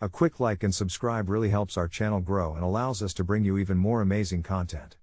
A quick like and subscribe really helps our channel grow and allows us to bring you even more amazing content.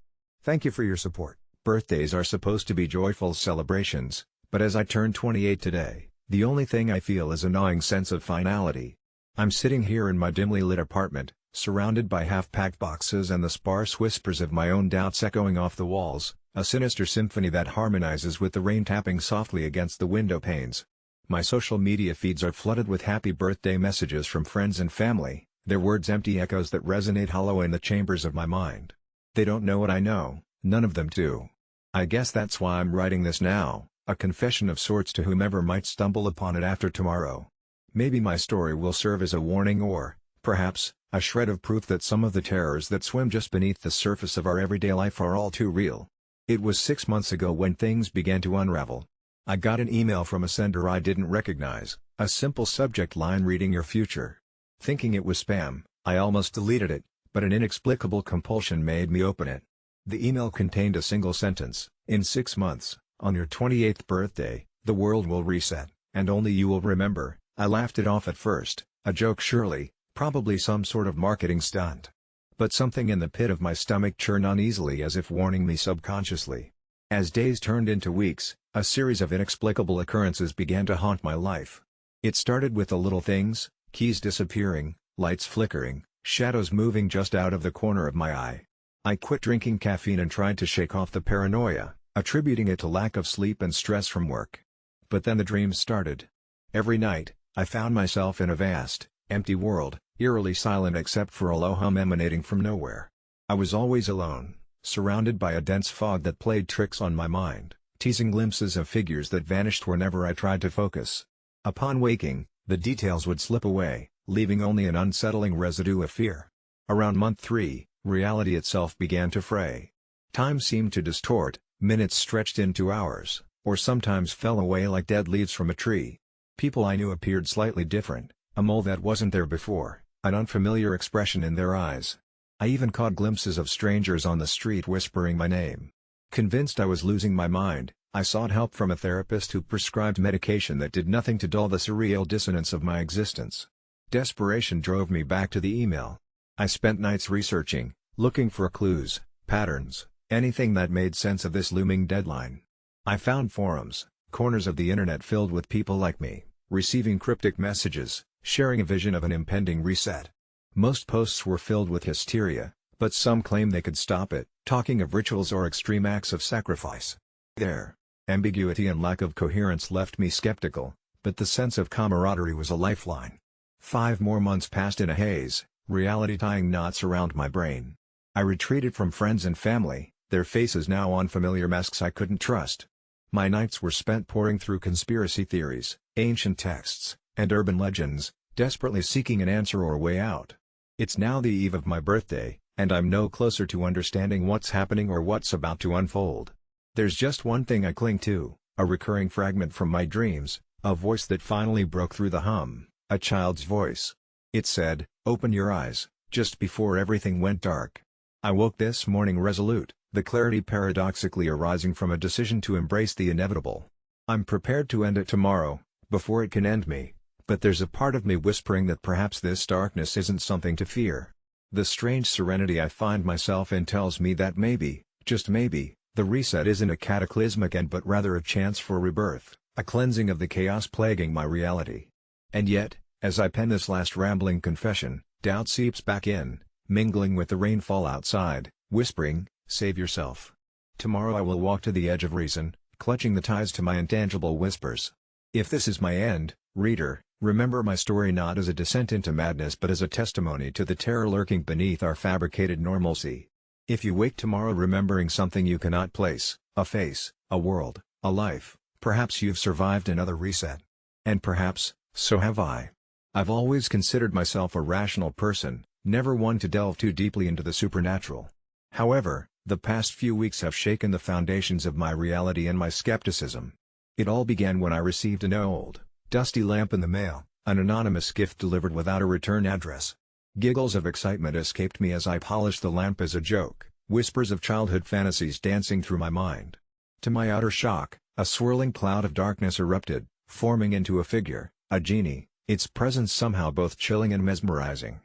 Thank you for your support. Birthdays are supposed to be joyful celebrations, but as I turn 28 today, the only thing I feel is a gnawing sense of finality. I'm sitting here in my dimly lit apartment, surrounded by half-packed boxes and the sparse whispers of my own doubts echoing off the walls, a sinister symphony that harmonizes with the rain tapping softly against the window panes. My social media feeds are flooded with happy birthday messages from friends and family, their words empty echoes that resonate hollow in the chambers of my mind. They don't know what I know, none of them do. I guess that's why I'm writing this now, a confession of sorts to whomever might stumble upon it after tomorrow. Maybe my story will serve as a warning or, perhaps, a shred of proof that some of the terrors that swim just beneath the surface of our everyday life are all too real. It was 6 months ago when things began to unravel. I got an email from a sender I didn't recognize, a simple subject line reading "Your future." Thinking it was spam, I almost deleted it, but an inexplicable compulsion made me open it. The email contained a single sentence: "In 6 months, on your 28th birthday, the world will reset, and only you will remember." I laughed it off at first, a joke surely, probably some sort of marketing stunt. But something in the pit of my stomach churned uneasily as if warning me subconsciously. As days turned into weeks, a series of inexplicable occurrences began to haunt my life. It started with the little things: keys disappearing, lights flickering, shadows moving just out of the corner of my eye. I quit drinking caffeine and tried to shake off the paranoia, attributing it to lack of sleep and stress from work. But then the dreams started. Every night, I found myself in a vast, empty world, eerily silent except for a low hum emanating from nowhere. I was always alone, surrounded by a dense fog that played tricks on my mind, teasing glimpses of figures that vanished whenever I tried to focus. Upon waking, the details would slip away, leaving only an unsettling residue of fear. Around month 3, reality itself began to fray. Time seemed to distort, minutes stretched into hours, or sometimes fell away like dead leaves from a tree. People I knew appeared slightly different, a mole that wasn't there before, an unfamiliar expression in their eyes. I even caught glimpses of strangers on the street whispering my name. Convinced I was losing my mind, I sought help from a therapist who prescribed medication that did nothing to dull the surreal dissonance of my existence. Desperation drove me back to the email. I spent nights researching, looking for clues, patterns, anything that made sense of this looming deadline. I found forums, corners of the internet filled with people like me, receiving cryptic messages, sharing a vision of an impending reset. Most posts were filled with hysteria, but some claimed they could stop it, talking of rituals or extreme acts of sacrifice. Their ambiguity and lack of coherence left me skeptical, but the sense of camaraderie was a lifeline. 5 more months passed in a haze, reality tying knots around my brain. I retreated from friends and family, their faces now unfamiliar masks I couldn't trust. My nights were spent poring through conspiracy theories, ancient texts, and urban legends, desperately seeking an answer or way out. It's now the eve of my birthday, and I'm no closer to understanding what's happening or what's about to unfold. There's just one thing I cling to, a recurring fragment from my dreams, a voice that finally broke through the hum, a child's voice. It said, "Open your eyes," just before everything went dark. I woke this morning resolute, the clarity paradoxically arising from a decision to embrace the inevitable. I'm prepared to end it tomorrow, before it can end me, but there's a part of me whispering that perhaps this darkness isn't something to fear. The strange serenity I find myself in tells me that maybe, just maybe, the reset isn't a cataclysmic end but rather a chance for rebirth, a cleansing of the chaos plaguing my reality. And yet, as I pen this last rambling confession, doubt seeps back in, mingling with the rainfall outside, whispering, "Save yourself." Tomorrow I will walk to the edge of reason, clutching the ties to my intangible whispers. If this is my end, reader, remember my story not as a descent into madness but as a testimony to the terror lurking beneath our fabricated normalcy. If you wake tomorrow remembering something you cannot place, a face, a world, a life, perhaps you've survived another reset. And perhaps, so have I. I've always considered myself a rational person, never one to delve too deeply into the supernatural. However, the past few weeks have shaken the foundations of my reality and my skepticism. It all began when I received an old, dusty lamp in the mail, an anonymous gift delivered without a return address. Giggles of excitement escaped me as I polished the lamp as a joke, whispers of childhood fantasies dancing through my mind. To my utter shock, a swirling cloud of darkness erupted, forming into a figure, a genie, its presence somehow both chilling and mesmerizing.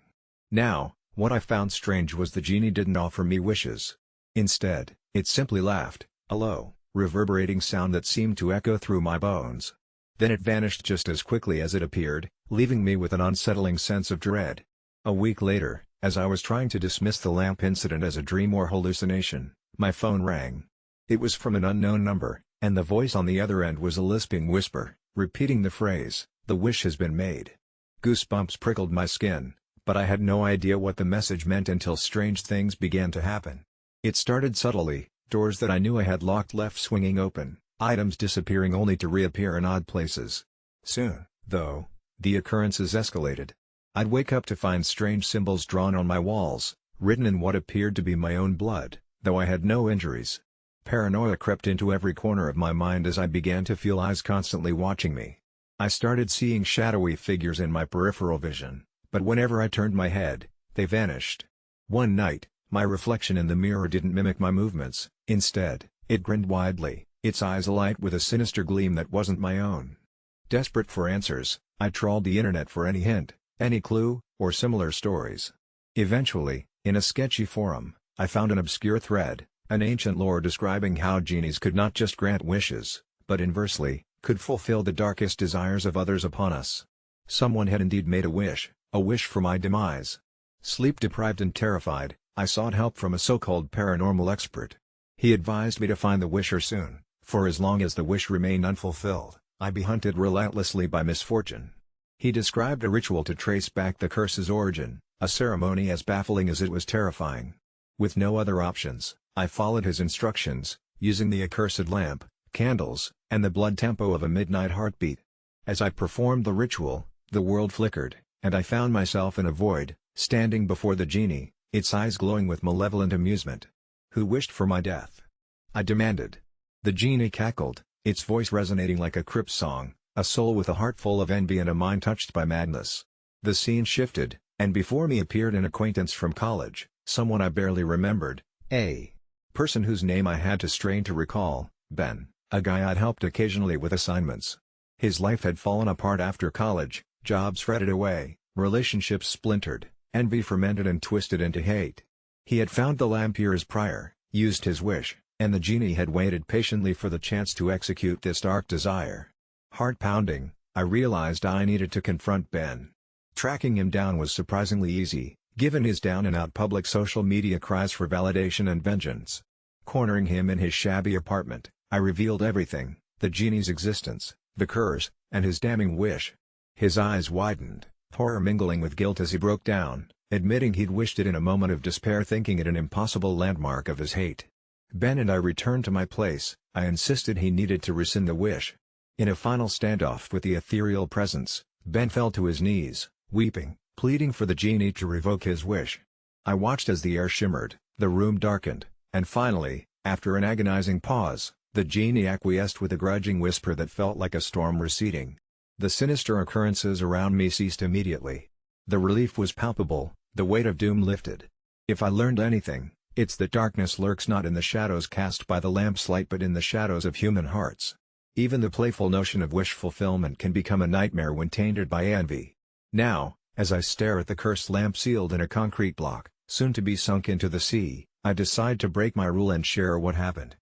Now, what I found strange was the genie didn't offer me wishes. Instead, it simply laughed, a low, reverberating sound that seemed to echo through my bones. Then it vanished just as quickly as it appeared, leaving me with an unsettling sense of dread. A week later, as I was trying to dismiss the lamp incident as a dream or hallucination, my phone rang. It was from an unknown number, and the voice on the other end was a lisping whisper, repeating the phrase, "The wish has been made." Goosebumps prickled my skin, but I had no idea what the message meant until strange things began to happen. It started subtly, doors that I knew I had locked left swinging open, items disappearing only to reappear in odd places. Soon, though, the occurrences escalated. I'd wake up to find strange symbols drawn on my walls, written in what appeared to be my own blood, though I had no injuries. Paranoia crept into every corner of my mind as I began to feel eyes constantly watching me. I started seeing shadowy figures in my peripheral vision, but whenever I turned my head, they vanished. One night, my reflection in the mirror didn't mimic my movements. Instead, it grinned widely, its eyes alight with a sinister gleam that wasn't my own. Desperate for answers, I trawled the internet for any hint, any clue, or similar stories. Eventually, in a sketchy forum, I found an obscure thread, an ancient lore describing how genies could not just grant wishes, but inversely, could fulfill the darkest desires of others upon us. Someone had indeed made a wish for my demise. Sleep-deprived and terrified, I sought help from a so-called paranormal expert. He advised me to find the wisher soon, for as long as the wish remained unfulfilled, I'd be hunted relentlessly by misfortune. He described a ritual to trace back the curse's origin, a ceremony as baffling as it was terrifying. With no other options, I followed his instructions, using the accursed lamp, candles, and the blood tempo of a midnight heartbeat. As I performed the ritual, the world flickered, and I found myself in a void, standing before the genie, its eyes glowing with malevolent amusement. "Who wished for my death?" I demanded. The genie cackled, its voice resonating like a crypt song, a soul with a heart full of envy and a mind touched by madness. The scene shifted, and before me appeared an acquaintance from college, someone I barely remembered, a person whose name I had to strain to recall, Ben, a guy I'd helped occasionally with assignments. His life had fallen apart after college, jobs fretted away, relationships splintered, envy fermented and twisted into hate. He had found the lamp years prior, used his wish, and the genie had waited patiently for the chance to execute this dark desire. Heart pounding, I realized I needed to confront Ben. Tracking him down was surprisingly easy, given his down-and-out public social media cries for validation and vengeance. Cornering him in his shabby apartment, I revealed everything: the genie's existence, the curse, and his damning wish. His eyes widened, horror mingling with guilt as he broke down, admitting he'd wished it in a moment of despair, thinking it an impossible landmark of his hate. Ben and I returned to my place. I insisted he needed to rescind the wish. In a final standoff with the ethereal presence, Ben fell to his knees, weeping, pleading for the genie to revoke his wish. I watched as the air shimmered, the room darkened, and finally, after an agonizing pause, the genie acquiesced with a grudging whisper that felt like a storm receding. The sinister occurrences around me ceased immediately. The relief was palpable, the weight of doom lifted. If I learned anything, it's that darkness lurks not in the shadows cast by the lamp's light but in the shadows of human hearts. Even the playful notion of wish fulfillment can become a nightmare when tainted by envy. Now, as I stare at the cursed lamp sealed in a concrete block, soon to be sunk into the sea, I decide to break my rule and share what happened.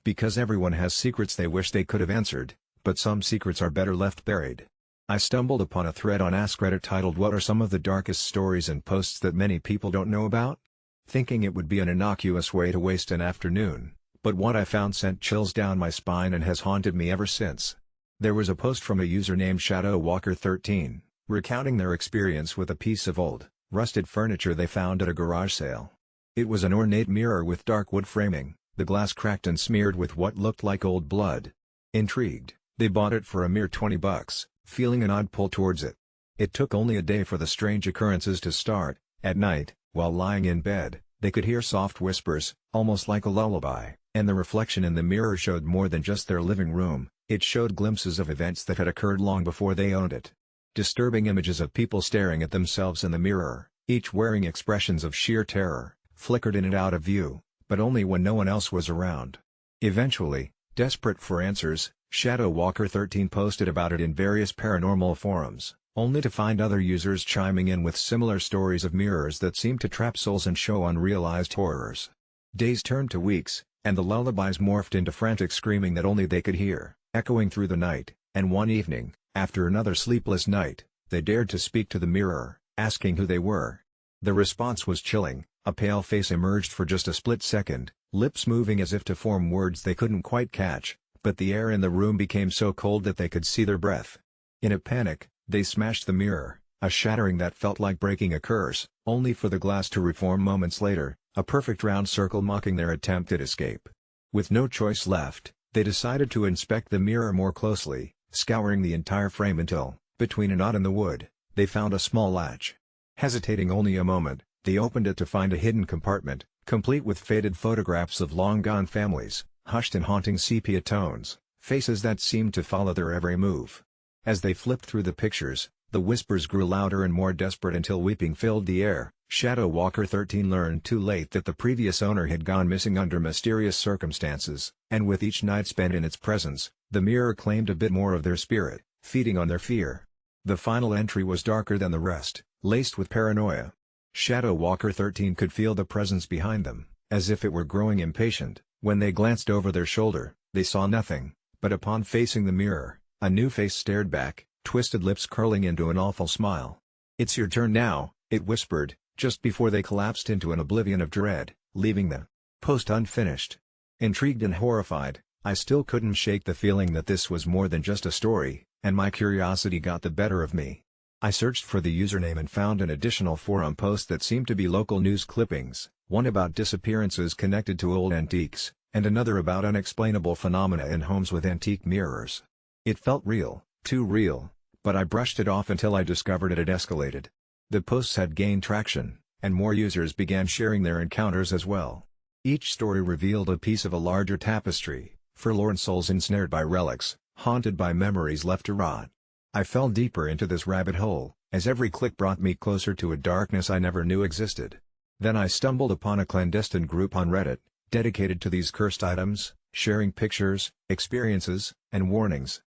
Because everyone has secrets they wish they could have answered, but some secrets are better left buried. I stumbled upon a thread on Reddit titled "What are some of the darkest stories and posts that many people don't know about?" Thinking it would be an innocuous way to waste an afternoon, but what I found sent chills down my spine and has haunted me ever since. There was a post from a user named ShadowWalker13, recounting their experience with a piece of old, rusted furniture they found at a garage sale. It was an ornate mirror with dark wood framing, the glass cracked and smeared with what looked like old blood. Intrigued, they bought it for a mere $20, feeling an odd pull towards it. It took only a day for the strange occurrences to start. At night, while lying in bed, they could hear soft whispers, almost like a lullaby, and the reflection in the mirror showed more than just their living room. It showed glimpses of events that had occurred long before they owned it. Disturbing images of people staring at themselves in the mirror, each wearing expressions of sheer terror, flickered in and out of view, but only when no one else was around. Eventually, desperate for answers, ShadowWalker13 posted about it in various paranormal forums. only to find other users chiming in with similar stories of mirrors that seem to trap souls and show unrealized horrors. Days turned to weeks, and the lullabies morphed into frantic screaming that only they could hear, echoing through the night, and one evening, after another sleepless night, they dared to speak to the mirror, asking who they were. The response was chilling. A pale face emerged for just a split second, lips moving as if to form words they couldn't quite catch, but the air in the room became so cold that they could see their breath. In a panic, they smashed the mirror, a shattering that felt like breaking a curse, only for the glass to reform moments later, a perfect round circle mocking their attempt at escape. With no choice left, they decided to inspect the mirror more closely, scouring the entire frame until, between a knot in the wood, they found a small latch. Hesitating only a moment, they opened it to find a hidden compartment, complete with faded photographs of long-gone families, hushed in haunting sepia tones, faces that seemed to follow their every move. As they flipped through the pictures, the whispers grew louder and more desperate until weeping filled the air. Shadow Walker 13 learned too late that the previous owner had gone missing under mysterious circumstances, and with each night spent in its presence, the mirror claimed a bit more of their spirit, feeding on their fear. The final entry was darker than the rest, laced with paranoia. Shadow Walker 13 could feel the presence behind them, as if it were growing impatient. When they glanced over their shoulder, they saw nothing, but upon facing the mirror, a new face stared back, twisted lips curling into an awful smile. "It's your turn now," it whispered, just before they collapsed into an oblivion of dread, leaving the post unfinished. Intrigued and horrified, I still couldn't shake the feeling that this was more than just a story, and my curiosity got the better of me. I searched for the username and found an additional forum post that seemed to be local news clippings, one about disappearances connected to old antiques, and another about unexplainable phenomena in homes with antique mirrors. It felt real, too real, but I brushed it off until I discovered it had escalated. The posts had gained traction, and more users began sharing their encounters as well. Each story revealed a piece of a larger tapestry, forlorn souls ensnared by relics, haunted by memories left to rot. I fell deeper into this rabbit hole, as every click brought me closer to a darkness I never knew existed. Then I stumbled upon a clandestine group on Reddit, dedicated to these cursed items, sharing pictures, experiences, and warnings.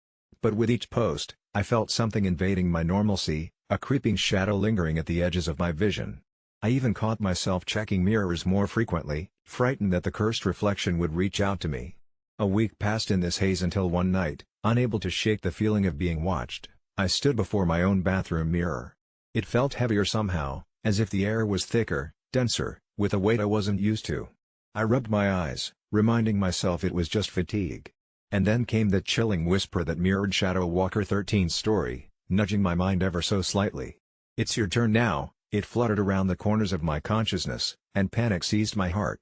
But with each post, I felt something invading my normalcy, a creeping shadow lingering at the edges of my vision. I even caught myself checking mirrors more frequently, frightened that the cursed reflection would reach out to me. A week passed in this haze until one night, unable to shake the feeling of being watched, I stood before my own bathroom mirror. It felt heavier somehow, as if the air was thicker, denser, with a weight I wasn't used to. I rubbed my eyes, reminding myself it was just fatigue. And then came the chilling whisper that mirrored Shadow Walker 13's story, nudging my mind ever so slightly. "It's your turn now," it fluttered around the corners of my consciousness, and panic seized my heart.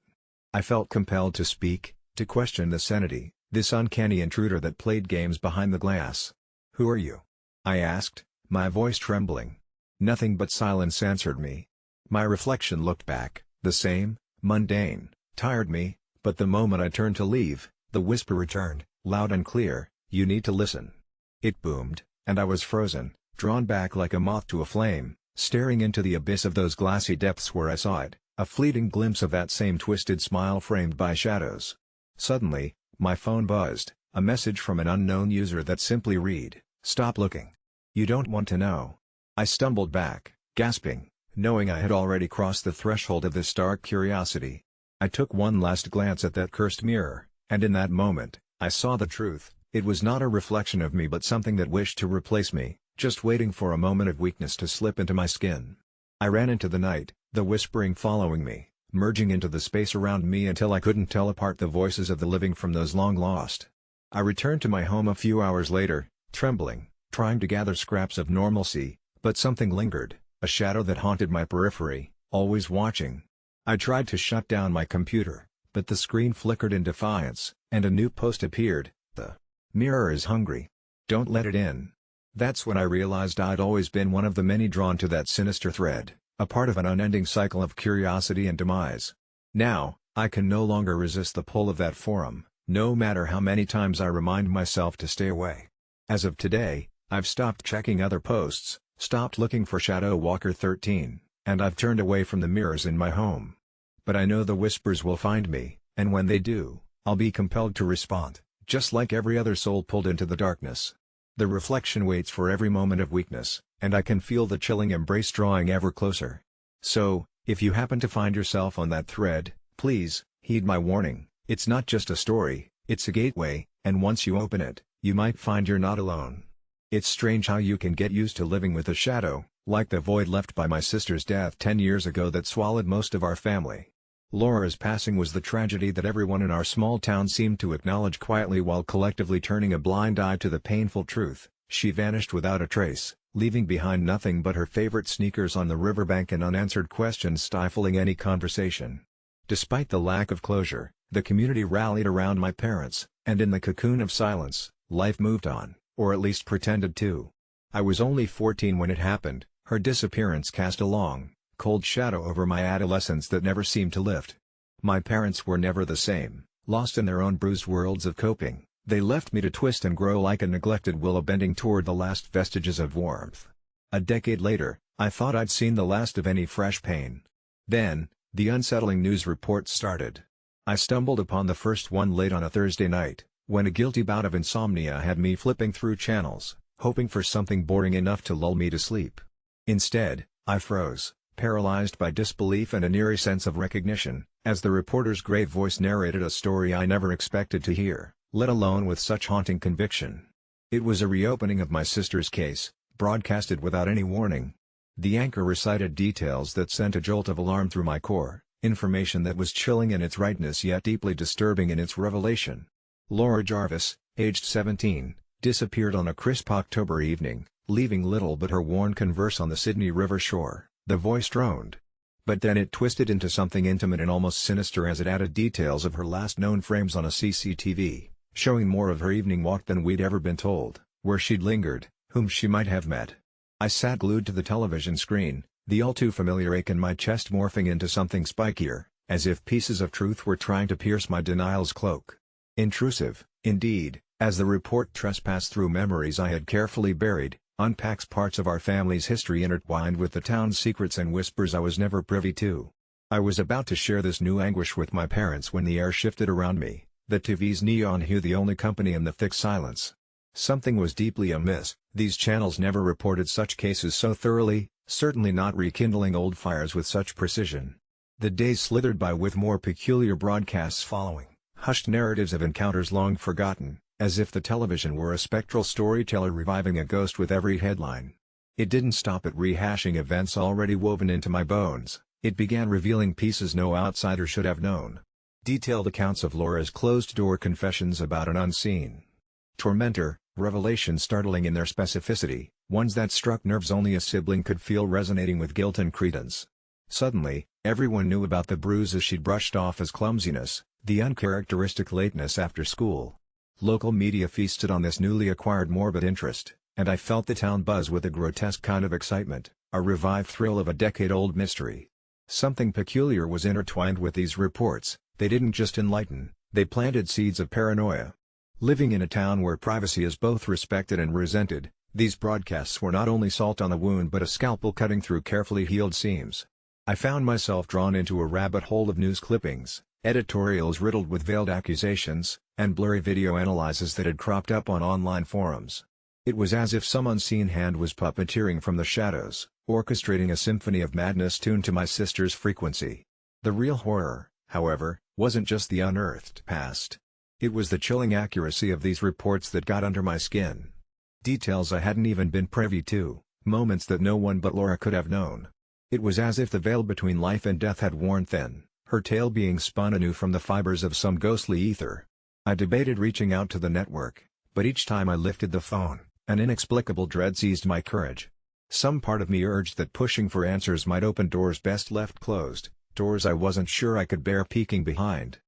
I felt compelled to speak, to question the sanity, this uncanny intruder that played games behind the glass. "Who are you?" I asked, my voice trembling. Nothing but silence answered me. My reflection looked back, the same, mundane, tired me, but the moment I turned to leave, the whisper returned, loud and clear, "You need to listen." It boomed, and I was frozen, drawn back like a moth to a flame, staring into the abyss of those glassy depths where I saw it, a fleeting glimpse of that same twisted smile framed by shadows. Suddenly, my phone buzzed, a message from an unknown user that simply read, "Stop looking. You don't want to know." I stumbled back, gasping, knowing I had already crossed the threshold of this dark curiosity. I took one last glance at that cursed mirror, and in that moment, I saw the truth. It was not a reflection of me but something that wished to replace me, just waiting for a moment of weakness to slip into my skin. I ran into the night, the whispering following me, merging into the space around me until I couldn't tell apart the voices of the living from those long lost. I returned to my home a few hours later, trembling, trying to gather scraps of normalcy, but something lingered, a shadow that haunted my periphery, always watching. I tried to shut down my computer, but the screen flickered in defiance, and a new post appeared. "The mirror is hungry. Don't let it in." That's when I realized I'd always been one of the many drawn to that sinister thread, a part of an unending cycle of curiosity and demise. Now, I can no longer resist the pull of that forum, no matter how many times I remind myself to stay away. As of today, I've stopped checking other posts, stopped looking for Shadow Walker 13, and I've turned away from the mirrors in my home. But I know the whispers will find me, and when they do, I'll be compelled to respond, just like every other soul pulled into the darkness. The reflection waits for every moment of weakness, and I can feel the chilling embrace drawing ever closer. So, if you happen to find yourself on that thread, please, heed my warning. It's not just a story, it's a gateway, and once you open it, you might find you're not alone. It's strange how you can get used to living with a shadow, like the void left by my sister's death 10 years ago that swallowed most of our family. Laura's passing was the tragedy that everyone in our small town seemed to acknowledge quietly while collectively turning a blind eye to the painful truth. She vanished without a trace, leaving behind nothing but her favorite sneakers on the riverbank and unanswered questions stifling any conversation. Despite the lack of closure, the community rallied around my parents, and in the cocoon of silence, life moved on, or at least pretended to. I was only 14 when it happened. Her disappearance cast a long, cold shadow over my adolescence that never seemed to lift. My parents were never the same, lost in their own bruised worlds of coping. They left me to twist and grow like a neglected willow bending toward the last vestiges of warmth. A decade later, I thought I'd seen the last of any fresh pain. Then, the unsettling news reports started. I stumbled upon the first one late on a Thursday night, when a guilty bout of insomnia had me flipping through channels, hoping for something boring enough to lull me to sleep. Instead, I froze, paralyzed by disbelief and an eerie sense of recognition, as the reporter's grave voice narrated a story I never expected to hear, let alone with such haunting conviction. It was a reopening of my sister's case, broadcasted without any warning. The anchor recited details that sent a jolt of alarm through my core, information that was chilling in its rightness yet deeply disturbing in its revelation. Laura Jarvis, aged 17, disappeared on a crisp October evening, leaving little but her worn Converse on the Sydney River shore, the voice droned. But then it twisted into something intimate and almost sinister as it added details of her last known frames on a CCTV, showing more of her evening walk than we'd ever been told, where she'd lingered, whom she might have met. I sat glued to the television screen, the all-too-familiar ache in my chest morphing into something spikier, as if pieces of truth were trying to pierce my denial's cloak. Intrusive, indeed, as the report trespassed through memories I had carefully buried, unpacks parts of our family's history intertwined with the town's secrets and whispers I was never privy to. I was about to share this new anguish with my parents when the air shifted around me, the TV's neon hue the only company in the thick silence. Something was deeply amiss. These channels never reported such cases so thoroughly, certainly not rekindling old fires with such precision. The days slithered by with more peculiar broadcasts following, hushed narratives of encounters long forgotten, as if the television were a spectral storyteller reviving a ghost with every headline. It didn't stop at rehashing events already woven into my bones, it began revealing pieces no outsider should have known. Detailed accounts of Laura's closed-door confessions about an unseen tormentor, revelations startling in their specificity, ones that struck nerves only a sibling could feel resonating with guilt and credence. Suddenly, everyone knew about the bruises she'd brushed off as clumsiness, the uncharacteristic lateness after school. Local media feasted on this newly acquired morbid interest, and I felt the town buzz with a grotesque kind of excitement, a revived thrill of a decade-old mystery. Something peculiar was intertwined with these reports. They didn't just enlighten, they planted seeds of paranoia. Living in a town where privacy is both respected and resented, these broadcasts were not only salt on the wound but a scalpel cutting through carefully healed seams. I found myself drawn into a rabbit hole of news clippings, editorials riddled with veiled accusations, and blurry video analyses that had cropped up on online forums. It was as if some unseen hand was puppeteering from the shadows, orchestrating a symphony of madness tuned to my sister's frequency. The real horror, however, wasn't just the unearthed past. It was the chilling accuracy of these reports that got under my skin. Details I hadn't even been privy to, moments that no one but Laura could have known. It was as if the veil between life and death had worn thin, her tale being spun anew from the fibers of some ghostly ether. I debated reaching out to the network, but each time I lifted the phone, an inexplicable dread seized my courage. Some part of me urged that pushing for answers might open doors best left closed, doors I wasn't sure I could bear peeking behind.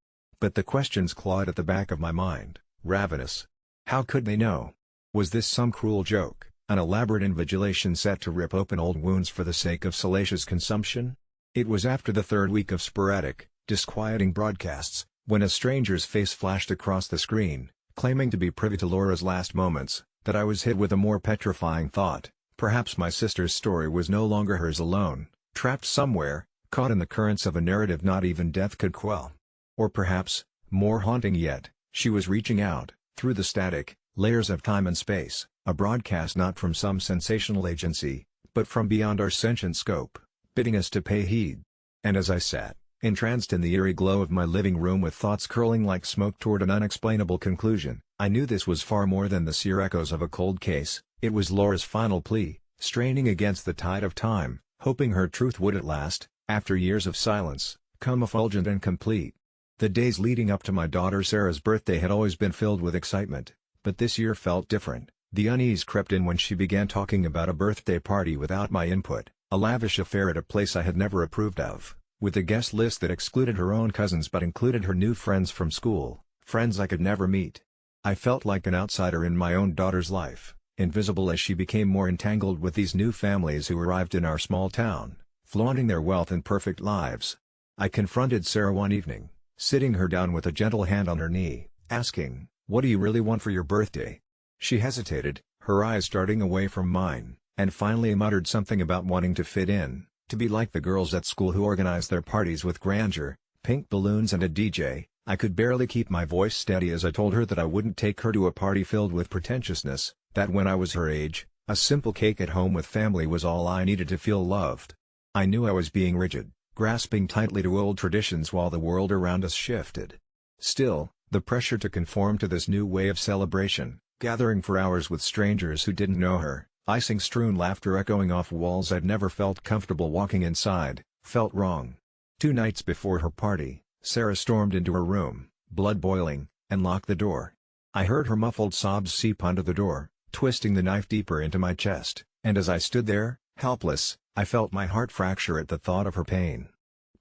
But the questions clawed at the back of my mind, ravenous. How could they know? Was this some cruel joke, an elaborate invigilation set to rip open old wounds for the sake of salacious consumption? It was after the third week of sporadic, disquieting broadcasts, when a stranger's face flashed across the screen, claiming to be privy to Laura's last moments, that I was hit with a more petrifying thought. Perhaps my sister's story was no longer hers alone, trapped somewhere, caught in the currents of a narrative not even death could quell. Or perhaps, more haunting yet, she was reaching out, through the static, layers of time and space, A broadcast not from some sensational agency, but from beyond our sentient scope, bidding us to pay heed. And as I sat, entranced in the eerie glow of my living room with thoughts curling like smoke toward an unexplainable conclusion, I knew this was far more than the sear echoes of a cold case. It was Laura's final plea, straining against the tide of time, hoping her truth would at last, after years of silence, come effulgent and complete. The days leading up to my daughter Sarah's birthday had always been filled with excitement, but this year felt different. The unease crept in when she began talking about a birthday party without my input, a lavish affair at a place I had never approved of, with a guest list that excluded her own cousins but included her new friends from school, friends I could never meet. I felt like an outsider in my own daughter's life, invisible as she became more entangled with these new families who arrived in our small town, flaunting their wealth and perfect lives. I confronted Sarah one evening, sitting her down with a gentle hand on her knee, asking, "What do you really want for your birthday?" She hesitated, her eyes darting away from mine, and finally muttered something about wanting to fit in, to be like the girls at school who organized their parties with grandeur, pink balloons and a DJ. I could barely keep my voice steady as I told her that I wouldn't take her to a party filled with pretentiousness, that when I was her age, a simple cake at home with family was all I needed to feel loved. I knew I was being rigid, grasping tightly to old traditions while the world around us shifted. Still, the pressure to conform to this new way of celebration, gathering for hours with strangers who didn't know her, icing-strewn laughter echoing off walls I'd never felt comfortable walking inside, felt wrong. 2 nights before her party, Sarah stormed into her room, blood boiling, and locked the door. I heard her muffled sobs seep under the door, twisting the knife deeper into my chest, and as I stood there, helpless, I felt my heart fracture at the thought of her pain.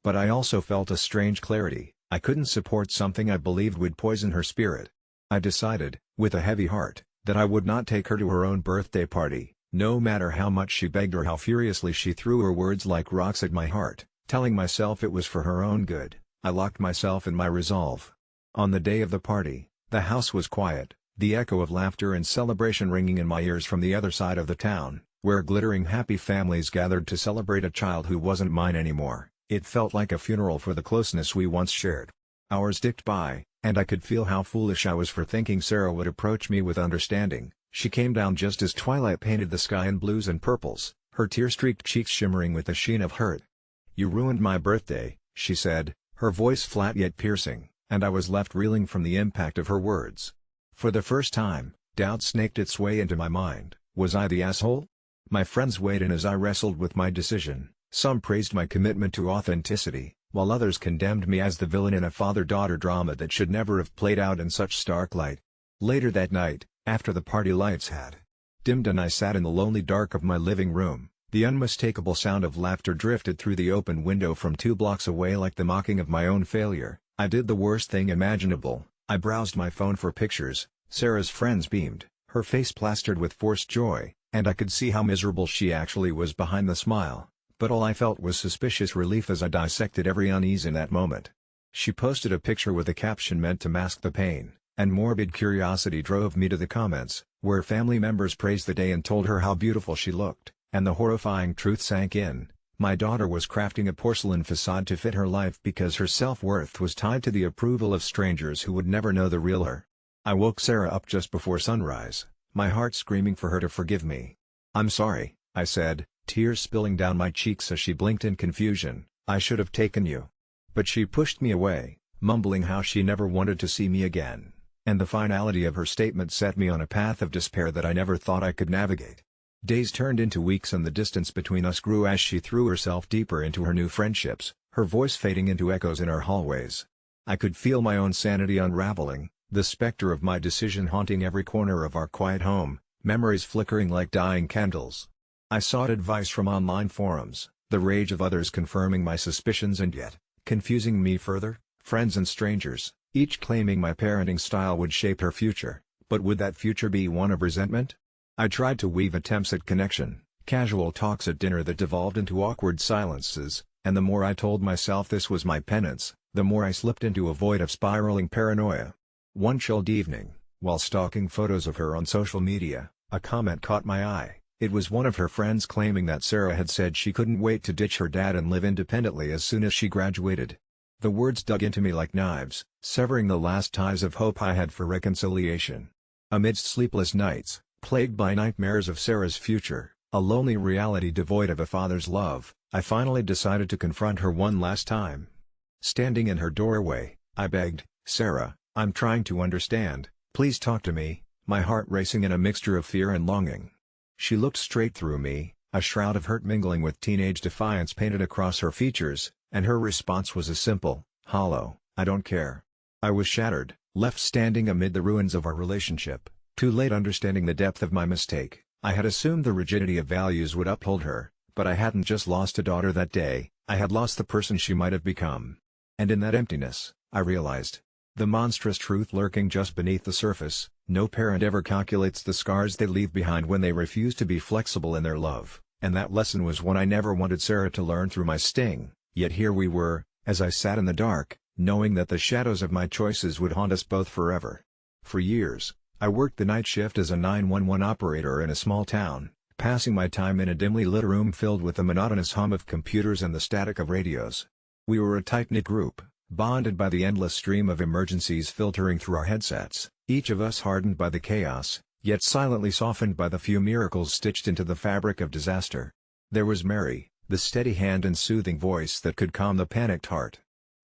But I also felt a strange clarity. I couldn't support something I believed would poison her spirit. I decided, with a heavy heart, that I would not take her to her own birthday party, no matter how much she begged or how furiously she threw her words like rocks at my heart, telling myself it was for her own good. I locked myself in my resolve. On the day of the party, the house was quiet, the echo of laughter and celebration ringing in my ears from the other side of the town, where glittering happy families gathered to celebrate a child who wasn't mine anymore. It felt like a funeral for the closeness we once shared. Hours ticked by, and I could feel how foolish I was for thinking Sarah would approach me with understanding. She came down just as twilight painted the sky in blues and purples, her tear-streaked cheeks shimmering with the sheen of hurt. "You ruined my birthday," she said, her voice flat yet piercing, and I was left reeling from the impact of her words. For the first time, doubt snaked its way into my mind. Was I the asshole? My friends weighed in as I wrestled with my decision. Some praised my commitment to authenticity, while others condemned me as the villain in a father-daughter drama that should never have played out in such stark light. Later that night, after the party lights had dimmed and I sat in the lonely dark of my living room, the unmistakable sound of laughter drifted through the open window from 2 blocks away like the mocking of my own failure. I did the worst thing imaginable. I browsed my phone for pictures. Sarah's friends beamed, her face plastered with forced joy, and I could see how miserable she actually was behind the smile. But all I felt was suspicious relief as I dissected every unease in that moment. She posted a picture with a caption meant to mask the pain, and morbid curiosity drove me to the comments, where family members praised the day and told her how beautiful she looked, and the horrifying truth sank in. My daughter was crafting a porcelain facade to fit her life because her self-worth was tied to the approval of strangers who would never know the real her. I woke Sarah up just before sunrise, my heart screaming for her to forgive me. "I'm sorry," I said, tears spilling down my cheeks as she blinked in confusion. "I should have taken you." But she pushed me away, mumbling how she never wanted to see me again, and the finality of her statement set me on a path of despair that I never thought I could navigate. Days turned into weeks and the distance between us grew as she threw herself deeper into her new friendships, her voice fading into echoes in our hallways. I could feel my own sanity unraveling, the specter of my decision haunting every corner of our quiet home, memories flickering like dying candles. I sought advice from online forums, the rage of others confirming my suspicions and yet confusing me further, friends and strangers, each claiming my parenting style would shape her future, but would that future be one of resentment? I tried to weave attempts at connection, casual talks at dinner that devolved into awkward silences, and the more I told myself this was my penance, the more I slipped into a void of spiraling paranoia. One chilled evening, while stalking photos of her on social media, a comment caught my eye. It was one of her friends claiming that Sarah had said she couldn't wait to ditch her dad and live independently as soon as she graduated. The words dug into me like knives, severing the last ties of hope I had for reconciliation. Amidst sleepless nights, Plagued by nightmares of Sarah's future, a lonely reality devoid of a father's love, I finally decided to confront her one last time. Standing in her doorway, I begged, "Sarah, I'm trying to understand, please talk to me," my heart racing in a mixture of fear and longing. She looked straight through me, a shroud of hurt mingling with teenage defiance painted across her features, and her response was a simple, hollow, "I don't care." I was shattered, left standing amid the ruins of our relationship, too late understanding the depth of my mistake. I had assumed the rigidity of values would uphold her, but I hadn't just lost a daughter that day, I had lost the person she might have become. And in that emptiness, I realized the monstrous truth lurking just beneath the surface: no parent ever calculates the scars they leave behind when they refuse to be flexible in their love, and that lesson was one I never wanted Sarah to learn through my sting. Yet here we were, as I sat in the dark, knowing that the shadows of my choices would haunt us both forever. For years, I worked the night shift as a 911 operator in a small town, passing my time in a dimly lit room filled with the monotonous hum of computers and the static of radios. We were a tight-knit group, bonded by the endless stream of emergencies filtering through our headsets, each of us hardened by the chaos, yet silently softened by the few miracles stitched into the fabric of disaster. There was Mary, the steady hand and soothing voice that could calm the panicked heart.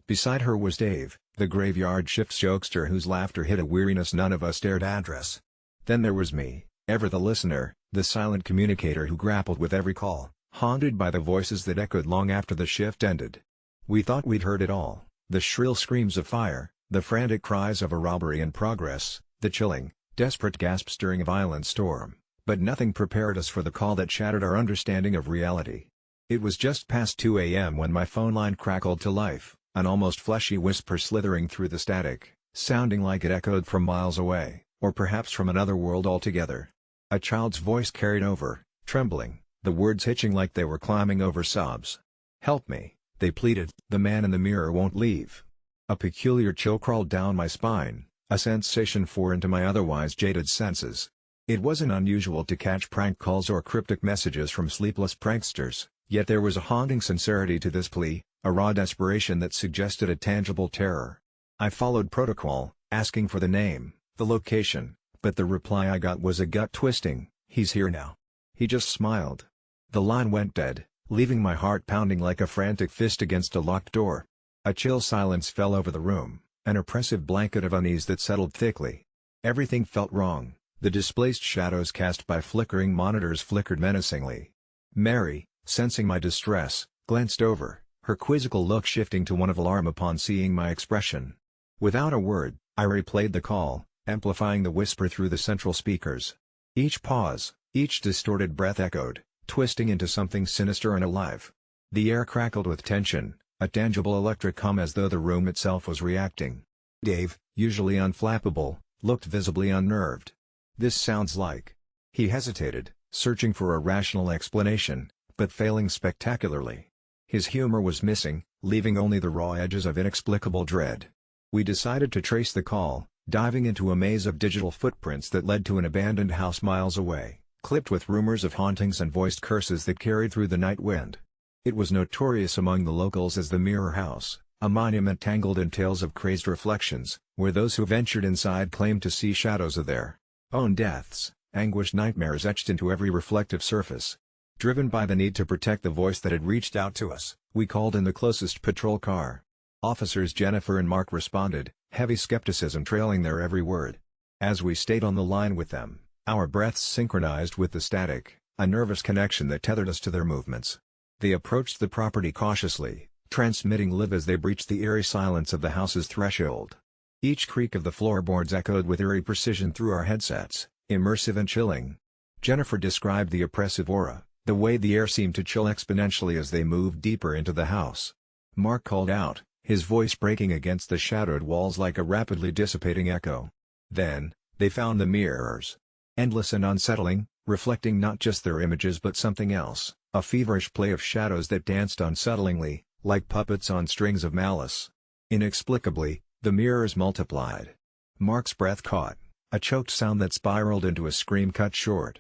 Beside her was Dave, the graveyard shift jokester whose laughter hid a weariness none of us dared address. Then there was me, ever the listener, the silent communicator who grappled with every call, haunted by the voices that echoed long after the shift ended. We thought we'd heard it all: the shrill screams of fire, the frantic cries of a robbery in progress, the chilling, desperate gasps during a violent storm, but nothing prepared us for the call that shattered our understanding of reality. It was just past 2 a.m. when my phone line crackled to life, an almost fleshy whisper slithering through the static, sounding like it echoed from miles away, or perhaps from another world altogether. A child's voice carried over, trembling, the words hitching like they were climbing over sobs. "Help me," they pleaded. "The man in the mirror won't leave." A peculiar chill crawled down my spine, a sensation foreign to my otherwise jaded senses. It wasn't unusual to catch prank calls or cryptic messages from sleepless pranksters, yet there was a haunting sincerity to this plea, a raw desperation that suggested a tangible terror. I followed protocol, asking for the name, the location, but the reply I got was a gut-twisting, "He's here now." He just smiled. The line went dead, leaving my heart pounding like a frantic fist against a locked door. A chill silence fell over the room, an oppressive blanket of unease that settled thickly. Everything felt wrong. The displaced shadows cast by flickering monitors flickered menacingly. Mary, sensing my distress, glanced over, her quizzical look shifting to one of alarm upon seeing my expression. Without a word, I replayed the call, amplifying the whisper through the central speakers. Each pause, each distorted breath echoed, twisting into something sinister and alive. The air crackled with tension, a tangible electric hum as though the room itself was reacting. Dave, usually unflappable, looked visibly unnerved. "This sounds like..." He hesitated, searching for a rational explanation, but failing spectacularly. His humor was missing, leaving only the raw edges of inexplicable dread. We decided to trace the call, diving into a maze of digital footprints that led to an abandoned house miles away, clipped with rumors of hauntings and voiced curses that carried through the night wind. It was notorious among the locals as the Mirror House, a monument tangled in tales of crazed reflections, where those who ventured inside claimed to see shadows of their own deaths, anguished nightmares etched into every reflective surface. Driven by the need to protect the voice that had reached out to us, we called in the closest patrol car. Officers Jennifer and Mark responded, heavy skepticism trailing their every word. As we stayed on the line with them, our breaths synchronized with the static, a nervous connection that tethered us to their movements. They approached the property cautiously, transmitting live as they breached the eerie silence of the house's threshold. Each creak of the floorboards echoed with eerie precision through our headsets, immersive and chilling. Jennifer described the oppressive aura, the way the air seemed to chill exponentially as they moved deeper into the house. Mark called out, his voice breaking against the shadowed walls like a rapidly dissipating echo. Then, they found the mirrors. Endless and unsettling, reflecting not just their images but something else, a feverish play of shadows that danced unsettlingly, like puppets on strings of malice. Inexplicably, the mirrors multiplied. Mark's breath caught, a choked sound that spiraled into a scream cut short.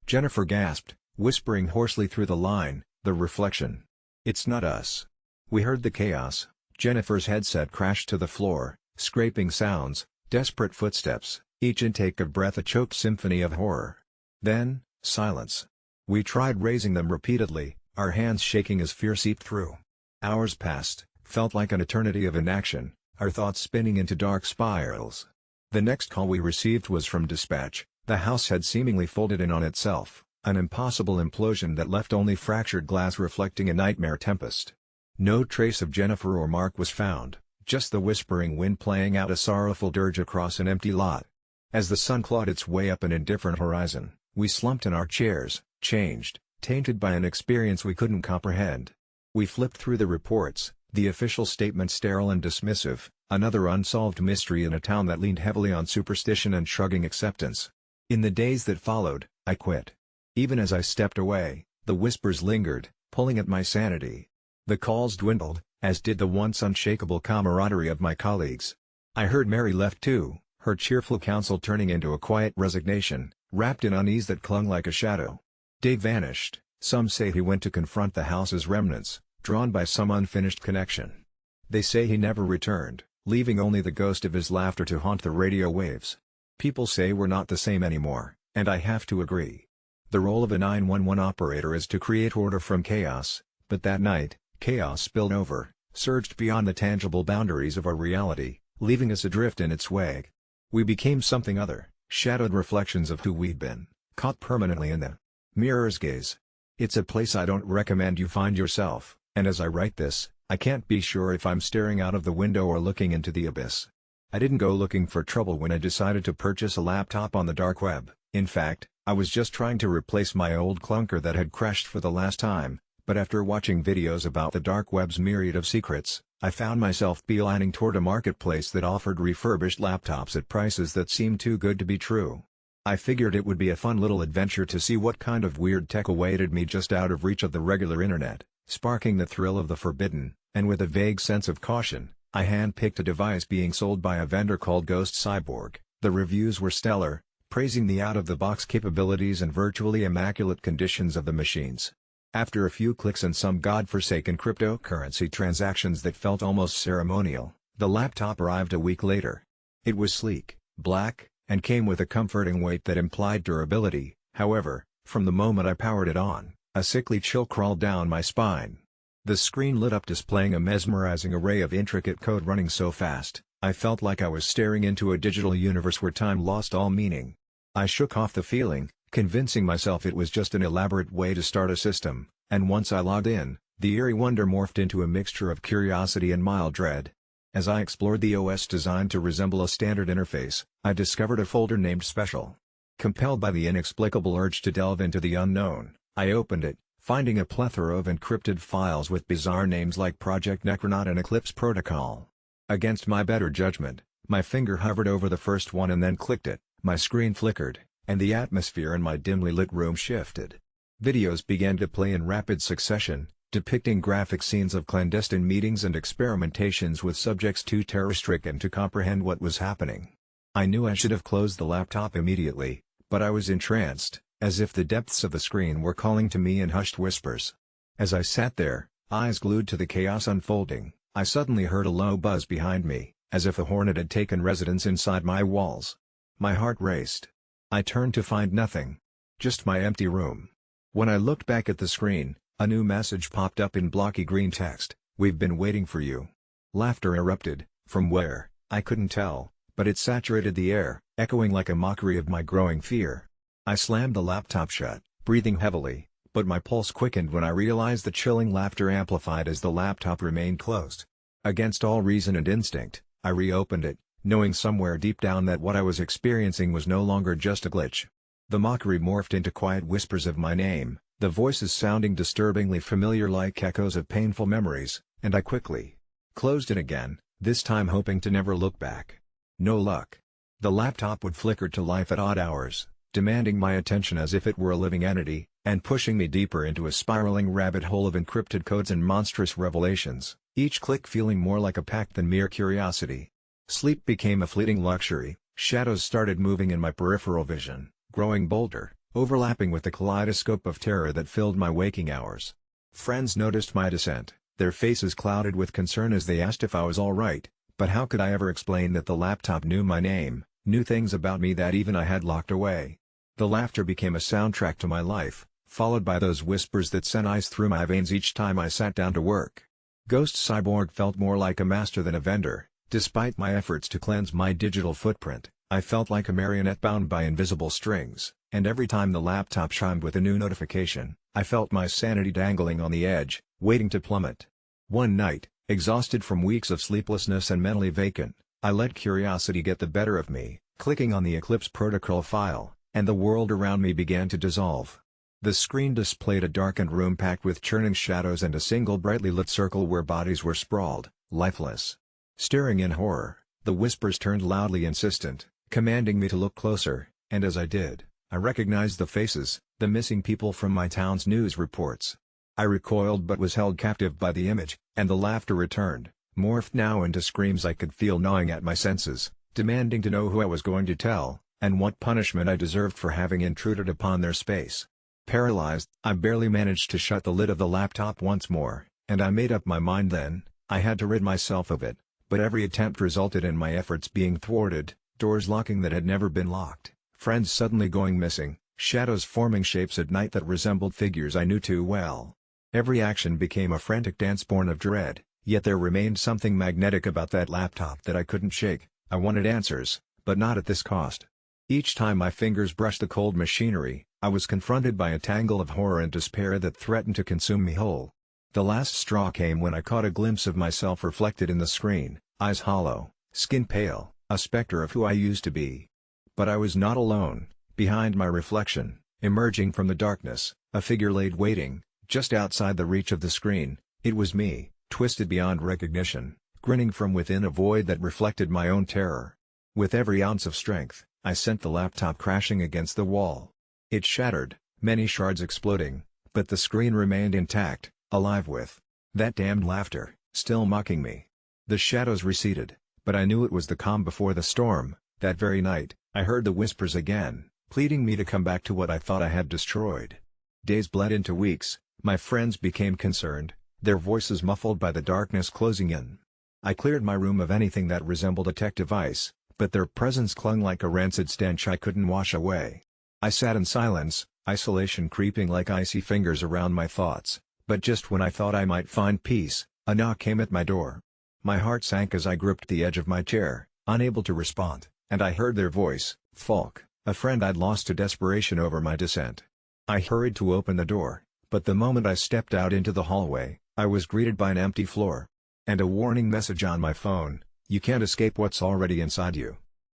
Jennifer gasped, whispering hoarsely through the line, "The reflection. It's not us." We heard the chaos. Jennifer's headset crashed to the floor, scraping sounds, desperate footsteps, each intake of breath a choked symphony of horror. Then, silence. We tried raising them repeatedly, our hands shaking as fear seeped through. Hours passed, felt like an eternity of inaction, our thoughts spinning into dark spirals. The next call we received was from dispatch. The house had seemingly folded in on itself, an impossible implosion that left only fractured glass reflecting a nightmare tempest. No trace of Jennifer or Mark was found, just the whispering wind playing out a sorrowful dirge across an empty lot. As the sun clawed its way up an indifferent horizon, we slumped in our chairs, changed, tainted by an experience we couldn't comprehend. We flipped through the reports, the official statement sterile and dismissive, another unsolved mystery in a town that leaned heavily on superstition and shrugging acceptance. In the days that followed, I quit. Even as I stepped away, the whispers lingered, pulling at my sanity. The calls dwindled, as did the once unshakable camaraderie of my colleagues. I heard Mary left too, her cheerful counsel turning into a quiet resignation, wrapped in unease that clung like a shadow. Dave vanished, some say he went to confront the house's remnants, drawn by some unfinished connection. They say he never returned, leaving only the ghost of his laughter to haunt the radio waves. People say we're not the same anymore, and I have to agree. The role of a 911 operator is to create order from chaos, but that night, chaos spilled over, surged beyond the tangible boundaries of our reality, leaving us adrift in its wake. We became something other, shadowed reflections of who we'd been, caught permanently in the mirror's gaze. It's a place I don't recommend you find yourself, and as I write this, I can't be sure if I'm staring out of the window or looking into the abyss. I didn't go looking for trouble when I decided to purchase a laptop on the dark web. In fact, I was just trying to replace my old clunker that had crashed for the last time, but after watching videos about the dark web's myriad of secrets, I found myself beelining toward a marketplace that offered refurbished laptops at prices that seemed too good to be true. I figured it would be a fun little adventure to see what kind of weird tech awaited me just out of reach of the regular internet, sparking the thrill of the forbidden, and with a vague sense of caution, I handpicked a device being sold by a vendor called Ghost Cyborg. The reviews were stellar, praising the out-of-the-box capabilities and virtually immaculate conditions of the machines. After a few clicks and some godforsaken cryptocurrency transactions that felt almost ceremonial, the laptop arrived a week later. It was sleek, black, and came with a comforting weight that implied durability. However, from the moment I powered it on, a sickly chill crawled down my spine. The screen lit up displaying a mesmerizing array of intricate code running so fast, I felt like I was staring into a digital universe where time lost all meaning. I shook off the feeling, convincing myself it was just an elaborate way to start a system, and once I logged in, the eerie wonder morphed into a mixture of curiosity and mild dread. As I explored the OS designed to resemble a standard interface, I discovered a folder named Special. Compelled by the inexplicable urge to delve into the unknown, I opened it, finding a plethora of encrypted files with bizarre names like Project Necronaut and Eclipse Protocol. Against my better judgment, my finger hovered over the first one and then clicked it, my screen flickered, and the atmosphere in my dimly lit room shifted. Videos began to play in rapid succession, depicting graphic scenes of clandestine meetings and experimentations with subjects too terror-stricken to comprehend what was happening. I knew I should have closed the laptop immediately, but I was entranced, as if the depths of the screen were calling to me in hushed whispers. As I sat there, eyes glued to the chaos unfolding, I suddenly heard a low buzz behind me, as if a hornet had taken residence inside my walls. My heart raced. I turned to find nothing. Just my empty room. When I looked back at the screen, a new message popped up in blocky green text: "We've been waiting for you." Laughter erupted, from where, I couldn't tell, but it saturated the air, echoing like a mockery of my growing fear. I slammed the laptop shut, breathing heavily, but my pulse quickened when I realized the chilling laughter amplified as the laptop remained closed. Against all reason and instinct, I reopened it, knowing somewhere deep down that what I was experiencing was no longer just a glitch. The mockery morphed into quiet whispers of my name, the voices sounding disturbingly familiar like echoes of painful memories, and I quickly closed it again, this time hoping to never look back. No luck. The laptop would flicker to life at odd hours, demanding my attention as if it were a living entity, and pushing me deeper into a spiraling rabbit hole of encrypted codes and monstrous revelations, each click feeling more like a pact than mere curiosity. Sleep became a fleeting luxury, shadows started moving in my peripheral vision, growing bolder, overlapping with the kaleidoscope of terror that filled my waking hours. Friends noticed my descent, their faces clouded with concern as they asked if I was all right, but how could I ever explain that the laptop knew my name, knew things about me that even I had locked away? The laughter became a soundtrack to my life, followed by those whispers that sent ice through my veins each time I sat down to work. Ghost Cyborg felt more like a master than a vendor. Despite my efforts to cleanse my digital footprint, I felt like a marionette bound by invisible strings, and every time the laptop chimed with a new notification, I felt my sanity dangling on the edge, waiting to plummet. One night, exhausted from weeks of sleeplessness and mentally vacant, I let curiosity get the better of me, clicking on the Eclipse protocol file, and the world around me began to dissolve. The screen displayed a darkened room packed with churning shadows and a single brightly lit circle where bodies were sprawled, lifeless. Staring in horror, the whispers turned loudly insistent, commanding me to look closer, and as I did, I recognized the faces, the missing people from my town's news reports. I recoiled but was held captive by the image, and the laughter returned, morphed now into screams I could feel gnawing at my senses, demanding to know who I was going to tell, and what punishment I deserved for having intruded upon their space. Paralyzed, I barely managed to shut the lid of the laptop once more, and I made up my mind then, I had to rid myself of it, but every attempt resulted in my efforts being thwarted, doors locking that had never been locked, friends suddenly going missing, shadows forming shapes at night that resembled figures I knew too well. Every action became a frantic dance born of dread, yet there remained something magnetic about that laptop that I couldn't shake. I wanted answers, but not at this cost. Each time my fingers brushed the cold machinery, I was confronted by a tangle of horror and despair that threatened to consume me whole. The last straw came when I caught a glimpse of myself reflected in the screen, eyes hollow, skin pale, a specter of who I used to be. But I was not alone. Behind my reflection, emerging from the darkness, a figure lay waiting, just outside the reach of the screen. It was me, twisted beyond recognition, grinning from within a void that reflected my own terror. With every ounce of strength, I sent the laptop crashing against the wall. It shattered, many shards exploding, but the screen remained intact, alive with that damned laughter, still mocking me. The shadows receded, but I knew it was the calm before the storm. That very night, I heard the whispers again, pleading me to come back to what I thought I had destroyed. Days bled into weeks, my friends became concerned, their voices muffled by the darkness closing in. I cleared my room of anything that resembled a tech device, but their presence clung like a rancid stench I couldn't wash away. I sat in silence, isolation creeping like icy fingers around my thoughts, but just when I thought I might find peace, a knock came at my door. My heart sank as I gripped the edge of my chair, unable to respond, and I heard their voice, Falk, a friend I'd lost to desperation over my descent. I hurried to open the door, but the moment I stepped out into the hallway, I was greeted by an empty floor. And a warning message on my phone: you can't escape what's already inside you.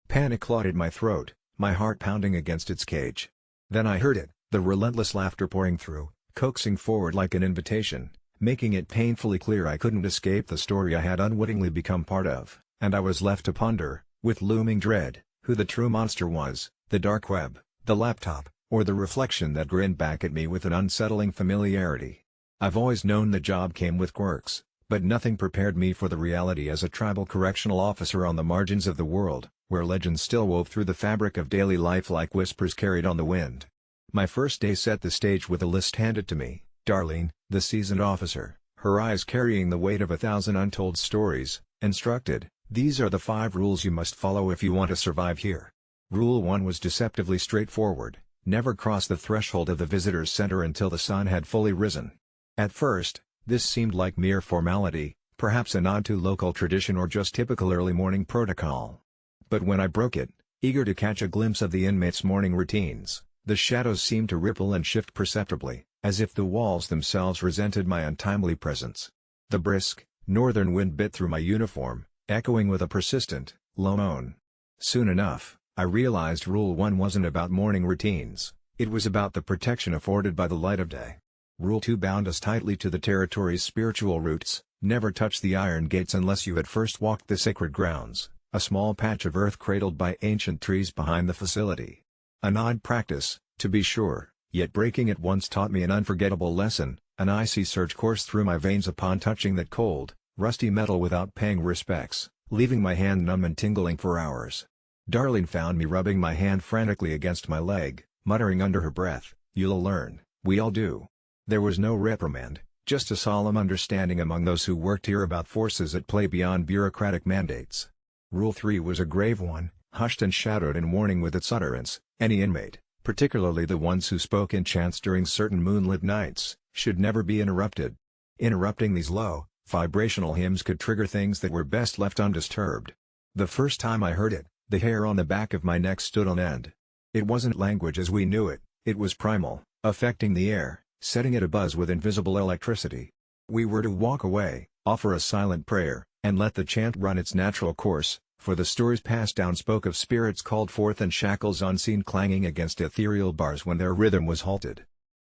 Panic clotted my throat, my heart pounding against its cage. Then I heard it, the relentless laughter pouring through, coaxing forward like an invitation, making it painfully clear I couldn't escape the story I had unwittingly become part of, and I was left to ponder, with looming dread, who the true monster was, the dark web, the laptop, or the reflection that grinned back at me with an unsettling familiarity. I've always known the job came with quirks, but nothing prepared me for the reality as a tribal correctional officer on the margins of the world, where legends still wove through the fabric of daily life like whispers carried on the wind. My first day set the stage with a list handed to me. Darlene, the seasoned officer, her eyes carrying the weight of 1,000 untold stories, instructed, "These are the 5 rules you must follow if you want to survive here." Rule 1 was deceptively straightforward: never cross the threshold of the visitor's center until the sun had fully risen. At first, this seemed like mere formality, perhaps a nod to local tradition or just typical early morning protocol. But when I broke it, eager to catch a glimpse of the inmates' morning routines, the shadows seemed to ripple and shift perceptibly, as if the walls themselves resented my untimely presence. The brisk, northern wind bit through my uniform, echoing with a persistent, low moan. Soon enough, I realized Rule 1 wasn't about morning routines, it was about the protection afforded by the light of day. Rule 2 bound us tightly to the territory's spiritual roots: never touch the iron gates unless you had first walked the sacred grounds, a small patch of earth cradled by ancient trees behind the facility. An odd practice, to be sure, yet breaking it once taught me an unforgettable lesson. An icy surge coursed through my veins upon touching that cold, rusty metal without paying respects, leaving my hand numb and tingling for hours. Darlene found me rubbing my hand frantically against my leg, muttering under her breath, "You'll learn, we all do." There was no reprimand, just a solemn understanding among those who worked here about forces at play beyond bureaucratic mandates. Rule 3 was a grave one, hushed and shadowed in warning with its utterance: any inmate, particularly the ones who spoke in chants during certain moonlit nights, should never be interrupted. Interrupting these low, vibrational hymns could trigger things that were best left undisturbed. The first time I heard it, the hair on the back of my neck stood on end. It wasn't language as we knew it, it was primal, affecting the air, setting it abuzz with invisible electricity. We were to walk away, offer a silent prayer, and let the chant run its natural course, for the stories passed down spoke of spirits called forth and shackles unseen clanging against ethereal bars when their rhythm was halted.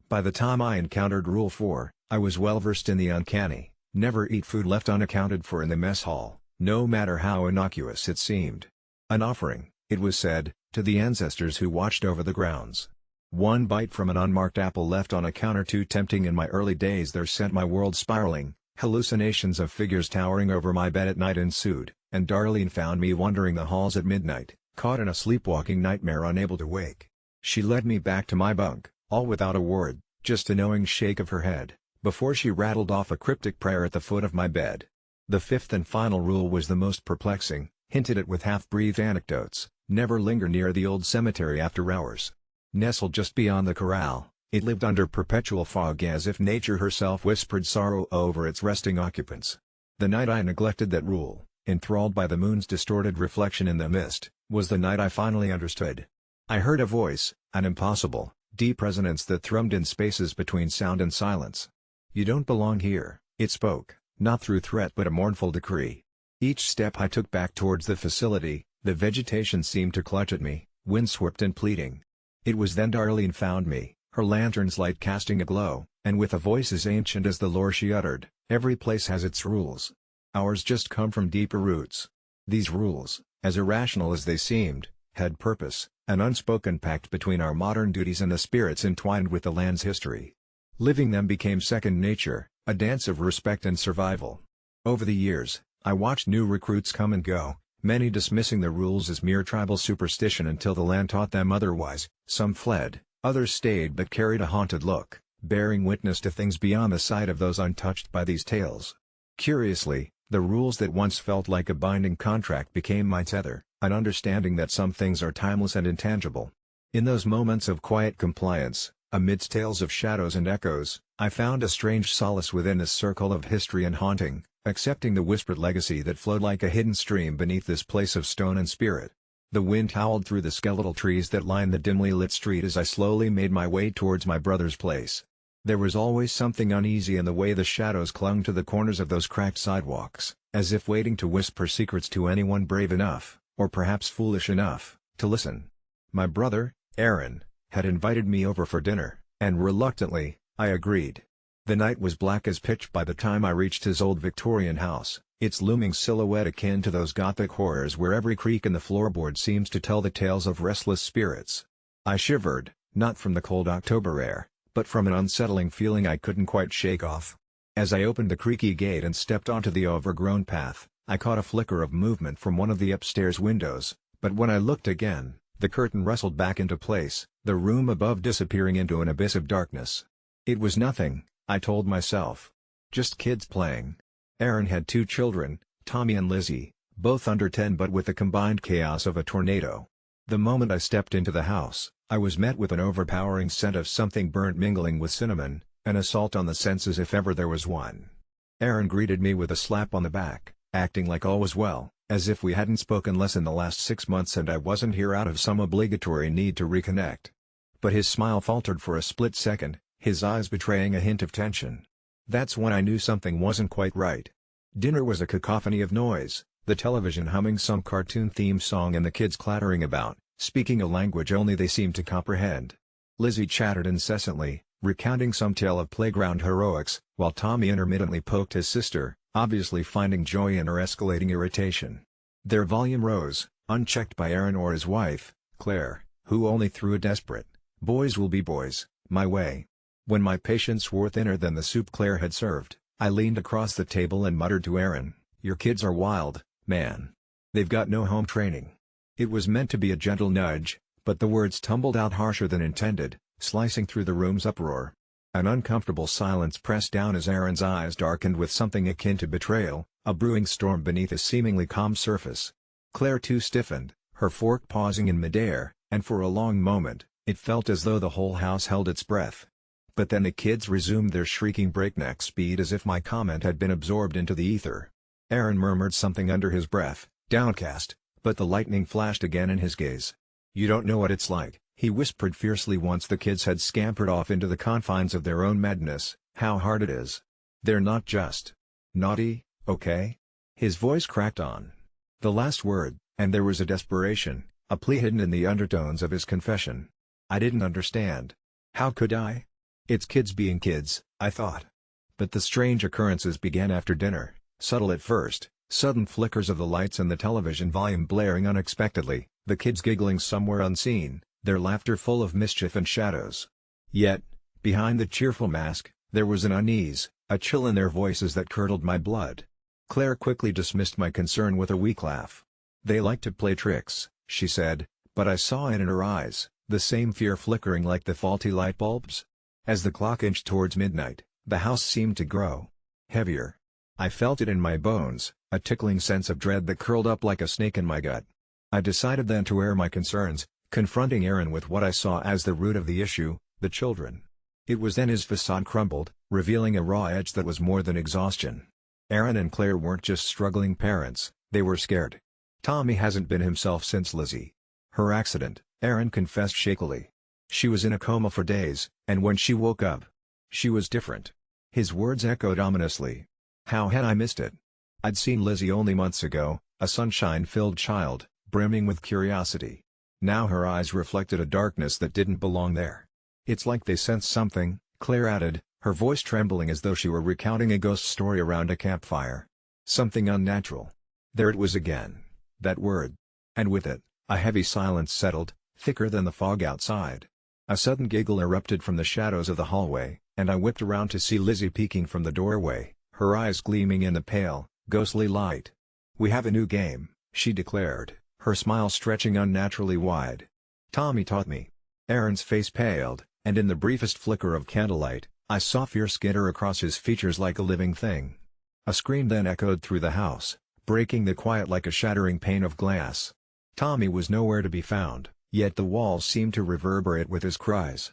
By the time I encountered Rule 4, I was well versed in the uncanny: never eat food left unaccounted for in the mess hall, no matter how innocuous it seemed. An offering, it was said, to the ancestors who watched over the grounds. One bite from an unmarked apple left on a counter too tempting in my early days there sent my world spiraling. Hallucinations of figures towering over my bed at night ensued, and Darlene found me wandering the halls at midnight, caught in a sleepwalking nightmare unable to wake. She led me back to my bunk, all without a word, just a knowing shake of her head, before she rattled off a cryptic prayer at the foot of my bed. The fifth and final rule was the most perplexing, hinted at with half-breathed anecdotes: never linger near the old cemetery after hours. Nestled just beyond the corral, it lived under perpetual fog as if nature herself whispered sorrow over its resting occupants. The night I neglected that rule, enthralled by the moon's distorted reflection in the mist, was the night I finally understood. I heard a voice, an impossible, deep resonance that thrummed in spaces between sound and silence. "You don't belong here," it spoke, not through threat but a mournful decree. Each step I took back towards the facility, the vegetation seemed to clutch at me, windswept and pleading. It was then Darlene found me, her lantern's light casting a glow, and with a voice as ancient as the lore she uttered, "Every place has its rules. Ours just come from deeper roots." These rules, as irrational as they seemed, had purpose, an unspoken pact between our modern duties and the spirits entwined with the land's history. Living them became second nature, a dance of respect and survival. Over the years, I watched new recruits come and go, many dismissing the rules as mere tribal superstition until the land taught them otherwise. Some fled, others stayed but carried a haunted look, bearing witness to things beyond the sight of those untouched by these tales. Curiously, the rules that once felt like a binding contract became my tether, an understanding that some things are timeless and intangible. In those moments of quiet compliance, amidst tales of shadows and echoes, I found a strange solace within this circle of history and haunting, accepting the whispered legacy that flowed like a hidden stream beneath this place of stone and spirit. The wind howled through the skeletal trees that lined the dimly lit street as I slowly made my way towards my brother's place. There was always something uneasy in the way the shadows clung to the corners of those cracked sidewalks, as if waiting to whisper secrets to anyone brave enough, or perhaps foolish enough, to listen. My brother, Aaron, had invited me over for dinner, and reluctantly, I agreed. The night was black as pitch by the time I reached his old Victorian house, its looming silhouette akin to those Gothic horrors where every creak in the floorboard seems to tell the tales of restless spirits. I shivered, not from the cold October air, but from an unsettling feeling I couldn't quite shake off. As I opened the creaky gate and stepped onto the overgrown path, I caught a flicker of movement from one of the upstairs windows, but when I looked again, the curtain rustled back into place, the room above disappearing into an abyss of darkness. It was nothing, I told myself. Just kids playing. Aaron had 2 children, Tommy and Lizzie, both under 10 but with the combined chaos of a tornado. The moment I stepped into the house, I was met with an overpowering scent of something burnt mingling with cinnamon, an assault on the senses if ever there was one. Aaron greeted me with a slap on the back, acting like all was well, as if we hadn't spoken less in the last 6 months and I wasn't here out of some obligatory need to reconnect. But his smile faltered for a split second, his eyes betraying a hint of tension. That's when I knew something wasn't quite right. Dinner was a cacophony of noise, the television humming some cartoon theme song and the kids clattering about, speaking a language only they seemed to comprehend. Lizzie chattered incessantly, recounting some tale of playground heroics, while Tommy intermittently poked his sister, obviously finding joy in her escalating irritation. Their volume rose, unchecked by Aaron or his wife, Claire, who only threw a desperate, "Boys will be boys," my way. When my patience wore thinner than the soup Claire had served, I leaned across the table and muttered to Aaron, "Your kids are wild, man. They've got no home training." It was meant to be a gentle nudge, but the words tumbled out harsher than intended, slicing through the room's uproar. An uncomfortable silence pressed down as Aaron's eyes darkened with something akin to betrayal, a brewing storm beneath a seemingly calm surface. Claire too stiffened, her fork pausing in midair, and for a long moment, It felt as though the whole house held its breath. But then the kids resumed their shrieking breakneck speed as if my comment had been absorbed into the ether. Aaron murmured something under his breath, downcast, but the lightning flashed again in his gaze. "You don't know what it's like," he whispered fiercely once the kids had scampered off into the confines of their own madness, "how hard it is. They're not just naughty, okay?" His voice cracked on the last word, and there was a desperation, a plea hidden in the undertones of his confession. I didn't understand. How could I? It's kids being kids, I thought. But the strange occurrences began after dinner, subtle at first, sudden flickers of the lights and the television volume blaring unexpectedly, the kids giggling somewhere unseen, their laughter full of mischief and shadows. Yet, behind the cheerful mask, there was an unease, a chill in their voices that curdled my blood. Claire quickly dismissed my concern with a weak laugh. "They like to play tricks," she said, but I saw it in her eyes, the same fear flickering like the faulty light bulbs. As the clock inched towards midnight, the house seemed to grow heavier. I felt it in my bones, a tickling sense of dread that curled up like a snake in my gut. I decided then to air my concerns, confronting Aaron with what I saw as the root of the issue, the children. It was then his facade crumbled, revealing a raw edge that was more than exhaustion. Aaron and Claire weren't just struggling parents, they were scared. "Tommy hasn't been himself since Lizzie. Her accident," Aaron confessed shakily. "She was in a coma for days, and when she woke up, she was different." His words echoed ominously. How had I missed it? I'd seen Lizzie only months ago, a sunshine-filled child, brimming with curiosity. Now her eyes reflected a darkness that didn't belong there. "It's like they sensed something," Claire added, her voice trembling as though she were recounting a ghost story around a campfire. "Something unnatural." There it was again, that word. And with it, a heavy silence settled, thicker than the fog outside. A sudden giggle erupted from the shadows of the hallway, and I whipped around to see Lizzie peeking from the doorway, her eyes gleaming in the pale, ghostly light. "We have a new game," she declared, her smile stretching unnaturally wide. "Tommy taught me." Aaron's face paled, and in the briefest flicker of candlelight, I saw fear skitter across his features like a living thing. A scream then echoed through the house, breaking the quiet like a shattering pane of glass. Tommy was nowhere to be found, yet the walls seemed to reverberate with his cries.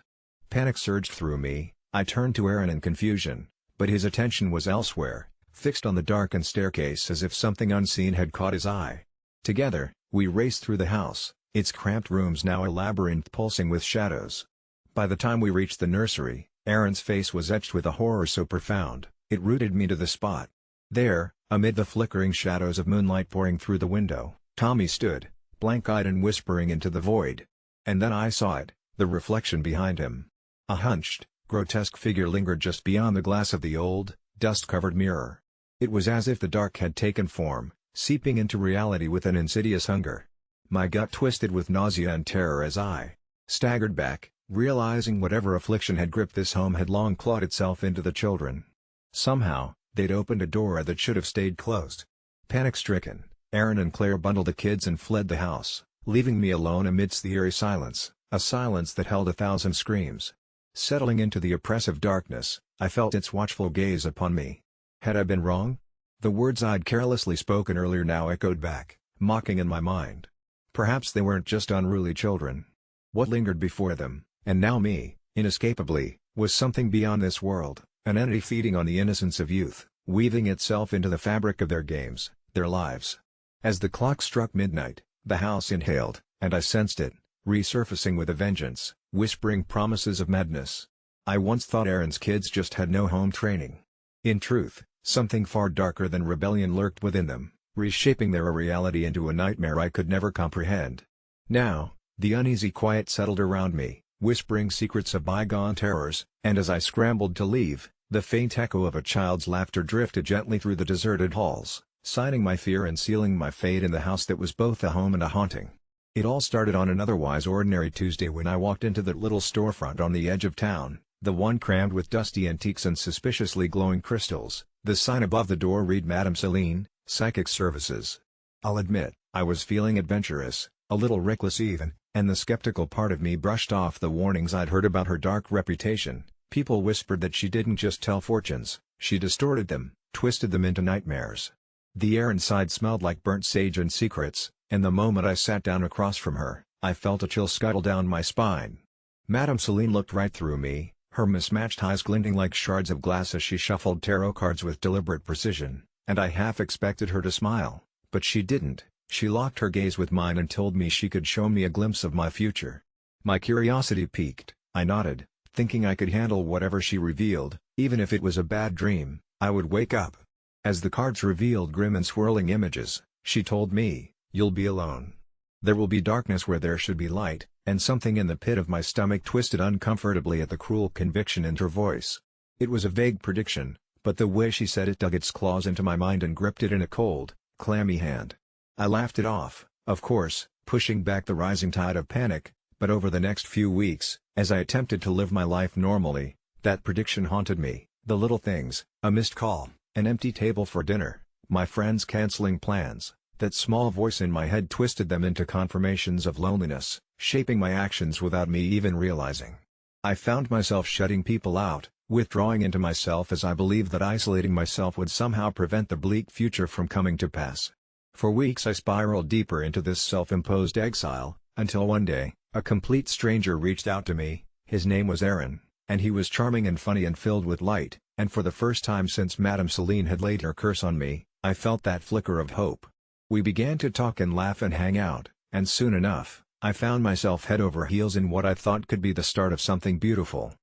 Panic surged through me. I turned to Aaron in confusion, but his attention was elsewhere, fixed on the darkened staircase as if something unseen had caught his eye. Together, we raced through the house, its cramped rooms now a labyrinth pulsing with shadows. By the time we reached the nursery, Aaron's face was etched with a horror so profound, it rooted me to the spot. There, amid the flickering shadows of moonlight pouring through the window, Tommy stood, blank-eyed and whispering into the void. And then I saw it, the reflection behind him. A hunched, grotesque figure lingered just beyond the glass of the old, dust-covered mirror. It was as if the dark had taken form, seeping into reality with an insidious hunger. My gut twisted with nausea and terror as I staggered back, realizing whatever affliction had gripped this home had long clawed itself into the children. Somehow, they'd opened a door that should have stayed closed. Panic-stricken, Aaron and Claire bundled the kids and fled the house, leaving me alone amidst the eerie silence, a silence that held 1,000 screams. Settling into the oppressive darkness, I felt its watchful gaze upon me. Had I been wrong? The words I'd carelessly spoken earlier now echoed back, mocking in my mind. Perhaps they weren't just unruly children. What lingered before them, and now me, inescapably, was something beyond this world, an entity feeding on the innocence of youth, weaving itself into the fabric of their games, their lives. As the clock struck midnight, the house inhaled, and I sensed it, resurfacing with a vengeance, whispering promises of madness. I once thought Aaron's kids just had no home training. In truth, something far darker than rebellion lurked within them, reshaping their reality into a nightmare I could never comprehend. Now, the uneasy quiet settled around me, whispering secrets of bygone terrors, and as I scrambled to leave, the faint echo of a child's laughter drifted gently through the deserted halls, signing my fear and sealing my fate in the house that was both a home and a haunting. It all started on an otherwise ordinary Tuesday when I walked into that little storefront on the edge of town, the one crammed with dusty antiques and suspiciously glowing crystals. The sign above the door read Madame Celine, Psychic Services. I'll admit, I was feeling adventurous, a little reckless even, and the skeptical part of me brushed off the warnings I'd heard about her dark reputation. People whispered that she didn't just tell fortunes, she distorted them, twisted them into nightmares. The air inside smelled like burnt sage and secrets, and the moment I sat down across from her, I felt a chill scuttle down my spine. Madame Celine looked right through me, her mismatched eyes glinting like shards of glass as she shuffled tarot cards with deliberate precision, and I half expected her to smile, but she didn't. She locked her gaze with mine and told me she could show me a glimpse of my future. My curiosity piqued. I nodded, thinking I could handle whatever she revealed, even if it was a bad dream. I would wake up. As the cards revealed grim and swirling images, she told me, "You'll be alone. There will be darkness where there should be light," and something in the pit of my stomach twisted uncomfortably at the cruel conviction in her voice. It was a vague prediction, but the way she said it dug its claws into my mind and gripped it in a cold, clammy hand. I laughed it off, of course, pushing back the rising tide of panic, but over the next few weeks, as I attempted to live my life normally, that prediction haunted me. The little things, a missed call, an empty table for dinner, my friends canceling plans, that small voice in my head twisted them into confirmations of loneliness, shaping my actions without me even realizing. I found myself shutting people out, withdrawing into myself as I believed that isolating myself would somehow prevent the bleak future from coming to pass. For weeks I spiraled deeper into this self-imposed exile, until one day, a complete stranger reached out to me. His name was Aaron, and he was charming and funny and filled with light, and for the first time since Madame Celine had laid her curse on me, I felt that flicker of hope. We began to talk and laugh and hang out, and soon enough, I found myself head over heels in what I thought could be the start of something beautiful.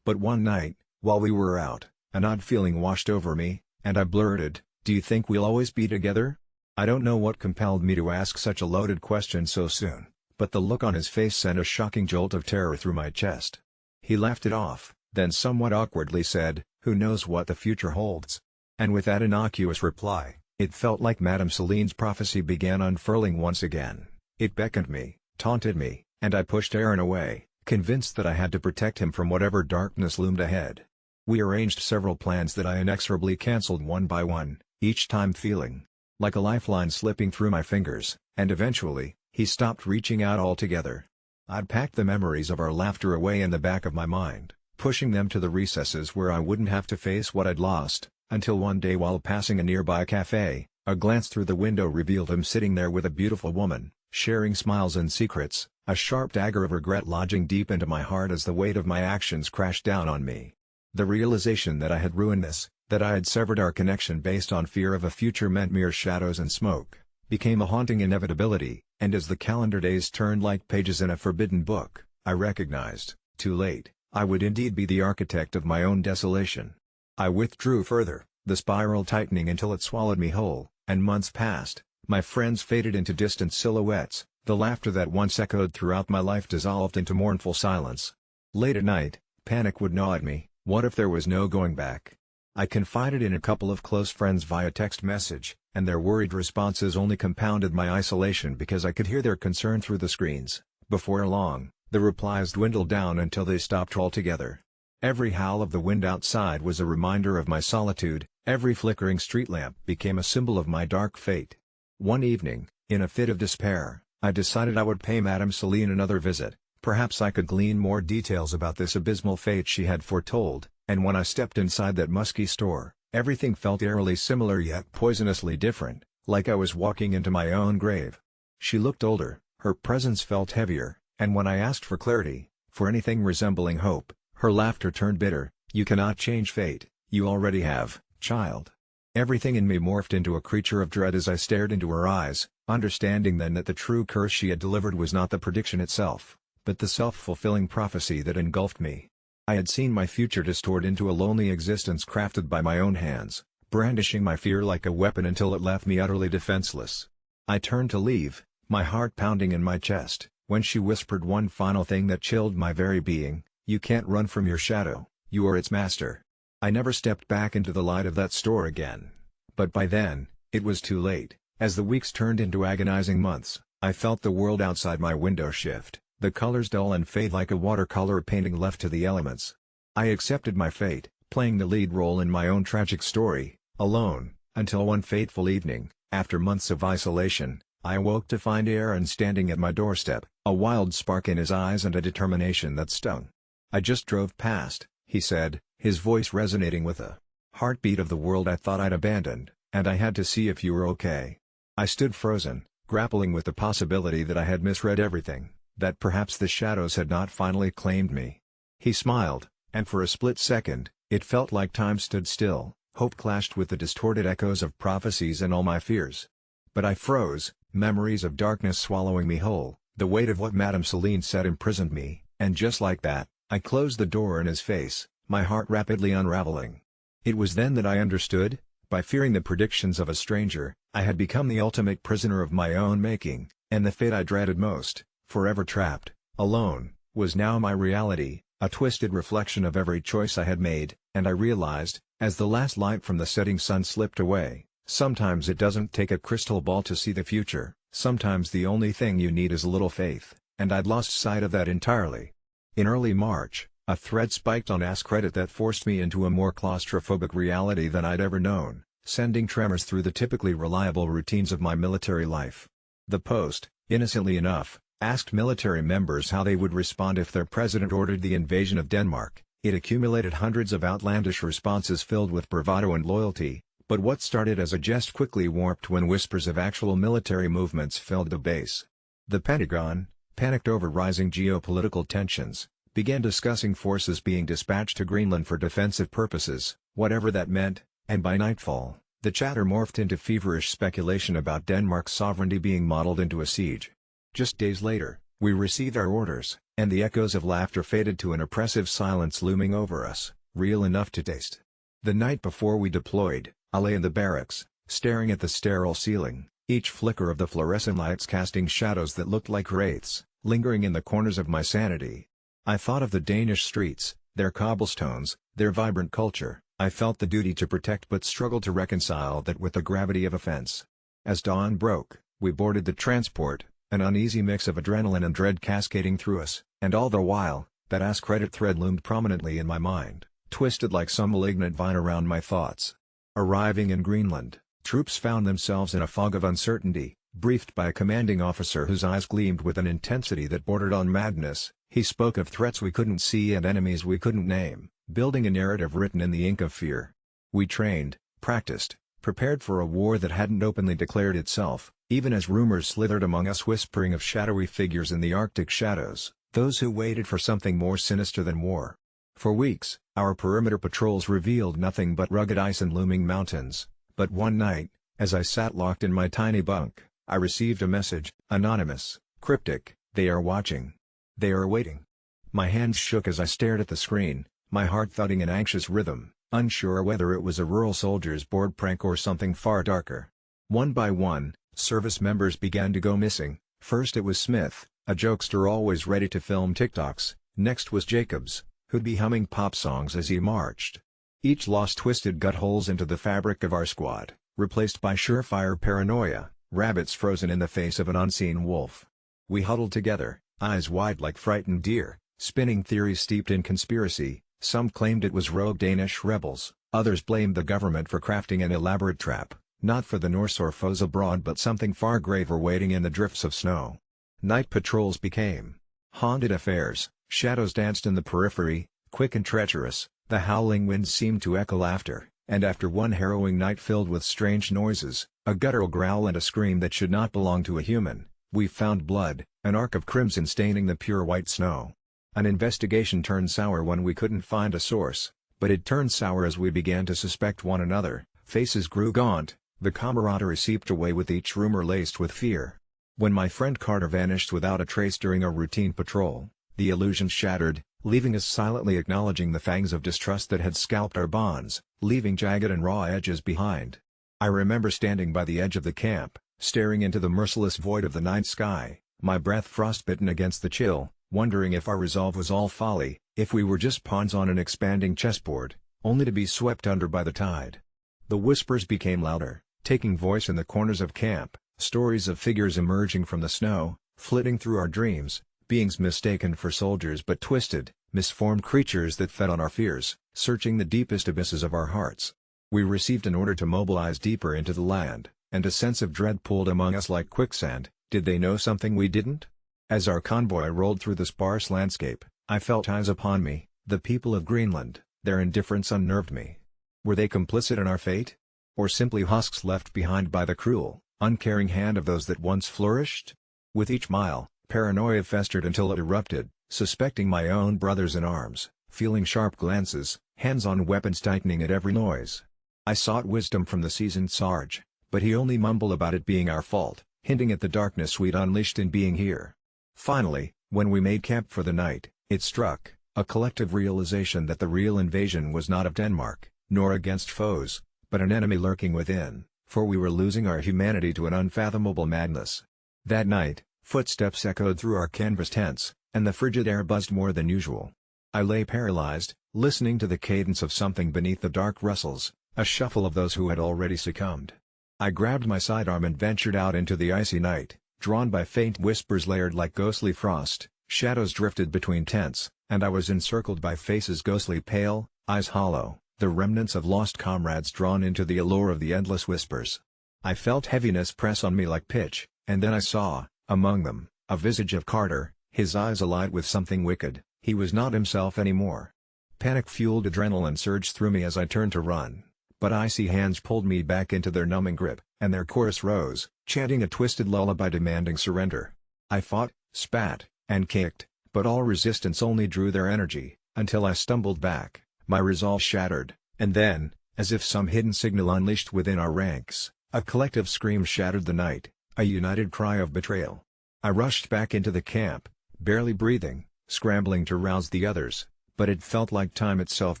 But one night, while we were out, an odd feeling washed over me, and I blurted, "Do you think we'll always be together?" I don't know what compelled me to ask such a loaded question so soon, but the look on his face sent a shocking jolt of terror through my chest. He laughed it off, then somewhat awkwardly said, "Who knows what the future holds?" And with that innocuous reply, it felt like Madame Celine's prophecy began unfurling once again. It beckoned me, taunted me, and I pushed Aaron away, convinced that I had to protect him from whatever darkness loomed ahead. We arranged several plans that I inexorably cancelled one by one, each time feeling like a lifeline slipping through my fingers, and eventually, he stopped reaching out altogether. I'd packed the memories of our laughter away in the back of my mind, pushing them to the recesses where I wouldn't have to face what I'd lost, until one day while passing a nearby cafe, a glance through the window revealed him sitting there with a beautiful woman, sharing smiles and secrets, a sharp dagger of regret lodging deep into my heart as the weight of my actions crashed down on me. The realization that I had ruined this, that I had severed our connection based on fear of a future meant mere shadows and smoke, became a haunting inevitability, and as the calendar days turned like pages in a forbidden book, I recognized, too late, I would indeed be the architect of my own desolation. I withdrew further, the spiral tightening until it swallowed me whole, and months passed, my friends faded into distant silhouettes, the laughter that once echoed throughout my life dissolved into mournful silence. Late at night, panic would gnaw at me. What if there was no going back? I confided in a couple of close friends via text message, and their worried responses only compounded my isolation because I could hear their concern through the screens. Before long, the replies dwindled down until they stopped altogether. Every howl of the wind outside was a reminder of my solitude, every flickering street lamp became a symbol of my dark fate. One evening, in a fit of despair, I decided I would pay Madame Celine another visit. Perhaps I could glean more details about this abysmal fate she had foretold, and when I stepped inside that musky store, everything felt eerily similar yet poisonously different, like I was walking into my own grave. She looked older, her presence felt heavier, and when I asked for clarity, for anything resembling hope, her laughter turned bitter. "You cannot change fate, you already have, child." Everything in me morphed into a creature of dread as I stared into her eyes, understanding then that the true curse she had delivered was not the prediction itself, but the self-fulfilling prophecy that engulfed me. I had seen my future distort into a lonely existence crafted by my own hands, brandishing my fear like a weapon until it left me utterly defenseless. I turned to leave, my heart pounding in my chest, when she whispered one final thing that chilled my very being, "You can't run from your shadow, you are its master." I never stepped back into the light of that store again. But by then, it was too late. As the weeks turned into agonizing months, I felt the world outside my window shift. The colors dull and fade like a watercolor painting left to the elements. I accepted my fate, playing the lead role in my own tragic story, alone, until one fateful evening, after months of isolation, I awoke to find Aaron standing at my doorstep, a wild spark in his eyes and a determination that stung. "I just drove past," he said, his voice resonating with the heartbeat of the world I thought I'd abandoned, "and I had to see if you were okay." I stood frozen, grappling with the possibility that I had misread everything. that perhaps the shadows had not finally claimed me. He smiled, and for a split second, it felt like time stood still, hope clashed with the distorted echoes of prophecies and all my fears. But I froze, memories of darkness swallowing me whole, the weight of what Madame Celine said imprisoned me, and just like that, I closed the door in his face, my heart rapidly unraveling. It was then that I understood, by fearing the predictions of a stranger, I had become the ultimate prisoner of my own making, and the fate I dreaded most, forever trapped, alone, was now my reality, a twisted reflection of every choice I had made, and I realized, as the last light from the setting sun slipped away, sometimes it doesn't take a crystal ball to see the future, sometimes the only thing you need is a little faith, and I'd lost sight of that entirely. In early March, a thread spiked on AskReddit that forced me into a more claustrophobic reality than I'd ever known, sending tremors through the typically reliable routines of my military life. The post, innocently enough, asked military members how they would respond if their president ordered the invasion of Denmark. It accumulated hundreds of outlandish responses filled with bravado and loyalty, but what started as a jest quickly warped when whispers of actual military movements filled the base. The Pentagon, panicked over rising geopolitical tensions, began discussing forces being dispatched to Greenland for defensive purposes, whatever that meant, and by nightfall, the chatter morphed into feverish speculation about Denmark's sovereignty being modeled into a siege. Just days later, we received our orders, and the echoes of laughter faded to an oppressive silence looming over us, real enough to taste. The night before we deployed, I lay in the barracks, staring at the sterile ceiling, each flicker of the fluorescent lights casting shadows that looked like wraiths, lingering in the corners of my sanity. I thought of the Danish streets, their cobblestones, their vibrant culture. I felt the duty to protect but struggled to reconcile that with the gravity of offense. As dawn broke, we boarded the transport, an uneasy mix of adrenaline and dread cascading through us, and all the while, that AskReddit thread loomed prominently in my mind, twisted like some malignant vine around my thoughts. Arriving in Greenland, troops found themselves in a fog of uncertainty, briefed by a commanding officer whose eyes gleamed with an intensity that bordered on madness. He spoke of threats we couldn't see and enemies we couldn't name, building a narrative written in the ink of fear. We trained, practiced, prepared for a war that hadn't openly declared itself, even as rumors slithered among us whispering of shadowy figures in the Arctic shadows, those who waited for something more sinister than war. For weeks, our perimeter patrols revealed nothing but rugged ice and looming mountains, but one night, as I sat locked in my tiny bunk, I received a message, anonymous, cryptic: "They are watching. They are waiting." My hands shook as I stared at the screen, my heart thudding in anxious rhythm, unsure whether it was a rural soldier's board prank or something far darker. One by one, service members began to go missing. First it was Smith, a jokester always ready to film TikToks, next was Jacobs, who'd be humming pop songs as he marched. Each loss twisted gut holes into the fabric of our squad, replaced by surefire paranoia, rabbits frozen in the face of an unseen wolf. We huddled together, eyes wide like frightened deer, spinning theories steeped in conspiracy. Some claimed it was rogue Danish rebels, others blamed the government for crafting an elaborate trap, not for the Norse or foes abroad but something far graver waiting in the drifts of snow. Night patrols became haunted affairs, shadows danced in the periphery, quick and treacherous, the howling winds seemed to echo laughter, and after one harrowing night filled with strange noises, a guttural growl and a scream that should not belong to a human, we found blood, an arc of crimson staining the pure white snow. An investigation turned sour when we couldn't find a source, but it turned sour as we began to suspect one another. Faces grew gaunt, the camaraderie seeped away with each rumor laced with fear. When my friend Carter vanished without a trace during a routine patrol, the illusion shattered, leaving us silently acknowledging the fangs of distrust that had scalped our bonds, leaving jagged and raw edges behind. I remember standing by the edge of the camp, staring into the merciless void of the night sky, my breath frostbitten against the chill, wondering if our resolve was all folly, if we were just pawns on an expanding chessboard, only to be swept under by the tide. The whispers became louder, taking voice in the corners of camp, stories of figures emerging from the snow, flitting through our dreams, beings mistaken for soldiers but twisted, misformed creatures that fed on our fears, searching the deepest abysses of our hearts. We received an order to mobilize deeper into the land, and a sense of dread pulled among us like quicksand. Did they know something we didn't? As our convoy rolled through the sparse landscape, I felt eyes upon me, the people of Greenland. Their indifference unnerved me. Were they complicit in our fate? Or simply husks left behind by the cruel, uncaring hand of those that once flourished? With each mile, Paranoia festered until it erupted, suspecting my own brothers in arms, feeling sharp glances, hands on weapons tightening at every noise. I sought wisdom from the seasoned Sarge, but he only mumbled about it being our fault, hinting at the darkness we'd unleashed in being here. Finally, when we made camp for the night, it struck, a collective realization that the real invasion was not of Denmark, nor against foes, but an enemy lurking within, for we were losing our humanity to an unfathomable madness. That night, footsteps echoed through our canvas tents, and the frigid air buzzed more than usual. I lay paralyzed, listening to the cadence of something beneath the dark rustles, a shuffle of those who had already succumbed. I grabbed my sidearm and ventured out into the icy night, drawn by faint whispers layered like ghostly frost. Shadows drifted between tents, and I was encircled by faces ghostly pale, eyes hollow, the remnants of lost comrades drawn into the allure of the endless whispers. I felt heaviness press on me like pitch, and then I saw, among them, a visage of Carter, his eyes alight with something wicked. He was not himself anymore. Panic-fueled adrenaline surged through me as I turned to run, but icy hands pulled me back into their numbing grip, and their chorus rose, chanting a twisted lullaby demanding surrender. I fought, spat, and kicked, but all resistance only drew their energy, until I stumbled back, my resolve shattered, and then, as if some hidden signal unleashed within our ranks, a collective scream shattered the night, a united cry of betrayal. I rushed back into the camp, barely breathing, scrambling to rouse the others, but it felt like time itself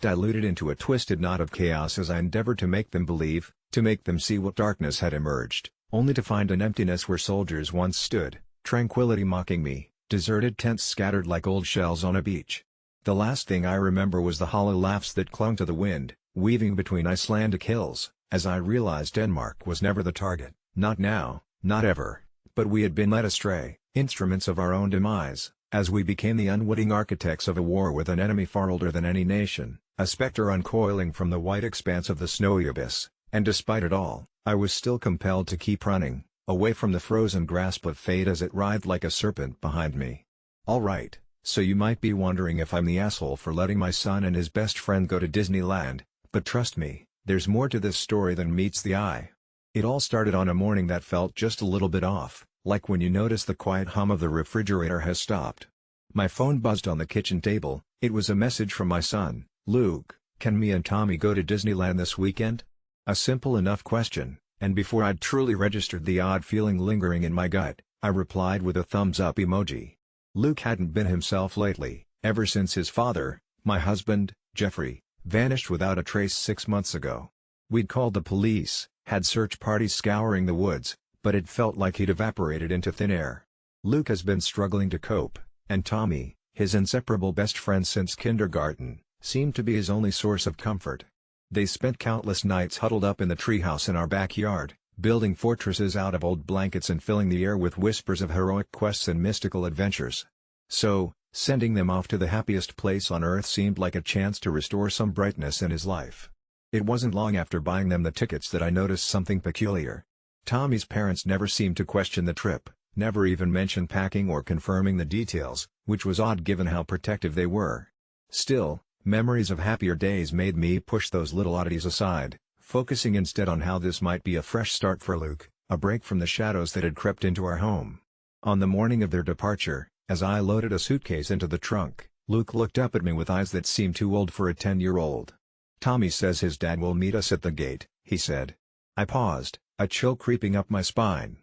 diluted into a twisted knot of chaos as I endeavored to make them believe, to make them see what darkness had emerged, only to find an emptiness where soldiers once stood, tranquility mocking me. Deserted tents scattered like old shells on a beach. The last thing I remember was the hollow laughs that clung to the wind, weaving between Icelandic hills, as I realized Denmark was never the target, not now, not ever, but we had been led astray, instruments of our own demise, as we became the unwitting architects of a war with an enemy far older than any nation, a specter uncoiling from the white expanse of the snowy abyss, and despite it all, I was still compelled to keep running, away from the frozen grasp of fate as it writhed like a serpent behind me. Alright, so you might be wondering if I'm the asshole for letting my son and his best friend go to Disneyland, but trust me, there's more to this story than meets the eye. It all started on a morning that felt just a little bit off, like when you notice the quiet hum of the refrigerator has stopped. My phone buzzed on the kitchen table. It was a message from my son, Luke. Can me and Tommy go to Disneyland this weekend? A simple enough question. And before I'd truly registered the odd feeling lingering in my gut, I replied with a thumbs-up emoji. Luke hadn't been himself lately, ever since his father, my husband, Jeffrey, vanished without a trace 6 months ago. We'd called the police, had search parties scouring the woods, but it felt like he'd evaporated into thin air. Luke has been struggling to cope, and Tommy, his inseparable best friend since kindergarten, seemed to be his only source of comfort. They spent countless nights huddled up in the treehouse in our backyard, building fortresses out of old blankets and filling the air with whispers of heroic quests and mystical adventures. So, sending them off to the happiest place on earth seemed like a chance to restore some brightness in his life. It wasn't long after buying them the tickets that I noticed something peculiar. Tommy's parents never seemed to question the trip, never even mentioned packing or confirming the details, which was odd given how protective they were. Still, memories of happier days made me push those little oddities aside, focusing instead on how this might be a fresh start for Luke, a break from the shadows that had crept into our home. On the morning of their departure, as I loaded a suitcase into the trunk, Luke looked up at me with eyes that seemed too old for a 10-year-old. "Tommy says his dad will meet us at the gate," he said. I paused, a chill creeping up my spine.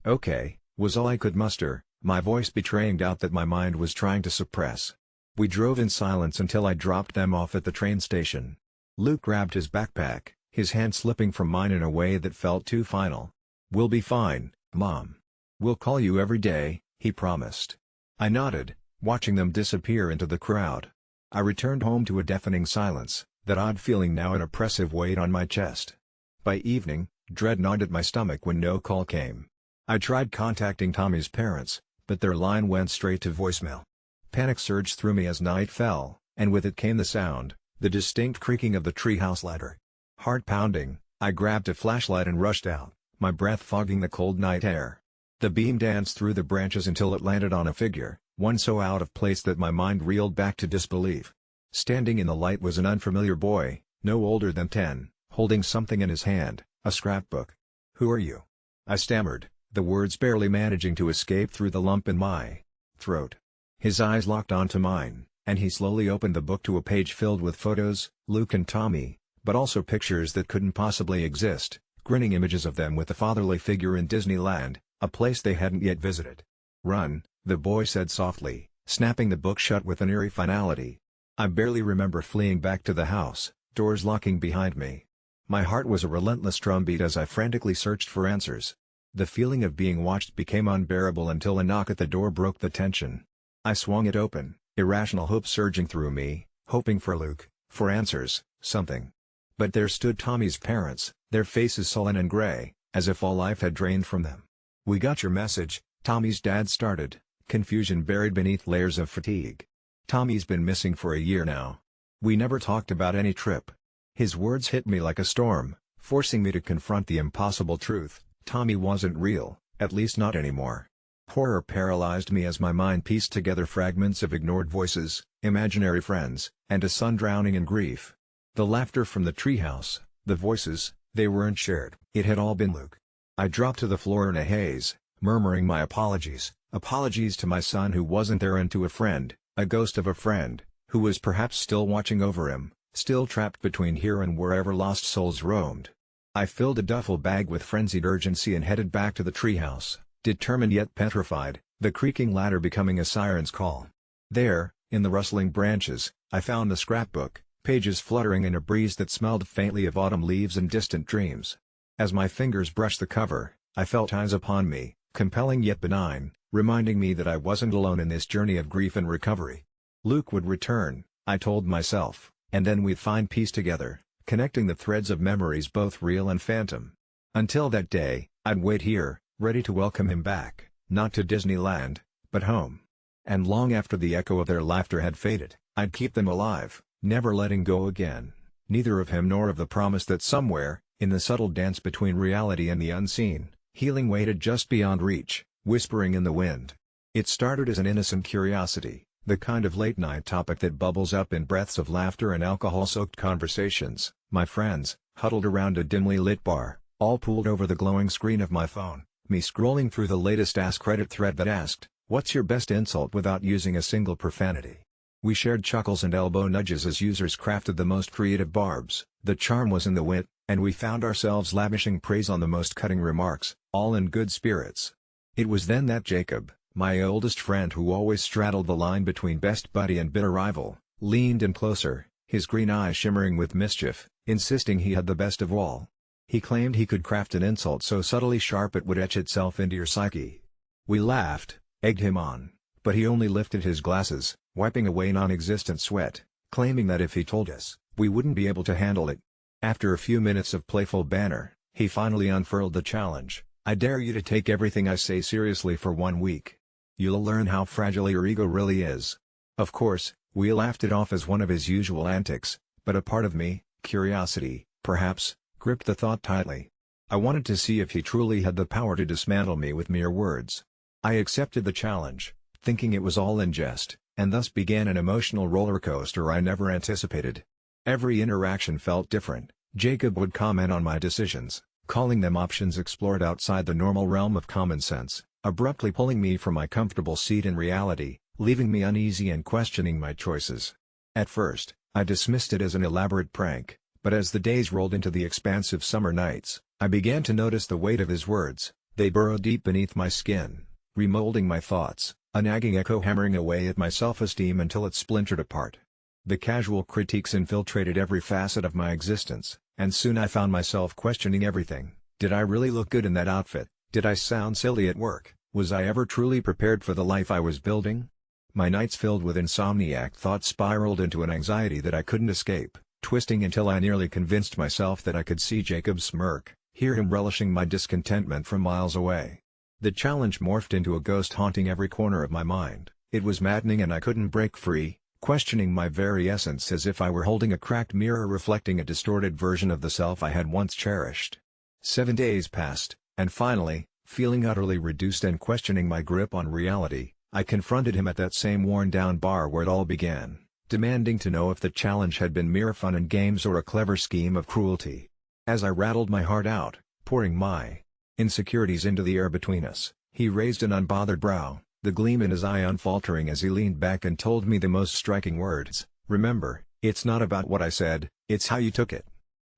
"Okay," was all I could muster, my voice betraying doubt that my mind was trying to suppress. We drove in silence until I dropped them off at the train station. Luke grabbed his backpack, his hand slipping from mine in a way that felt too final. "We'll be fine, Mom. We'll call you every day," he promised. I nodded, watching them disappear into the crowd. I returned home to a deafening silence, that odd feeling now an oppressive weight on my chest. By evening, dread gnawed at my stomach when no call came. I tried contacting Tommy's parents, but their line went straight to voicemail. Panic surged through me as night fell, and with it came the sound, the distinct creaking of the treehouse ladder. Heart pounding, I grabbed a flashlight and rushed out, my breath fogging the cold night air. The beam danced through the branches until it landed on a figure, one so out of place that my mind reeled back to disbelief. Standing in the light was an unfamiliar boy, no older than 10, holding something in his hand, a scrapbook. "Who are you?" I stammered, the words barely managing to escape through the lump in my throat. His eyes locked onto mine, and he slowly opened the book to a page filled with photos, Luke and Tommy, but also pictures that couldn't possibly exist, grinning images of them with the fatherly figure in Disneyland, a place they hadn't yet visited. "Run," the boy said softly, snapping the book shut with an eerie finality. I barely remember fleeing back to the house, doors locking behind me. My heart was a relentless drumbeat as I frantically searched for answers. The feeling of being watched became unbearable until a knock at the door broke the tension. I swung it open, irrational hope surging through me, hoping for Luke, for answers, something. But there stood Tommy's parents, their faces sullen and gray, as if all life had drained from them. "We got your message," Tommy's dad started, confusion buried beneath layers of fatigue. "Tommy's been missing for a year now. We never talked about any trip." His words hit me like a storm, forcing me to confront the impossible truth: Tommy wasn't real, at least not anymore. Horror paralyzed me as my mind pieced together fragments of ignored voices, imaginary friends, and a son drowning in grief. The laughter from the treehouse, the voices, they weren't shared. It had all been Luke. I dropped to the floor in a haze, murmuring my apologies to my son who wasn't there, and to a friend, a ghost of a friend, who was perhaps still watching over him, still trapped between here and wherever lost souls roamed. I filled a duffel bag with frenzied urgency and headed back to the treehouse, determined yet petrified, the creaking ladder becoming a siren's call. There, in the rustling branches, I found the scrapbook, pages fluttering in a breeze that smelled faintly of autumn leaves and distant dreams. As my fingers brushed the cover, I felt eyes upon me, compelling yet benign, reminding me that I wasn't alone in this journey of grief and recovery. Luke would return, I told myself, and then we'd find peace together, connecting the threads of memories both real and phantom. Until that day, I'd wait here, ready to welcome him back, not to Disneyland, but home. And long after the echo of their laughter had faded, I'd keep them alive, never letting go again, neither of him nor of the promise that somewhere, in the subtle dance between reality and the unseen, healing waited just beyond reach, whispering in the wind. It started as an innocent curiosity, the kind of late-night topic that bubbles up in breaths of laughter and alcohol-soaked conversations. My friends, huddled around a dimly lit bar, all pooled over the glowing screen of my phone, me scrolling through the latest Ask Reddit thread that asked, "What's your best insult?" without using a single profanity. We shared chuckles and elbow nudges as users crafted the most creative barbs. The charm was in the wit, and we found ourselves lavishing praise on the most cutting remarks, all in good spirits. It was then that Jacob, my oldest friend who always straddled the line between best buddy and bitter rival, leaned in closer, his green eyes shimmering with mischief, insisting he had the best of all. He claimed he could craft an insult so subtly sharp it would etch itself into your psyche. We laughed, egged him on, but he only lifted his glasses, wiping away non-existent sweat, claiming that if he told us, we wouldn't be able to handle it. After a few minutes of playful banter, he finally unfurled the challenge: "I dare you to take everything I say seriously for 1 week. You'll learn how fragile your ego really is." Of course, we laughed it off as one of his usual antics, but a part of me, curiosity, perhaps, gripped the thought tightly. I wanted to see if he truly had the power to dismantle me with mere words. I accepted the challenge, thinking it was all in jest, and thus began an emotional roller coaster I never anticipated. Every interaction felt different. Jacob would comment on my decisions, calling them options explored outside the normal realm of common sense, abruptly pulling me from my comfortable seat in reality, leaving me uneasy and questioning my choices. At first, I dismissed it as an elaborate prank, but as the days rolled into the expansive summer nights, I began to notice the weight of his words. They burrowed deep beneath my skin, remolding my thoughts, a nagging echo hammering away at my self-esteem until it splintered apart. The casual critiques infiltrated every facet of my existence, and soon I found myself questioning everything. Did I really look good in that outfit? Did I sound silly at work? Was I ever truly prepared for the life I was building? My nights filled with insomniac thoughts spiraled into an anxiety that I couldn't escape, twisting until I nearly convinced myself that I could see Jacob smirk, hear him relishing my discontentment from miles away. The challenge morphed into a ghost haunting every corner of my mind. It was maddening and I couldn't break free, questioning my very essence as if I were holding a cracked mirror reflecting a distorted version of the self I had once cherished. 7 days passed, and finally, feeling utterly reduced and questioning my grip on reality, I confronted him at that same worn-down bar where it all began, demanding to know if the challenge had been mere fun and games or a clever scheme of cruelty. As I rattled my heart out, pouring my insecurities into the air between us, he raised an unbothered brow, the gleam in his eye unfaltering as he leaned back and told me the most striking words: "Remember, it's not about what I said, it's how you took it.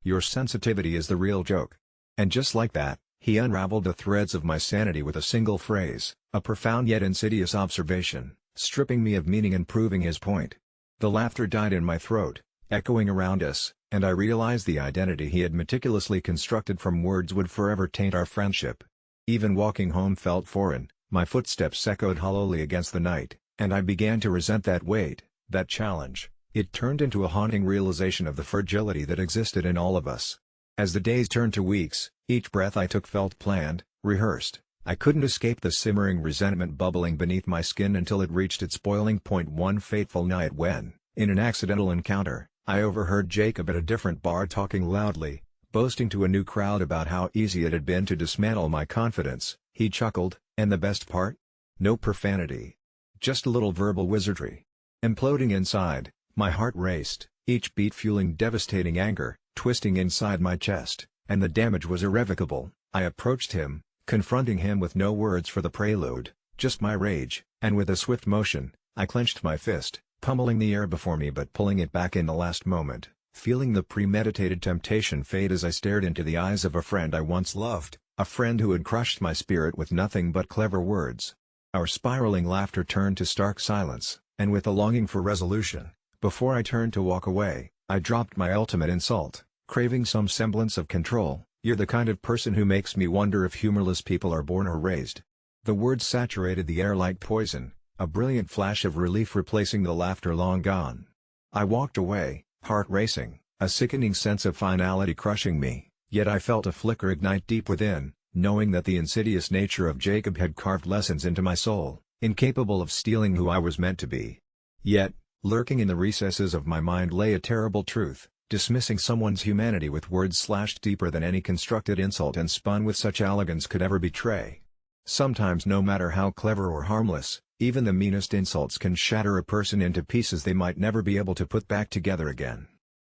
Your sensitivity is the real joke." And just like that, he unraveled the threads of my sanity with a single phrase, a profound yet insidious observation, stripping me of meaning and proving his point. The laughter died in my throat, echoing around us, and I realized the identity he had meticulously constructed from words would forever taint our friendship. Even walking home felt foreign, my footsteps echoed hollowly against the night, and I began to resent that weight, that challenge. It turned into a haunting realization of the fragility that existed in all of us. As the days turned to weeks, each breath I took felt planned, rehearsed. I couldn't escape the simmering resentment bubbling beneath my skin until it reached its boiling point one fateful night when, in an accidental encounter, I overheard Jacob at a different bar talking loudly, boasting to a new crowd about how easy it had been to dismantle my confidence. He chuckled, and the best part? No profanity. Just a little verbal wizardry. Imploding inside, my heart raced, each beat fueling devastating anger, twisting inside my chest, and the damage was irrevocable. I approached him, confronting him with no words for the prelude, just my rage, and with a swift motion, I clenched my fist, pummeling the air before me but pulling it back in the last moment, feeling the premeditated temptation fade as I stared into the eyes of a friend I once loved, a friend who had crushed my spirit with nothing but clever words. Our spiraling laughter turned to stark silence, and with a longing for resolution, before I turned to walk away, I dropped my ultimate insult, craving some semblance of control. "You're the kind of person who makes me wonder if humorless people are born or raised." The words saturated the air like poison, a brilliant flash of relief replacing the laughter long gone. I walked away, heart racing, a sickening sense of finality crushing me, yet I felt a flicker ignite deep within, knowing that the insidious nature of Jacob had carved lessons into my soul, incapable of stealing who I was meant to be. Yet, lurking in the recesses of my mind lay a terrible truth, dismissing someone's humanity with words slashed deeper than any constructed insult and spun with such elegance could ever betray. Sometimes, no matter how clever or harmless, even the meanest insults can shatter a person into pieces they might never be able to put back together again.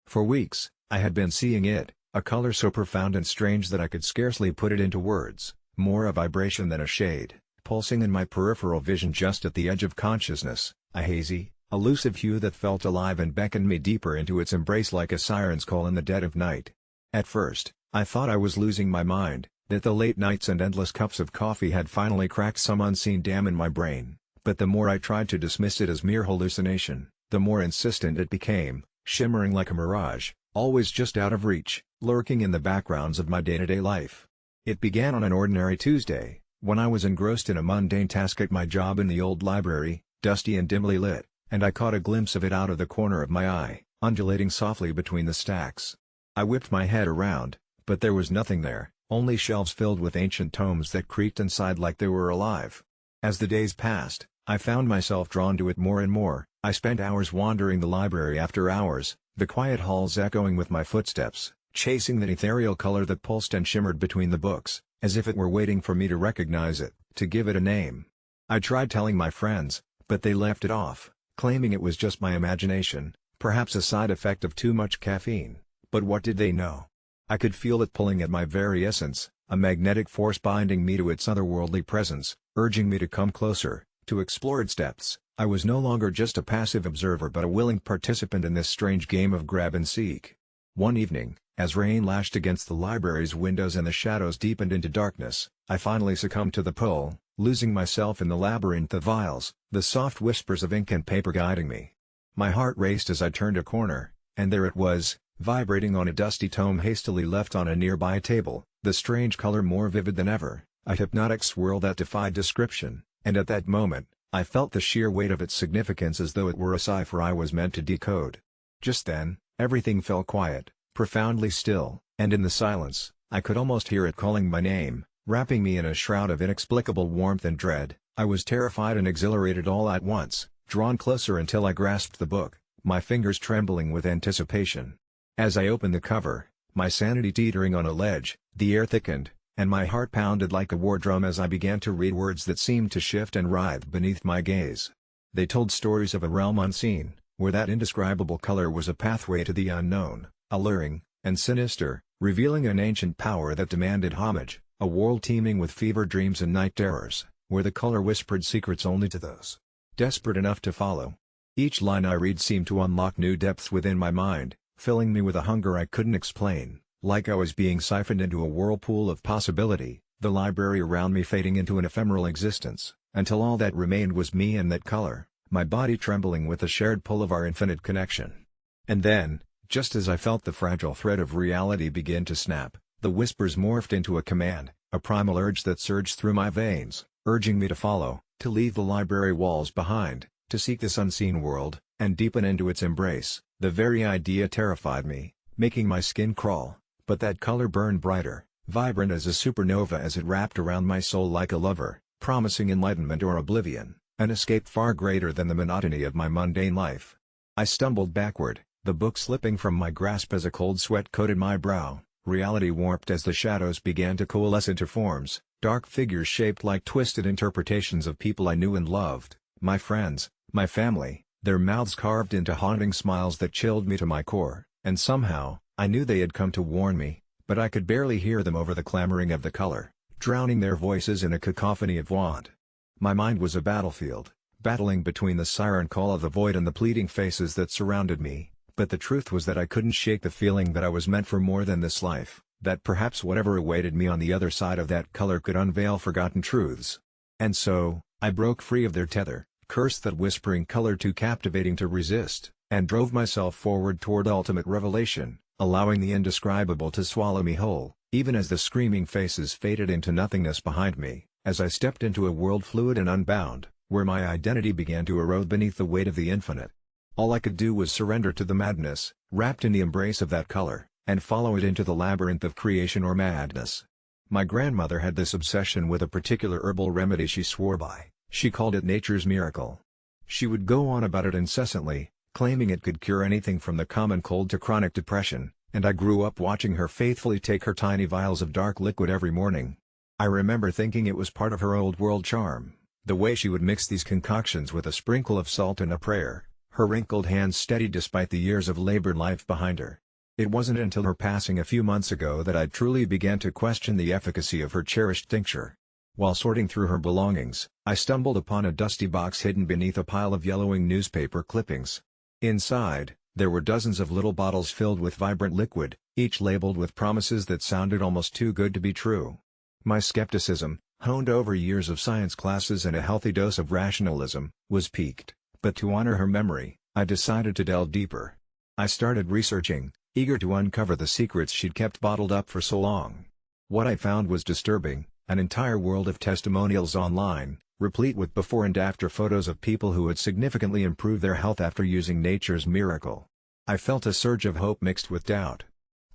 For weeks, I had been seeing it, a color so profound and strange that I could scarcely put it into words, more a vibration than a shade, pulsing in my peripheral vision just at the edge of consciousness, a hazy, elusive hue that felt alive and beckoned me deeper into its embrace like a siren's call in the dead of night. At first, I thought I was losing my mind, that the late nights and endless cups of coffee had finally cracked some unseen dam in my brain, but the more I tried to dismiss it as mere hallucination, the more insistent it became, shimmering like a mirage, always just out of reach, lurking in the backgrounds of my day-to-day life. It began on an ordinary Tuesday, when I was engrossed in a mundane task at my job in the old library, dusty and dimly lit, and I caught a glimpse of it out of the corner of my eye, undulating softly between the stacks. I whipped my head around, but there was nothing there, only shelves filled with ancient tomes that creaked and sighed like they were alive. As the days passed, I found myself drawn to it more and more. I spent hours wandering the library after hours, the quiet halls echoing with my footsteps, chasing the ethereal color that pulsed and shimmered between the books, as if it were waiting for me to recognize it, to give it a name. I tried telling my friends, but they laughed it off, claiming it was just my imagination, perhaps a side effect of too much caffeine. But what did they know? I could feel it pulling at my very essence, a magnetic force binding me to its otherworldly presence, urging me to come closer, to explore its depths. I was no longer just a passive observer but a willing participant in this strange game of grab and seek. One evening, as rain lashed against the library's windows and the shadows deepened into darkness, I finally succumbed to the pull, losing myself in the labyrinth of aisles, the soft whispers of ink and paper guiding me. My heart raced as I turned a corner, and there it was, vibrating on a dusty tome hastily left on a nearby table, the strange color more vivid than ever, a hypnotic swirl that defied description, and at that moment, I felt the sheer weight of its significance as though it were a cipher I was meant to decode. Just then, everything fell quiet, profoundly still, and in the silence, I could almost hear it calling my name, wrapping me in a shroud of inexplicable warmth and dread. I was terrified and exhilarated all at once, drawn closer until I grasped the book, my fingers trembling with anticipation. As I opened the cover, my sanity teetering on a ledge, the air thickened, and my heart pounded like a war drum as I began to read words that seemed to shift and writhe beneath my gaze. They told stories of a realm unseen, where that indescribable color was a pathway to the unknown, alluring, and sinister, revealing an ancient power that demanded homage, a world teeming with fever dreams and night terrors, where the color whispered secrets only to those desperate enough to follow. Each line I read seemed to unlock new depths within my mind, filling me with a hunger I couldn't explain, like I was being siphoned into a whirlpool of possibility, the library around me fading into an ephemeral existence, until all that remained was me and that color, my body trembling with the shared pull of our infinite connection. And then, just as I felt the fragile thread of reality begin to snap, the whispers morphed into a command, a primal urge that surged through my veins, urging me to follow, to leave the library walls behind, to seek this unseen world, and deepen into its embrace. The very idea terrified me, making my skin crawl, but that color burned brighter, vibrant as a supernova as it wrapped around my soul like a lover, promising enlightenment or oblivion, an escape far greater than the monotony of my mundane life. I stumbled backward, the book slipping from my grasp as a cold sweat coated my brow, reality warped as the shadows began to coalesce into forms, dark figures shaped like twisted interpretations of people I knew and loved, my friends, my family, their mouths carved into haunting smiles that chilled me to my core, and somehow, I knew they had come to warn me, but I could barely hear them over the clamoring of the color, drowning their voices in a cacophony of want. My mind was a battlefield, battling between the siren call of the void and the pleading faces that surrounded me, but the truth was that I couldn't shake the feeling that I was meant for more than this life, that perhaps whatever awaited me on the other side of that color could unveil forgotten truths. And so, I broke free of their tether, cursed that whispering color too captivating to resist, and drove myself forward toward ultimate revelation, allowing the indescribable to swallow me whole, even as the screaming faces faded into nothingness behind me, as I stepped into a world fluid and unbound, where my identity began to erode beneath the weight of the infinite. All I could do was surrender to the madness, wrapped in the embrace of that color, and follow it into the labyrinth of creation or madness. My grandmother had this obsession with a particular herbal remedy she swore by. She called it nature's miracle. She would go on about it incessantly, claiming it could cure anything from the common cold to chronic depression, and I grew up watching her faithfully take her tiny vials of dark liquid every morning. I remember thinking it was part of her old world charm, the way she would mix these concoctions with a sprinkle of salt and a prayer, her wrinkled hands steady despite the years of labored life behind her. It wasn't until her passing a few months ago that I truly began to question the efficacy of her cherished tincture. While sorting through her belongings, I stumbled upon a dusty box hidden beneath a pile of yellowing newspaper clippings. Inside, there were dozens of little bottles filled with vibrant liquid, each labeled with promises that sounded almost too good to be true. My skepticism, honed over years of science classes and a healthy dose of rationalism, was piqued, but to honor her memory, I decided to delve deeper. I started researching, eager to uncover the secrets she'd kept bottled up for so long. What I found was disturbing. An entire world of testimonials online, replete with before and after photos of people who had significantly improved their health after using nature's miracle. I felt a surge of hope mixed with doubt.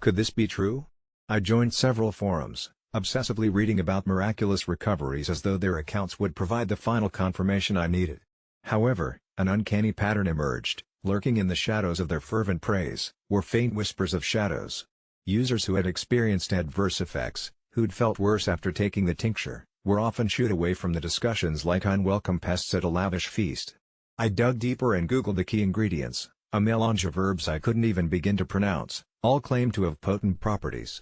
Could this be true? I joined several forums, obsessively reading about miraculous recoveries as though their accounts would provide the final confirmation I needed. However, an uncanny pattern emerged, lurking in the shadows of their fervent praise, were faint whispers of shadows. Users who had experienced adverse effects, who'd felt worse after taking the tincture, were often shooed away from the discussions like unwelcome pests at a lavish feast. I dug deeper and Googled the key ingredients, a melange of herbs I couldn't even begin to pronounce, all claimed to have potent properties.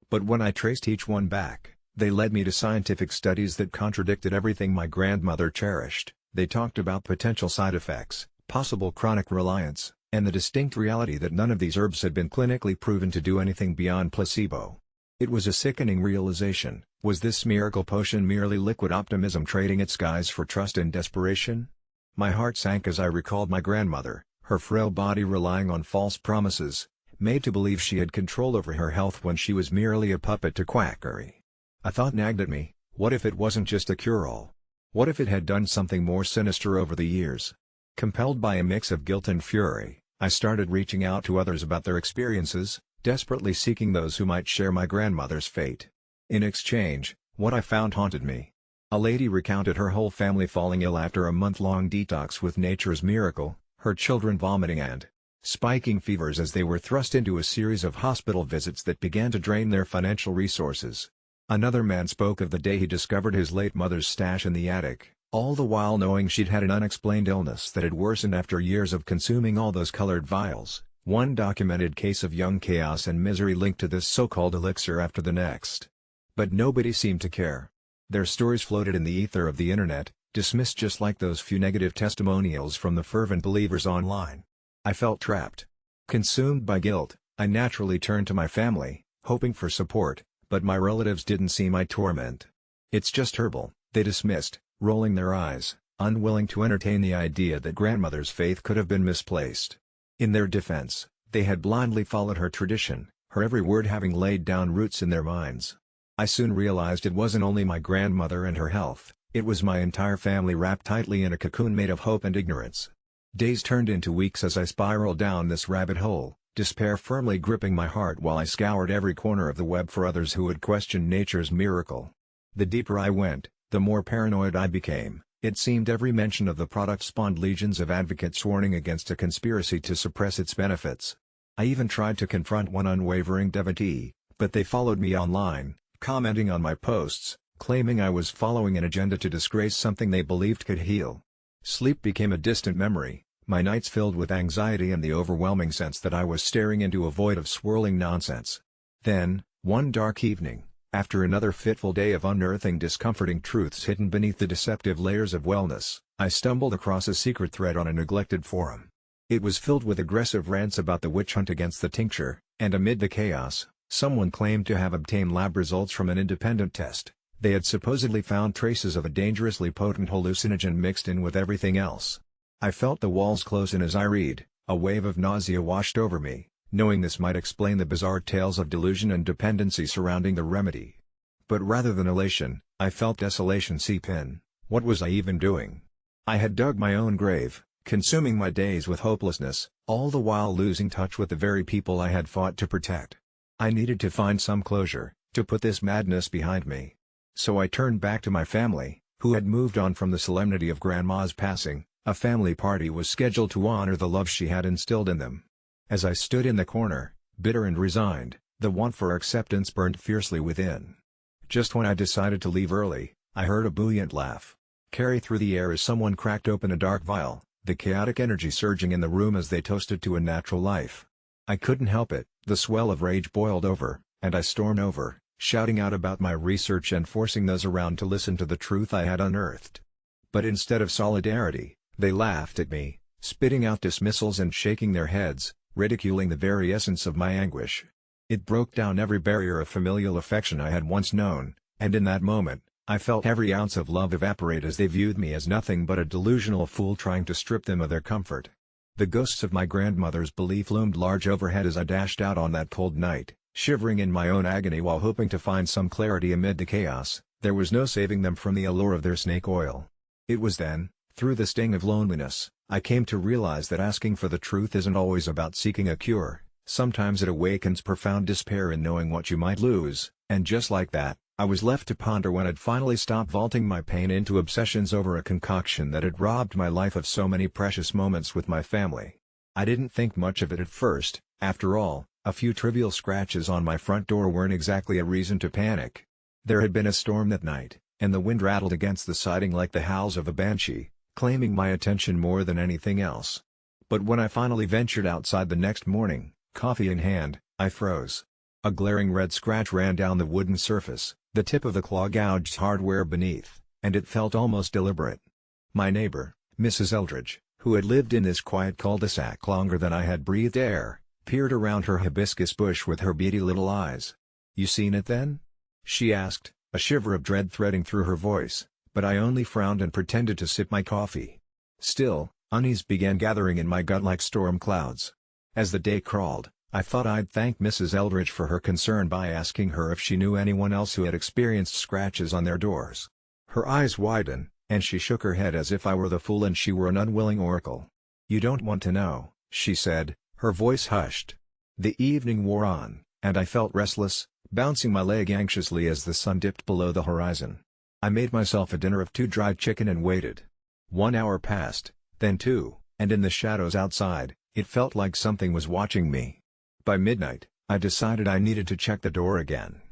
But when I traced each one back, they led me to scientific studies that contradicted everything my grandmother cherished. They talked about potential side effects, possible chronic reliance, and the distinct reality that none of these herbs had been clinically proven to do anything beyond placebo. It was a sickening realization. Was this miracle potion merely liquid optimism trading its guise for trust and desperation? My heart sank as I recalled my grandmother, her frail body relying on false promises, made to believe she had control over her health when she was merely a puppet to quackery. A thought nagged at me, what if it wasn't just a cure-all? What if it had done something more sinister over the years? Compelled by a mix of guilt and fury, I started reaching out to others about their experiences, desperately seeking those who might share my grandmother's fate. In exchange, what I found haunted me. A lady recounted her whole family falling ill after a month-long detox with nature's miracle, her children vomiting and spiking fevers as they were thrust into a series of hospital visits that began to drain their financial resources. Another man spoke of the day he discovered his late mother's stash in the attic, all the while knowing she'd had an unexplained illness that had worsened after years of consuming all those colored vials. One documented case of young chaos and misery linked to this so-called elixir after the next. But nobody seemed to care. Their stories floated in the ether of the internet, dismissed just like those few negative testimonials from the fervent believers online. I felt trapped. Consumed by guilt, I naturally turned to my family, hoping for support, but my relatives didn't see my torment. "It's just herbal," they dismissed, rolling their eyes, unwilling to entertain the idea that grandmother's faith could have been misplaced. In their defense, they had blindly followed her tradition, her every word having laid down roots in their minds. I soon realized it wasn't only my grandmother and her health, it was my entire family wrapped tightly in a cocoon made of hope and ignorance. Days turned into weeks as I spiraled down this rabbit hole, despair firmly gripping my heart while I scoured every corner of the web for others who would question nature's miracle. The deeper I went, the more paranoid I became. It seemed every mention of the product spawned legions of advocates warning against a conspiracy to suppress its benefits. I even tried to confront one unwavering devotee, but they followed me online, commenting on my posts, claiming I was following an agenda to disgrace something they believed could heal. Sleep became a distant memory, my nights filled with anxiety and the overwhelming sense that I was staring into a void of swirling nonsense. Then, one dark evening, after another fitful day of unearthing discomforting truths hidden beneath the deceptive layers of wellness, I stumbled across a secret thread on a neglected forum. It was filled with aggressive rants about the witch hunt against the tincture, and amid the chaos, someone claimed to have obtained lab results from an independent test. They had supposedly found traces of a dangerously potent hallucinogen mixed in with everything else. I felt the walls close in as I read, a wave of nausea washed over me, knowing this might explain the bizarre tales of delusion and dependency surrounding the remedy. But rather than elation, I felt desolation seep in. What was I even doing? I had dug my own grave, consuming my days with hopelessness, all the while losing touch with the very people I had fought to protect. I needed to find some closure, to put this madness behind me. So I turned back to my family, who had moved on from the solemnity of Grandma's passing. A family party was scheduled to honor the love she had instilled in them. As I stood in the corner, bitter and resigned, the want for acceptance burned fiercely within. Just when I decided to leave early, I heard a buoyant laugh carry through the air as someone cracked open a dark vial, the chaotic energy surging in the room as they toasted to a natural life. I couldn't help it, the swell of rage boiled over, and I stormed over, shouting out about my research and forcing those around to listen to the truth I had unearthed. But instead of solidarity, they laughed at me, spitting out dismissals and shaking their heads, ridiculing the very essence of my anguish. It broke down every barrier of familial affection I had once known, and in that moment, I felt every ounce of love evaporate as they viewed me as nothing but a delusional fool trying to strip them of their comfort. The ghosts of my grandmother's belief loomed large overhead as I dashed out on that cold night, shivering in my own agony while hoping to find some clarity amid the chaos. There was no saving them from the allure of their snake oil. It was then, through the sting of loneliness, I came to realize that asking for the truth isn't always about seeking a cure. Sometimes it awakens profound despair in knowing what you might lose, and just like that, I was left to ponder when I'd finally stopped vaulting my pain into obsessions over a concoction that had robbed my life of so many precious moments with my family. I didn't think much of it at first. After all, a few trivial scratches on my front door weren't exactly a reason to panic. There had been a storm that night, and the wind rattled against the siding like the howls of a banshee, claiming my attention more than anything else. But when I finally ventured outside the next morning, coffee in hand, I froze. A glaring red scratch ran down the wooden surface, the tip of the claw gouged hardware beneath, and it felt almost deliberate. My neighbor, Mrs. Eldridge, who had lived in this quiet cul-de-sac longer than I had breathed air, peered around her hibiscus bush with her beady little eyes. "You seen it then?" she asked, a shiver of dread threading through her voice, but I only frowned and pretended to sip my coffee. Still, unease began gathering in my gut like storm clouds. As the day crawled, I thought I'd thank Mrs. Eldridge for her concern by asking her if she knew anyone else who had experienced scratches on their doors. Her eyes widened, and she shook her head as if I were the fool and she were an unwilling oracle. "You don't want to know," she said, her voice hushed. The evening wore on, and I felt restless, bouncing my leg anxiously as the sun dipped below the horizon. I made myself a dinner of 2 dried chicken and waited. 1 hour passed, then 2, and in the shadows outside, it felt like something was watching me. By midnight, I decided I needed to check the door again.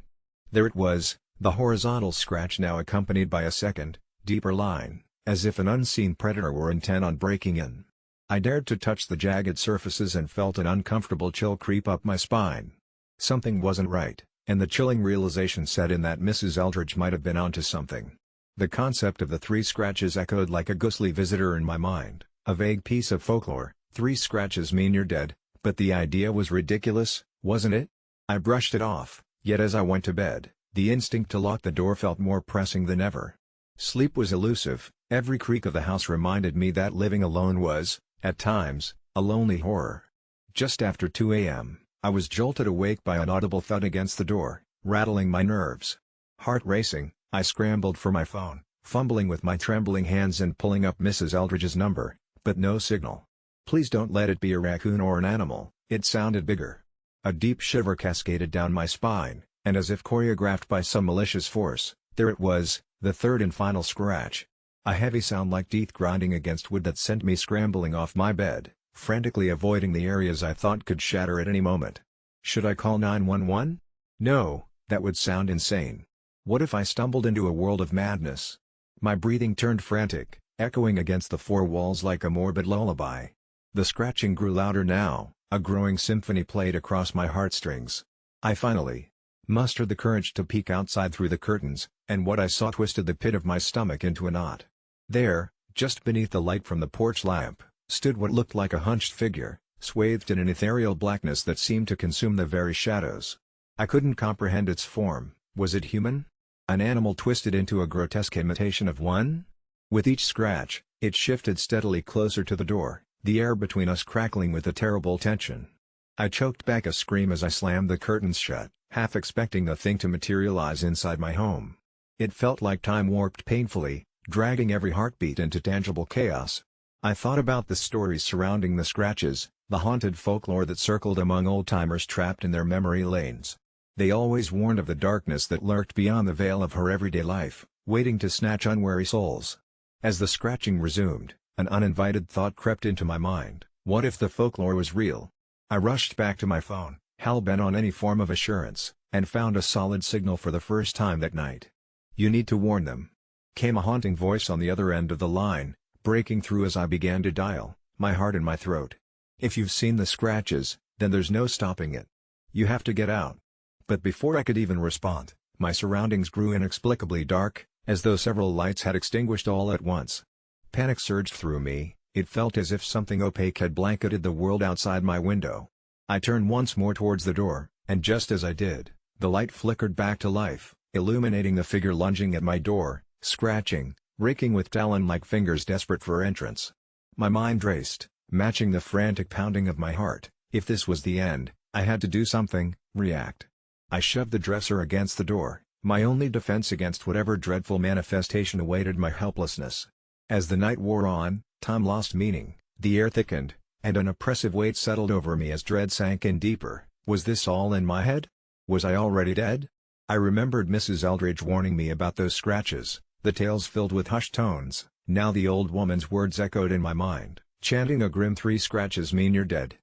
There it was, the horizontal scratch now accompanied by a second, deeper line, as if an unseen predator were intent on breaking in. I dared to touch the jagged surfaces and felt an uncomfortable chill creep up my spine. Something wasn't right, and the chilling realization set in that Mrs. Eldridge might have been onto something. The concept of the 3 scratches echoed like a ghostly visitor in my mind, a vague piece of folklore. 3 scratches mean you're dead, but the idea was ridiculous, wasn't it? I brushed it off, yet as I went to bed, the instinct to lock the door felt more pressing than ever. Sleep was elusive, every creak of the house reminded me that living alone was, at times, a lonely horror. Just after 2 a.m., I was jolted awake by an audible thud against the door, rattling my nerves. Heart racing, I scrambled for my phone, fumbling with my trembling hands and pulling up Mrs. Eldridge's number, but no signal. Please don't let it be a raccoon or an animal, it sounded bigger. A deep shiver cascaded down my spine, and as if choreographed by some malicious force, there it was, the 3rd and final scratch. A heavy sound like teeth grinding against wood that sent me scrambling off my bed, frantically avoiding the areas I thought could shatter at any moment. Should I call 911? No, that would sound insane. What if I stumbled into a world of madness? My breathing turned frantic, echoing against the 4 walls like a morbid lullaby. The scratching grew louder now, a growing symphony played across my heartstrings. I finally mustered the courage to peek outside through the curtains, and what I saw twisted the pit of my stomach into a knot. There, just beneath the light from the porch lamp, stood what looked like a hunched figure, swathed in an ethereal blackness that seemed to consume the very shadows. I couldn't comprehend its form. Was it human? An animal twisted into a grotesque imitation of one? With each scratch, it shifted steadily closer to the door, the air between us crackling with a terrible tension. I choked back a scream as I slammed the curtains shut, half expecting the thing to materialize inside my home. It felt like time warped painfully, dragging every heartbeat into tangible chaos. I thought about the stories surrounding the scratches, the haunted folklore that circled among old-timers trapped in their memory lanes. They always warned of the darkness that lurked beyond the veil of her everyday life, waiting to snatch unwary souls. As the scratching resumed, an uninvited thought crept into my mind: what if the folklore was real? I rushed back to my phone, hell-bent on any form of assurance, and found a solid signal for the first time that night. "You need to warn them," came a haunting voice on the other end of the line, breaking through as I began to dial, my heart in my throat. "If you've seen the scratches, then there's no stopping it. You have to get out." But before I could even respond, my surroundings grew inexplicably dark, as though several lights had extinguished all at once. Panic surged through me. It felt as if something opaque had blanketed the world outside my window. I turned once more towards the door, and just as I did, the light flickered back to life, illuminating the figure lunging at my door, scratching, raking with talon-like fingers desperate for entrance. My mind raced, matching the frantic pounding of my heart. If this was the end, I had to do something, react. I shoved the dresser against the door, my only defense against whatever dreadful manifestation awaited my helplessness. As the night wore on, time lost meaning, the air thickened, and an oppressive weight settled over me as dread sank in deeper. Was this all in my head? Was I already dead? I remembered Mrs. Eldridge warning me about those scratches, the tales filled with hushed tones. Now the old woman's words echoed in my mind, chanting a grim 3 scratches mean you're dead.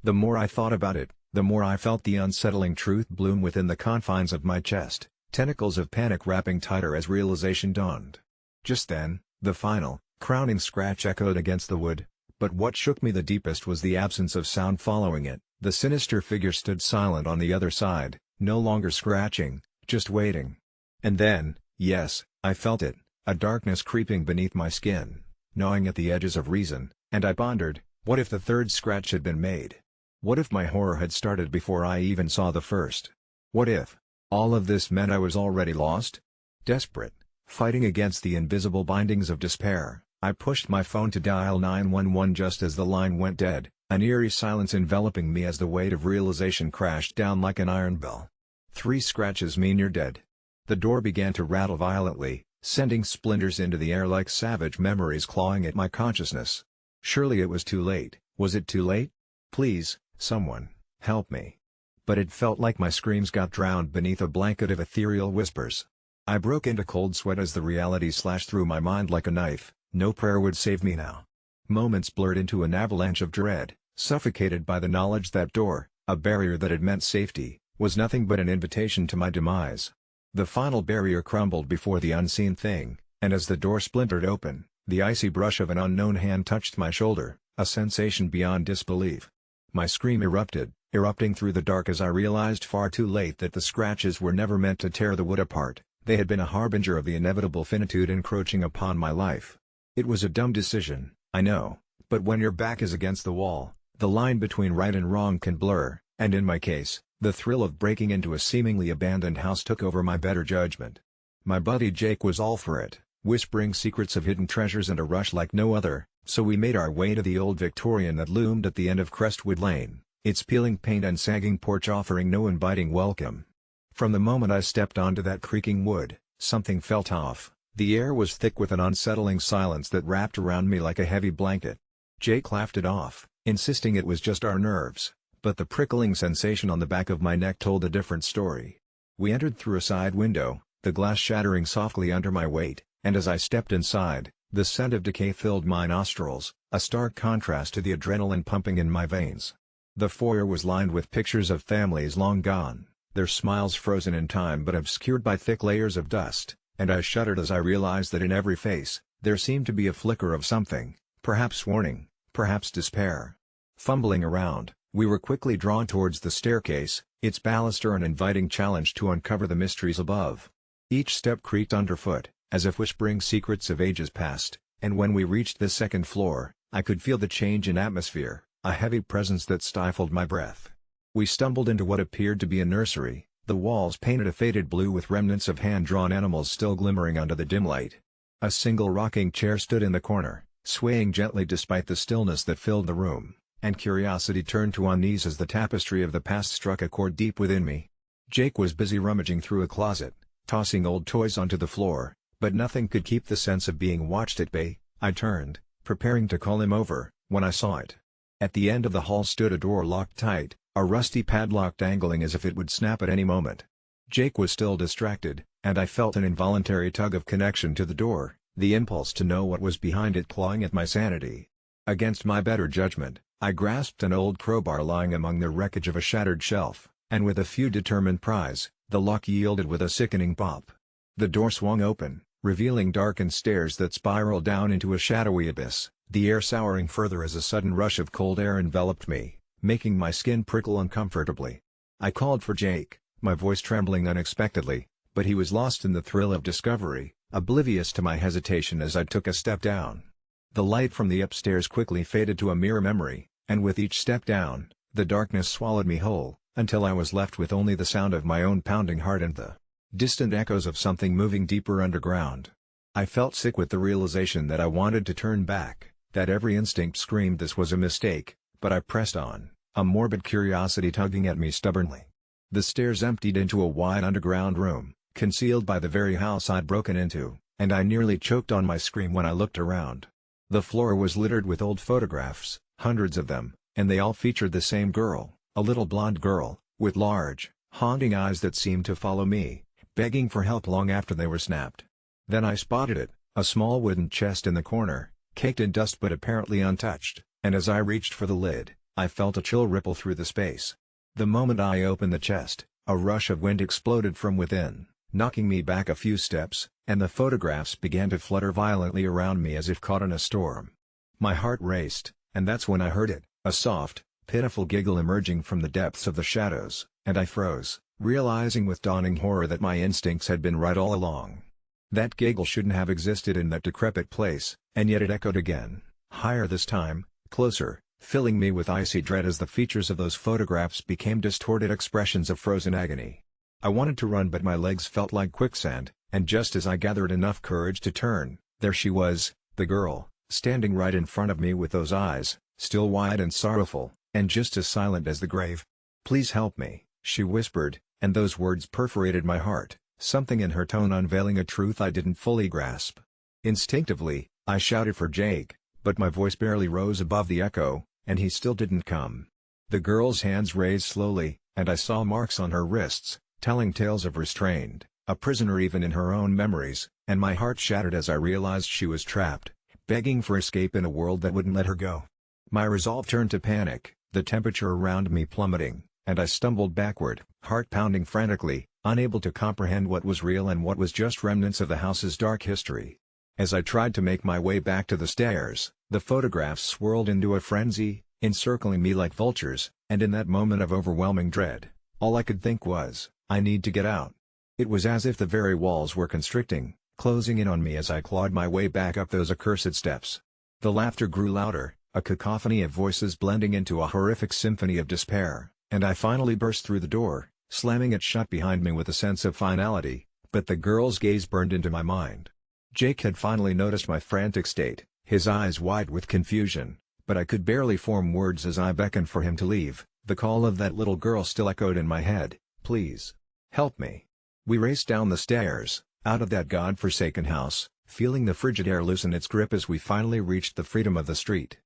The more I thought about it, the more I felt the unsettling truth bloom within the confines of my chest, tentacles of panic wrapping tighter as realization dawned. Just then, the final, crowning scratch echoed against the wood, but what shook me the deepest was the absence of sound following it. The sinister figure stood silent on the other side, no longer scratching, just waiting. And then, yes, I felt it, a darkness creeping beneath my skin, gnawing at the edges of reason, and I pondered, what if the 3rd scratch had been made? What if my horror had started before I even saw the first? What if all of this meant I was already lost? Desperate, fighting against the invisible bindings of despair, I pushed my phone to dial 911 just as the line went dead, an eerie silence enveloping me as the weight of realization crashed down like an iron bell. 3 scratches mean you're dead. The door began to rattle violently, sending splinters into the air like savage memories clawing at my consciousness. Surely it was too late. Was it too late? Please, someone, help me. But it felt like my screams got drowned beneath a blanket of ethereal whispers. I broke into cold sweat as the reality slashed through my mind like a knife. No prayer would save me now. Moments blurred into an avalanche of dread, suffocated by the knowledge that door, a barrier that had meant safety, was nothing but an invitation to my demise. The final barrier crumbled before the unseen thing, and as the door splintered open, the icy brush of an unknown hand touched my shoulder, a sensation beyond disbelief. My scream erupted, erupting through the dark as I realized far too late that the scratches were never meant to tear the wood apart, they had been a harbinger of the inevitable finitude encroaching upon my life. It was a dumb decision, I know, but when your back is against the wall, the line between right and wrong can blur, and in my case, the thrill of breaking into a seemingly abandoned house took over my better judgment. My buddy Jake was all for it, whispering secrets of hidden treasures and a rush like no other, so we made our way to the old Victorian that loomed at the end of Crestwood Lane, its peeling paint and sagging porch offering no inviting welcome. From the moment I stepped onto that creaking wood, something felt off. The air was thick with an unsettling silence that wrapped around me like a heavy blanket. Jake laughed it off, insisting it was just our nerves, but the prickling sensation on the back of my neck told a different story. We entered through a side window, the glass shattering softly under my weight, and as I stepped inside, the scent of decay filled my nostrils, a stark contrast to the adrenaline pumping in my veins. The foyer was lined with pictures of families long gone, their smiles frozen in time but obscured by thick layers of dust, and I shuddered as I realized that in every face, there seemed to be a flicker of something, perhaps warning, perhaps despair. Fumbling around, we were quickly drawn towards the staircase, its baluster an inviting challenge to uncover the mysteries above. Each step creaked underfoot, as if whispering secrets of ages past, and when we reached the second floor, I could feel the change in atmosphere, a heavy presence that stifled my breath. We stumbled into what appeared to be a nursery, the walls painted a faded blue with remnants of hand-drawn animals still glimmering under the dim light. A single rocking chair stood in the corner, swaying gently despite the stillness that filled the room, and curiosity turned to unease as the tapestry of the past struck a chord deep within me. Jake was busy rummaging through a closet, tossing old toys onto the floor, but nothing could keep the sense of being watched at bay. I turned, preparing to call him over, when I saw it. At the end of the hall stood a door locked tight, a rusty padlock dangling as if it would snap at any moment. Jake was still distracted, and I felt an involuntary tug of connection to the door, the impulse to know what was behind it clawing at my sanity. Against my better judgment, I grasped an old crowbar lying among the wreckage of a shattered shelf, and with a few determined pries, the lock yielded with a sickening pop. The door swung open, revealing darkened stairs that spiraled down into a shadowy abyss, the air souring further as a sudden rush of cold air enveloped me, making my skin prickle uncomfortably. I called for Jake, my voice trembling unexpectedly, but he was lost in the thrill of discovery, oblivious to my hesitation as I took a step down. The light from the upstairs quickly faded to a mere memory, and with each step down, the darkness swallowed me whole, until I was left with only the sound of my own pounding heart and the distant echoes of something moving deeper underground. I felt sick with the realization that I wanted to turn back, that every instinct screamed this was a mistake, but I pressed on, a morbid curiosity tugging at me stubbornly. The stairs emptied into a wide underground room, concealed by the very house I'd broken into, and I nearly choked on my scream when I looked around. The floor was littered with old photographs, hundreds of them, and they all featured the same girl, a little blonde girl, with large, haunting eyes that seemed to follow me, begging for help long after they were snapped. Then I spotted it, a small wooden chest in the corner, caked in dust but apparently untouched, and as I reached for the lid, I felt a chill ripple through the space. The moment I opened the chest, a rush of wind exploded from within, knocking me back a few steps, and the photographs began to flutter violently around me as if caught in a storm. My heart raced, and that's when I heard it, a soft, pitiful giggle emerging from the depths of the shadows, and I froze, realizing with dawning horror that my instincts had been right all along. That giggle shouldn't have existed in that decrepit place, and yet it echoed again, higher this time, closer, filling me with icy dread as the features of those photographs became distorted expressions of frozen agony. I wanted to run but my legs felt like quicksand, and just as I gathered enough courage to turn, there she was, the girl, standing right in front of me with those eyes, still wide and sorrowful, and just as silent as the grave. "Please help me," she whispered, and those words perforated my heart, something in her tone unveiling a truth I didn't fully grasp. Instinctively, I shouted for Jake, but my voice barely rose above the echo, and he still didn't come. The girl's hands raised slowly, and I saw marks on her wrists, telling tales of restraint, a prisoner even in her own memories, and my heart shattered as I realized she was trapped, begging for escape in a world that wouldn't let her go. My resolve turned to panic, the temperature around me plummeting, and I stumbled backward, heart pounding frantically, unable to comprehend what was real and what was just remnants of the house's dark history. As I tried to make my way back to the stairs, the photographs swirled into a frenzy, encircling me like vultures, and in that moment of overwhelming dread, all I could think was, I need to get out. It was as if the very walls were constricting, closing in on me as I clawed my way back up those accursed steps. The laughter grew louder, a cacophony of voices blending into a horrific symphony of despair, and I finally burst through the door, slamming it shut behind me with a sense of finality, but the girl's gaze burned into my mind. Jake had finally noticed my frantic state, his eyes wide with confusion, but I could barely form words as I beckoned for him to leave. The call of that little girl still echoed in my head, "Please. Help me." We raced down the stairs, out of that god-forsaken house, feeling the frigid air loosen its grip as we finally reached the freedom of the street.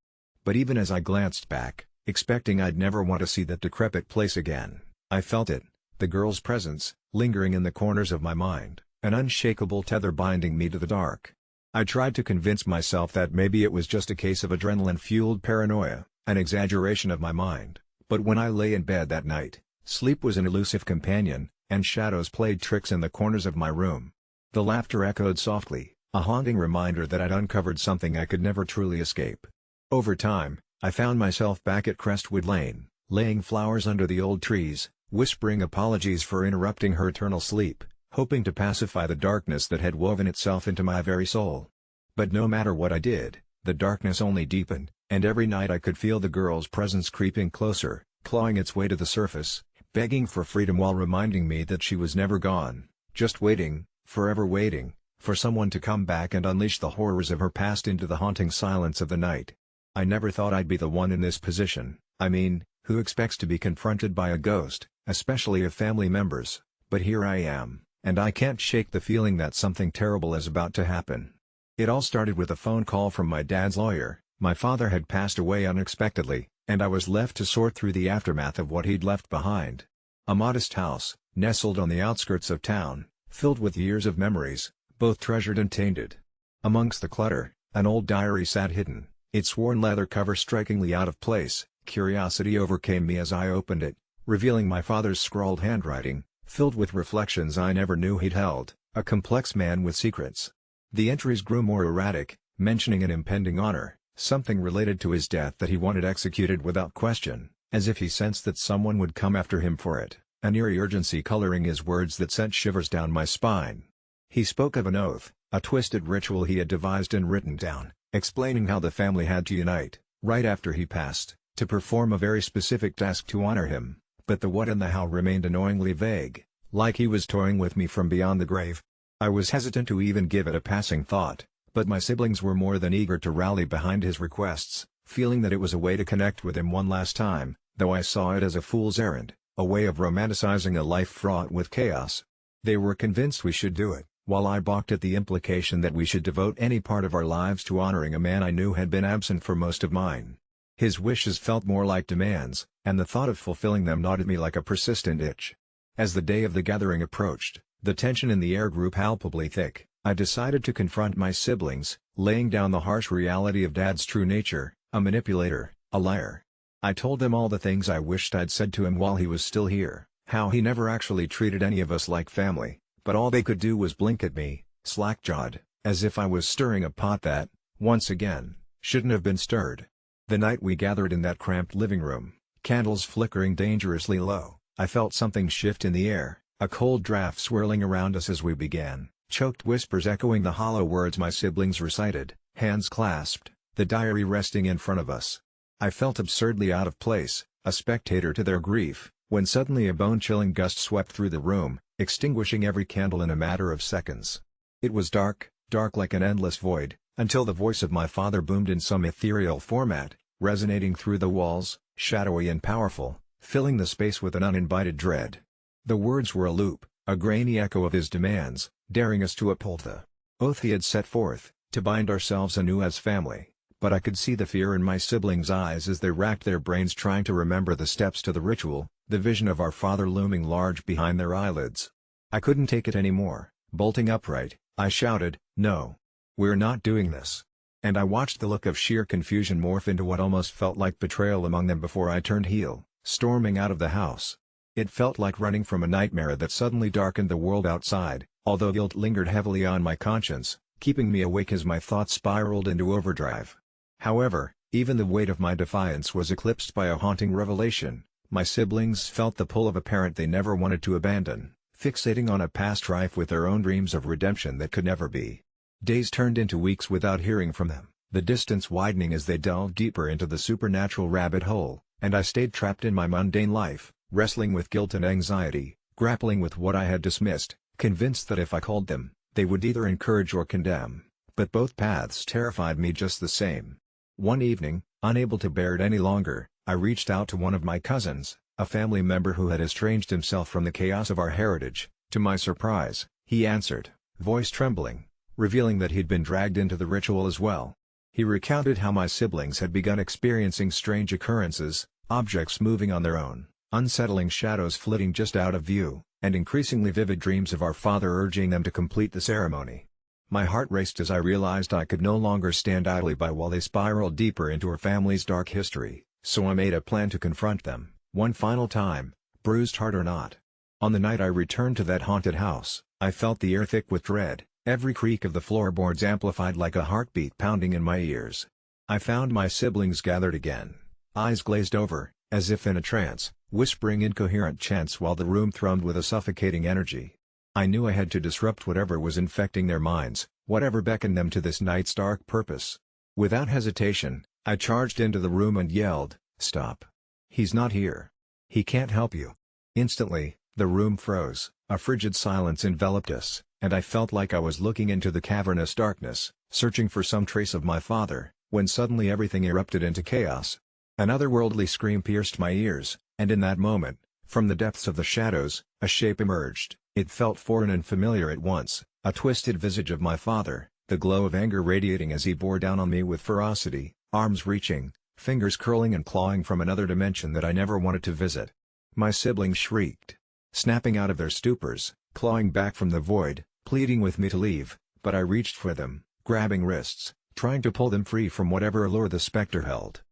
But even as I glanced back, expecting I'd never want to see that decrepit place again, I felt it, the girl's presence, lingering in the corners of my mind, an unshakable tether binding me to the dark. I tried to convince myself that maybe it was just a case of adrenaline-fueled paranoia, an exaggeration of my mind, but when I lay in bed that night, sleep was an elusive companion, and shadows played tricks in the corners of my room. The laughter echoed softly, a haunting reminder that I'd uncovered something I could never truly escape. Over time, I found myself back at Crestwood Lane, laying flowers under the old trees, whispering apologies for interrupting her eternal sleep, hoping to pacify the darkness that had woven itself into my very soul. But no matter what I did, the darkness only deepened, and every night I could feel the girl's presence creeping closer, clawing its way to the surface, begging for freedom while reminding me that she was never gone, just waiting, forever waiting, for someone to come back and unleash the horrors of her past into the haunting silence of the night. I never thought I'd be the one in this position, I mean, who expects to be confronted by a ghost, especially of family members, but here I am, and I can't shake the feeling that something terrible is about to happen. It all started with a phone call from my dad's lawyer. My father had passed away unexpectedly, and I was left to sort through the aftermath of what he'd left behind. A modest house, nestled on the outskirts of town, filled with years of memories, both treasured and tainted. Amongst the clutter, an old diary sat hidden, its worn leather cover strikingly out of place. Curiosity overcame me as I opened it, revealing my father's scrawled handwriting, filled with reflections I never knew he'd held, a complex man with secrets. The entries grew more erratic, mentioning an impending honor, something related to his death that he wanted executed without question, as if he sensed that someone would come after him for it, an eerie urgency coloring his words that sent shivers down my spine. He spoke of an oath, a twisted ritual he had devised and written down, explaining how the family had to unite, right after he passed, to perform a very specific task to honor him, but the what and the how remained annoyingly vague, like he was toying with me from beyond the grave. I was hesitant to even give it a passing thought, but my siblings were more than eager to rally behind his requests, feeling that it was a way to connect with him one last time, though I saw it as a fool's errand, a way of romanticizing a life fraught with chaos. They were convinced we should do it, while I balked at the implication that we should devote any part of our lives to honoring a man I knew had been absent for most of mine. His wishes felt more like demands, and the thought of fulfilling them gnawed at me like a persistent itch. As the day of the gathering approached, the tension in the air grew palpably thick. I decided to confront my siblings, laying down the harsh reality of Dad's true nature, a manipulator, a liar. I told them all the things I wished I'd said to him while he was still here, how he never actually treated any of us like family, but all they could do was blink at me, slack-jawed, as if I was stirring a pot that, once again, shouldn't have been stirred. The night we gathered in that cramped living room, candles flickering dangerously low, I felt something shift in the air, a cold draft swirling around us as we began, choked whispers echoing the hollow words my siblings recited, hands clasped, the diary resting in front of us. I felt absurdly out of place, a spectator to their grief, when suddenly a bone-chilling gust swept through the room, extinguishing every candle in a matter of seconds. It was dark, dark like an endless void, until the voice of my father boomed in some ethereal format, resonating through the walls, shadowy and powerful, filling the space with an uninvited dread. The words were a loop, a grainy echo of his demands, daring us to uphold the oath he had set forth, to bind ourselves anew as family, but I could see the fear in my siblings' eyes as they racked their brains trying to remember the steps to the ritual, the vision of our father looming large behind their eyelids. I couldn't take it anymore. Bolting upright, I shouted, "No! We're not doing this!" And I watched the look of sheer confusion morph into what almost felt like betrayal among them before I turned heel, storming out of the house. It felt like running from a nightmare that suddenly darkened the world outside, although guilt lingered heavily on my conscience, keeping me awake as my thoughts spiraled into overdrive. However, Even the weight of my defiance was eclipsed by a haunting revelation. My siblings felt the pull of a parent they never wanted to abandon, fixating on a past rife with their own dreams of redemption that could never be. Days turned into weeks without hearing from them, the distance widening as they delved deeper into the supernatural rabbit hole, and I stayed trapped in my mundane life, wrestling with guilt and anxiety, grappling with what I had dismissed, convinced that if I called them, they would either encourage or condemn, but both paths terrified me just the same. One evening, unable to bear it any longer, I reached out to one of my cousins, a family member who had estranged himself from the chaos of our heritage. To my surprise, he answered, voice trembling, revealing that he'd been dragged into the ritual as well. He recounted how my siblings had begun experiencing strange occurrences, objects moving on their own, unsettling shadows flitting just out of view, and increasingly vivid dreams of our father urging them to complete the ceremony. My heart raced as I realized I could no longer stand idly by while they spiraled deeper into our family's dark history, so I made a plan to confront them, one final time, bruised heart or not. On the night I returned to that haunted house, I felt the air thick with dread, every creak of the floorboards amplified like a heartbeat pounding in my ears. I found my siblings gathered again, eyes glazed over, as if in a trance, whispering incoherent chants while the room thrummed with a suffocating energy. I knew I had to disrupt whatever was infecting their minds, whatever beckoned them to this night's dark purpose. Without hesitation, I charged into the room and yelled, "Stop! He's not here. He can't help you." Instantly, the room froze, a frigid silence enveloped us, and I felt like I was looking into the cavernous darkness, searching for some trace of my father, when suddenly everything erupted into chaos. An otherworldly scream pierced my ears, and in that moment, from the depths of the shadows, a shape emerged. It felt foreign and familiar at once, a twisted visage of my father, the glow of anger radiating as he bore down on me with ferocity, arms reaching, fingers curling and clawing from another dimension that I never wanted to visit. My siblings shrieked, snapping out of their stupors, clawing back from the void, pleading with me to leave, but I reached for them, grabbing wrists, trying to pull them free from whatever allure the specter held.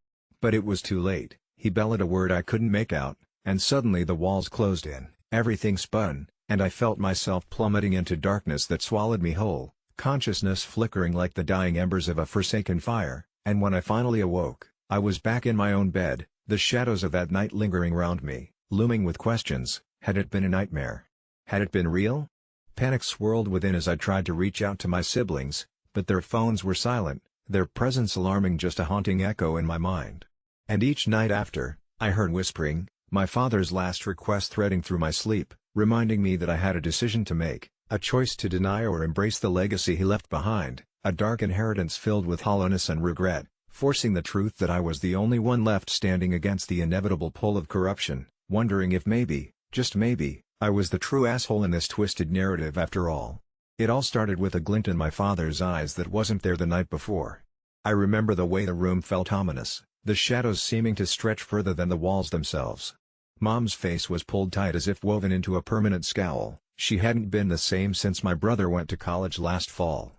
But it was too late. He bellowed a word I couldn't make out, and suddenly the walls closed in, everything spun, and I felt myself plummeting into darkness that swallowed me whole, consciousness flickering like the dying embers of a forsaken fire, and when I finally awoke, I was back in my own bed, the shadows of that night lingering round me, looming with questions. Had it been a nightmare? Had it been real? Panic swirled within as I tried to reach out to my siblings, but their phones were silent, their presence alarming, just a haunting echo in my mind. And each night after, I heard whispering, my father's last request threading through my sleep, reminding me that I had a decision to make, a choice to deny or embrace the legacy he left behind, a dark inheritance filled with hollowness and regret, forcing the truth that I was the only one left standing against the inevitable pull of corruption, wondering if maybe, just maybe, I was the true asshole in this twisted narrative after all. It all started with a glint in my father's eyes that wasn't there the night before. I remember the way the room felt ominous, the shadows seeming to stretch further than the walls themselves. Mom's face was pulled tight as if woven into a permanent scowl. She hadn't been the same since my brother went to college last fall.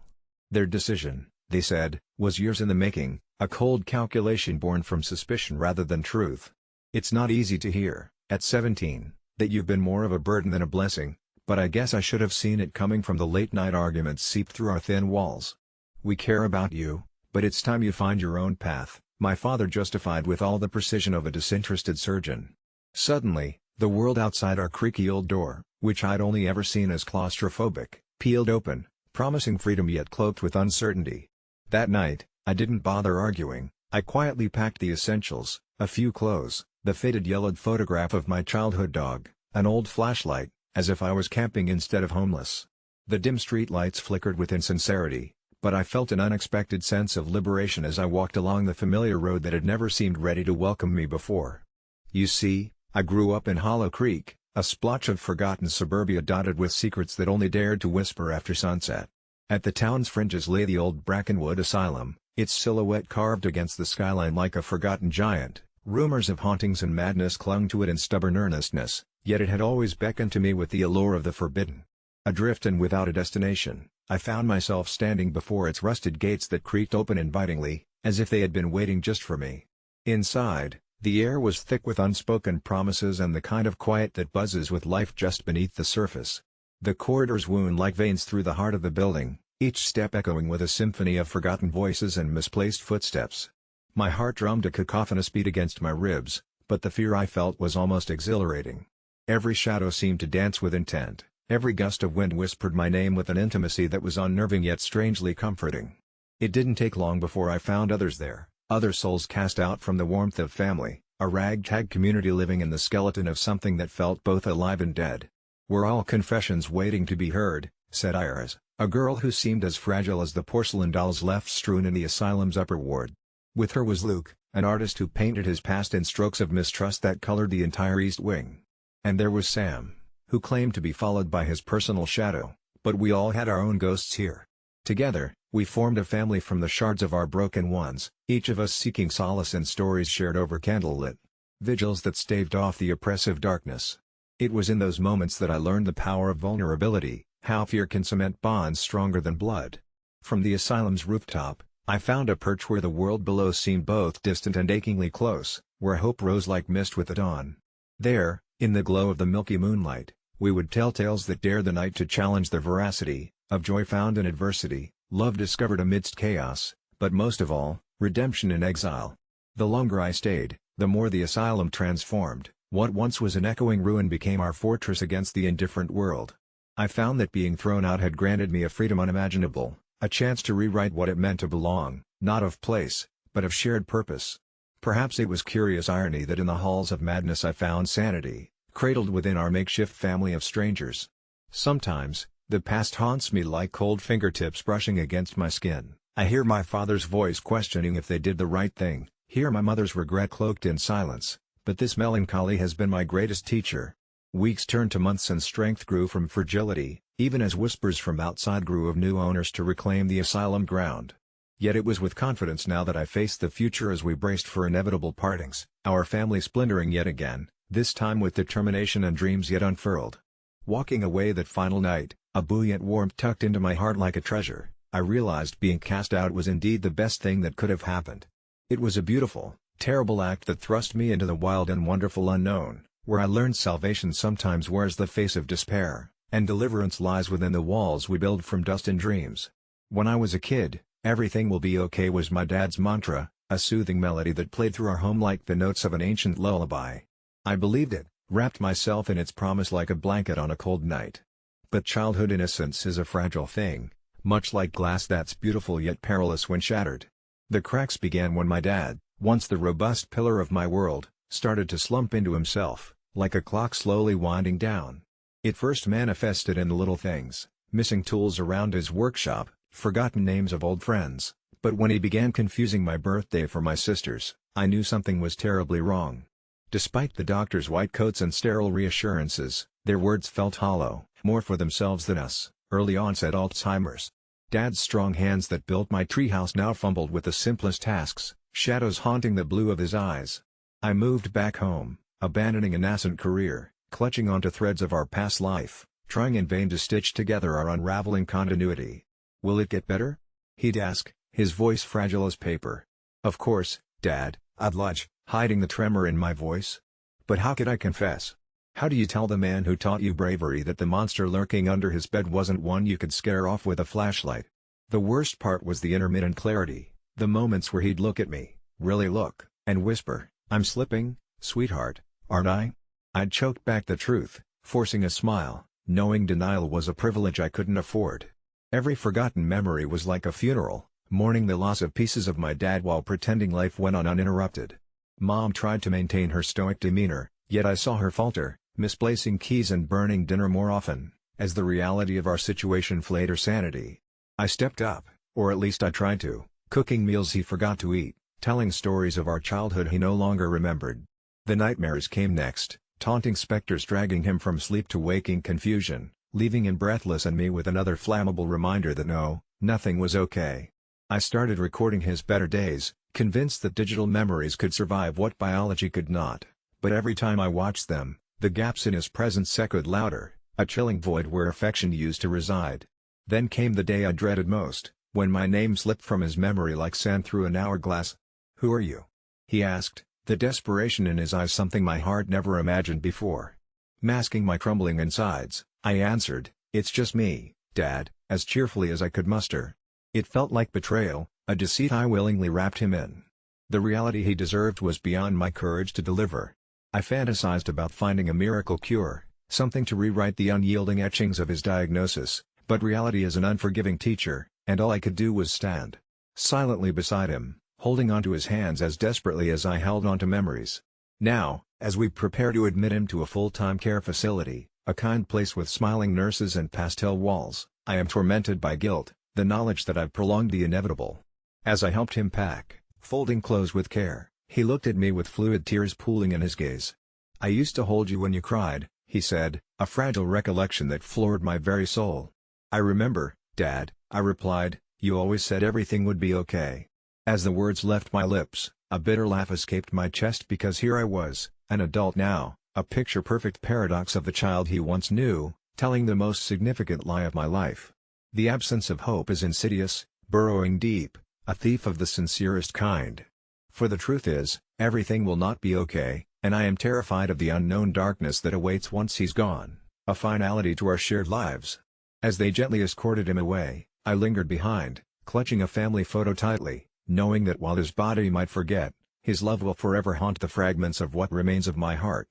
Their decision, they said, was years in the making, a cold calculation born from suspicion rather than truth. It's not easy to hear, at 17, that you've been more of a burden than a blessing, but I guess I should have seen it coming from the late-night arguments seeped through our thin walls. We care about you, but it's time you find your own path, my father justified with all the precision of a disinterested surgeon. Suddenly, the world outside our creaky old door, which I'd only ever seen as claustrophobic, peeled open, promising freedom yet cloaked with uncertainty. That night, I didn't bother arguing. I quietly packed the essentials, a few clothes, the faded yellowed photograph of my childhood dog, an old flashlight, as if I was camping instead of homeless. The dim street lights flickered with insincerity, but I felt an unexpected sense of liberation as I walked along the familiar road that had never seemed ready to welcome me before. You see, I grew up in Hollow Creek, a splotch of forgotten suburbia dotted with secrets that only dared to whisper after sunset. At the town's fringes lay the old Brackenwood Asylum, its silhouette carved against the skyline like a forgotten giant. Rumors of hauntings and madness clung to it in stubborn earnestness, yet it had always beckoned to me with the allure of the forbidden. Adrift and without a destination, I found myself standing before its rusted gates that creaked open invitingly, as if they had been waiting just for me. Inside, the air was thick with unspoken promises and the kind of quiet that buzzes with life just beneath the surface. The corridors wound like veins through the heart of the building, each step echoing with a symphony of forgotten voices and misplaced footsteps. My heart drummed a cacophonous beat against my ribs, but the fear I felt was almost exhilarating. Every shadow seemed to dance with intent, every gust of wind whispered my name with an intimacy that was unnerving yet strangely comforting. It didn't take long before I found others there, other souls cast out from the warmth of family, a ragtag community living in the skeleton of something that felt both alive and dead. "We're all confessions waiting to be heard," said Iris, a girl who seemed as fragile as the porcelain dolls left strewn in the asylum's upper ward. With her was Luke, an artist who painted his past in strokes of mistrust that colored the entire East Wing. And there was Sam, who claimed to be followed by his personal shadow, but we all had our own ghosts here. Together, we formed a family from the shards of our broken ones, each of us seeking solace in stories shared over candlelit vigils that staved off the oppressive darkness. It was in those moments that I learned the power of vulnerability, how fear can cement bonds stronger than blood. From the asylum's rooftop, I found a perch where the world below seemed both distant and achingly close, where hope rose like mist with the dawn. There, in the glow of the milky moonlight, we would tell tales that dared the night to challenge their veracity, of joy found in adversity, love discovered amidst chaos, but most of all, redemption in exile. The longer I stayed, the more the asylum transformed. What once was an echoing ruin became our fortress against the indifferent world. I found that being thrown out had granted me a freedom unimaginable, a chance to rewrite what it meant to belong, not of place, but of shared purpose. Perhaps it was curious irony that in the halls of madness I found sanity, cradled within our makeshift family of strangers. Sometimes, the past haunts me like cold fingertips brushing against my skin. I hear my father's voice questioning if they did the right thing, hear my mother's regret cloaked in silence, but this melancholy has been my greatest teacher. Weeks turned to months and strength grew from fragility, even as whispers from outside grew of new owners to reclaim the asylum ground. Yet it was with confidence now that I faced the future as we braced for inevitable partings, our family splintering yet again, this time with determination and dreams yet unfurled. Walking away that final night, a buoyant warmth tucked into my heart like a treasure, I realized being cast out was indeed the best thing that could have happened. It was a beautiful, terrible act that thrust me into the wild and wonderful unknown, where I learned salvation sometimes wears the face of despair, and deliverance lies within the walls we build from dust and dreams. When I was a kid, "Everything will be okay" was my dad's mantra, a soothing melody that played through our home like the notes of an ancient lullaby. I believed it, wrapped myself in its promise like a blanket on a cold night. But childhood innocence is a fragile thing, much like glass that's beautiful yet perilous when shattered. The cracks began when my dad, once the robust pillar of my world, started to slump into himself, like a clock slowly winding down. It first manifested in the little things, missing tools around his workshop, forgotten names of old friends, but when he began confusing my birthday for my sister's, I knew something was terribly wrong. Despite the doctor's white coats and sterile reassurances, their words felt hollow, more for themselves than us. Early onset Alzheimer's. Dad's strong hands that built my treehouse now fumbled with the simplest tasks, shadows haunting the blue of his eyes. I moved back home, abandoning a nascent career, clutching onto threads of our past life, trying in vain to stitch together our unraveling continuity. "Will it get better?" he'd ask, his voice fragile as paper. "Of course, Dad," I'd lunge, hiding the tremor in my voice. But how could I confess? How do you tell the man who taught you bravery that the monster lurking under his bed wasn't one you could scare off with a flashlight? The worst part was the intermittent clarity, the moments where he'd look at me, really look, and whisper, "I'm slipping, sweetheart, aren't I?" I'd choke back the truth, forcing a smile, knowing denial was a privilege I couldn't afford. Every forgotten memory was like a funeral, mourning the loss of pieces of my dad while pretending life went on uninterrupted. Mom tried to maintain her stoic demeanor, yet I saw her falter, misplacing keys and burning dinner more often, as the reality of our situation flayed her sanity. I stepped up, or at least I tried to, cooking meals he forgot to eat, telling stories of our childhood he no longer remembered. The nightmares came next, taunting specters dragging him from sleep to waking confusion, leaving him breathless and me with another flammable reminder that no, nothing was okay. I started recording his better days, convinced that digital memories could survive what biology could not, but every time I watched them, the gaps in his presence echoed louder, a chilling void where affection used to reside. Then came the day I dreaded most, when my name slipped from his memory like sand through an hourglass. "Who are you?" he asked, the desperation in his eyes something my heart never imagined before. Masking my crumbling insides, I answered, "It's just me, Dad," as cheerfully as I could muster. It felt like betrayal, a deceit I willingly wrapped him in. The reality he deserved was beyond my courage to deliver. I fantasized about finding a miracle cure, something to rewrite the unyielding etchings of his diagnosis, but reality is an unforgiving teacher, and all I could do was stand silently beside him, holding onto his hands as desperately as I held onto memories. Now, as we prepare to admit him to a full-time care facility, a kind place with smiling nurses and pastel walls, I am tormented by guilt, the knowledge that I've prolonged the inevitable. As I helped him pack, folding clothes with care, he looked at me with fluid tears pooling in his gaze. "I used to hold you when you cried," he said, a fragile recollection that floored my very soul. "I remember, Dad," I replied, "you always said everything would be okay." As the words left my lips, a bitter laugh escaped my chest because here I was, an adult now, a picture-perfect paradox of the child he once knew, telling the most significant lie of my life. The absence of hope is insidious, burrowing deep, a thief of the sincerest kind. For the truth is, everything will not be okay, and I am terrified of the unknown darkness that awaits once he's gone, a finality to our shared lives. As they gently escorted him away, I lingered behind, clutching a family photo tightly, knowing that while his body might forget, his love will forever haunt the fragments of what remains of my heart.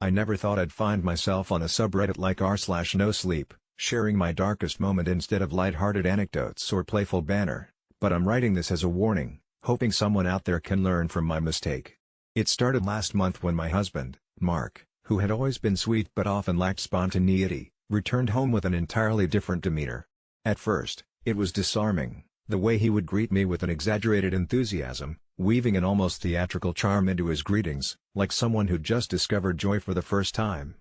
I never thought I'd find myself on a subreddit like r/no-sleep, sharing my darkest moment instead of light-hearted anecdotes or playful banter, but I'm writing this as a warning, hoping someone out there can learn from my mistake. It started last month when my husband, Mark, who had always been sweet but often lacked spontaneity, returned home with an entirely different demeanor. At first, it was disarming, the way he would greet me with an exaggerated enthusiasm, weaving an almost theatrical charm into his greetings, like someone who'd just discovered joy for the first time.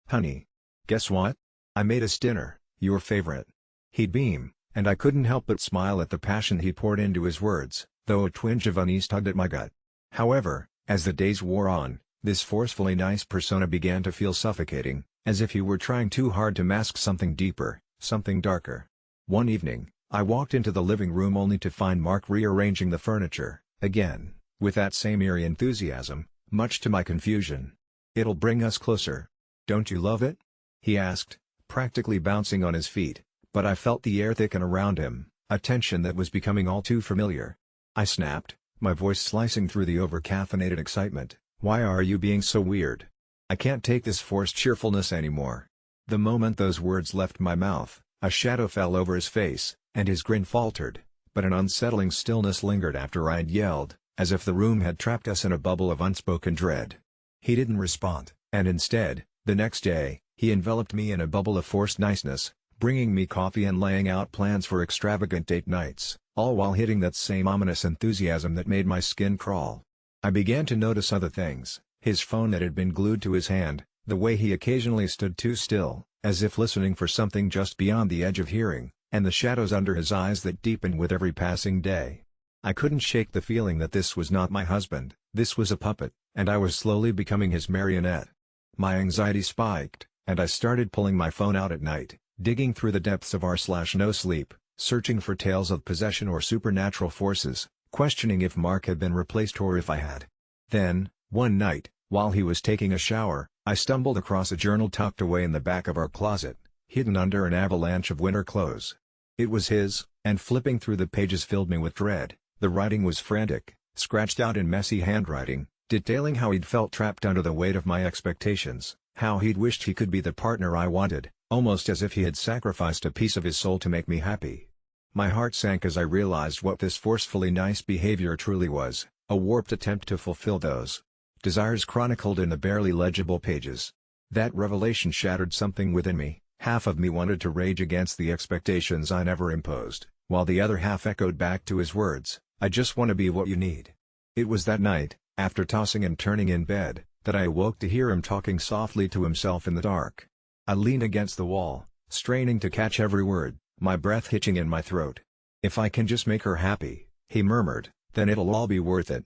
"Honey. Guess what? I made us dinner, your favorite." He'd beam, and I couldn't help but smile at the passion he poured into his words, though a twinge of unease tugged at my gut. However, as the days wore on, this forcefully nice persona began to feel suffocating, as if he were trying too hard to mask something deeper, something darker. One evening, I walked into the living room only to find Mark rearranging the furniture, again, with that same eerie enthusiasm, much to my confusion. "It'll bring us closer. Don't you love it?" he asked, practically bouncing on his feet, but I felt the air thicken around him, a tension that was becoming all too familiar. I snapped, my voice slicing through the over-caffeinated excitement, "Why are you being so weird? I can't take this forced cheerfulness anymore." The moment those words left my mouth, a shadow fell over his face, and his grin faltered, but an unsettling stillness lingered after I'd yelled, as if the room had trapped us in a bubble of unspoken dread. He didn't respond, and instead, the next day, he enveloped me in a bubble of forced niceness, bringing me coffee and laying out plans for extravagant date nights, all while hitting that same ominous enthusiasm that made my skin crawl. I began to notice other things, his phone that had been glued to his hand, the way he occasionally stood too still, as if listening for something just beyond the edge of hearing, and the shadows under his eyes that deepened with every passing day. I couldn't shake the feeling that this was not my husband, this was a puppet, and I was slowly becoming his marionette. My anxiety spiked, and I started pulling my phone out at night, digging through the depths of r/no-sleep, searching for tales of possession or supernatural forces, questioning if Mark had been replaced or if I had. Then, one night, while he was taking a shower, I stumbled across a journal tucked away in the back of our closet, hidden under an avalanche of winter clothes. It was his, and flipping through the pages filled me with dread. The writing was frantic, scratched out in messy handwriting, detailing how he'd felt trapped under the weight of my expectations, how he'd wished he could be the partner I wanted, almost as if he had sacrificed a piece of his soul to make me happy. My heart sank as I realized what this forcefully nice behavior truly was, a warped attempt to fulfill those desires chronicled in the barely legible pages. That revelation shattered something within me. Half of me wanted to rage against the expectations I never imposed, while the other half echoed back to his words, "I just want to be what you need." It was that night, after tossing and turning in bed, that I awoke to hear him talking softly to himself in the dark. I leaned against the wall, straining to catch every word, my breath hitching in my throat. "If I can just make her happy," he murmured, "then it'll all be worth it.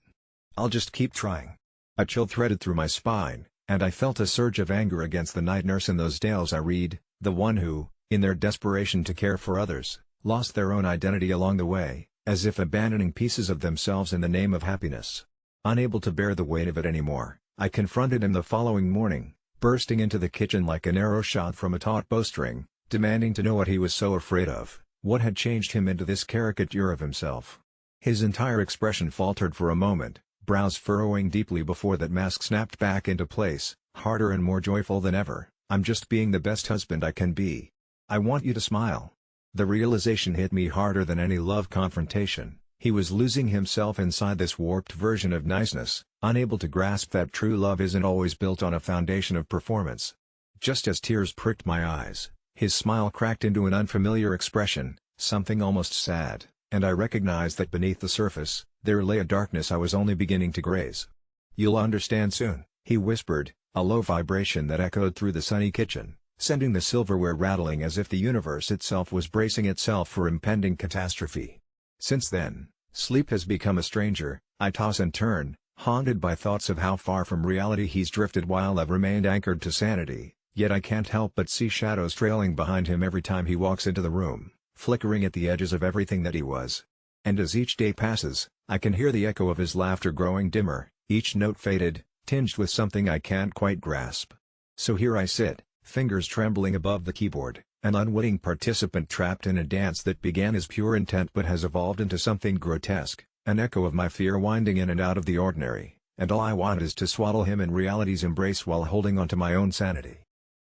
I'll just keep trying." A chill threaded through my spine, and I felt a surge of anger against the night nurse in those tales I read, the one who, in their desperation to care for others, lost their own identity along the way, as if abandoning pieces of themselves in the name of happiness. Unable to bear the weight of it anymore, I confronted him the following morning, bursting into the kitchen like an arrow shot from a taut bowstring, demanding to know what he was so afraid of, what had changed him into this caricature of himself. His entire expression faltered for a moment, brows furrowing deeply before that mask snapped back into place, harder and more joyful than ever. I'm just being the best husband I can be. I want you to smile. The realization hit me harder than any love confrontation. He was losing himself inside this warped version of niceness, unable to grasp that true love isn't always built on a foundation of performance. Just as tears pricked my eyes, his smile cracked into an unfamiliar expression, something almost sad, and I recognized that beneath the surface, there lay a darkness I was only beginning to graze. "You'll understand soon," he whispered, a low vibration that echoed through the sunny kitchen, sending the silverware rattling as if the universe itself was bracing itself for impending catastrophe. Since then, sleep has become a stranger. I toss and turn, haunted by thoughts of how far from reality he's drifted while I've remained anchored to sanity, yet I can't help but see shadows trailing behind him every time he walks into the room, flickering at the edges of everything that he was. And as each day passes, I can hear the echo of his laughter growing dimmer, each note faded, tinged with something I can't quite grasp. So here I sit, fingers trembling above the keyboard, an unwitting participant trapped in a dance that began as pure intent but has evolved into something grotesque, an echo of my fear winding in and out of the ordinary, and all I want is to swaddle him in reality's embrace while holding on to my own sanity.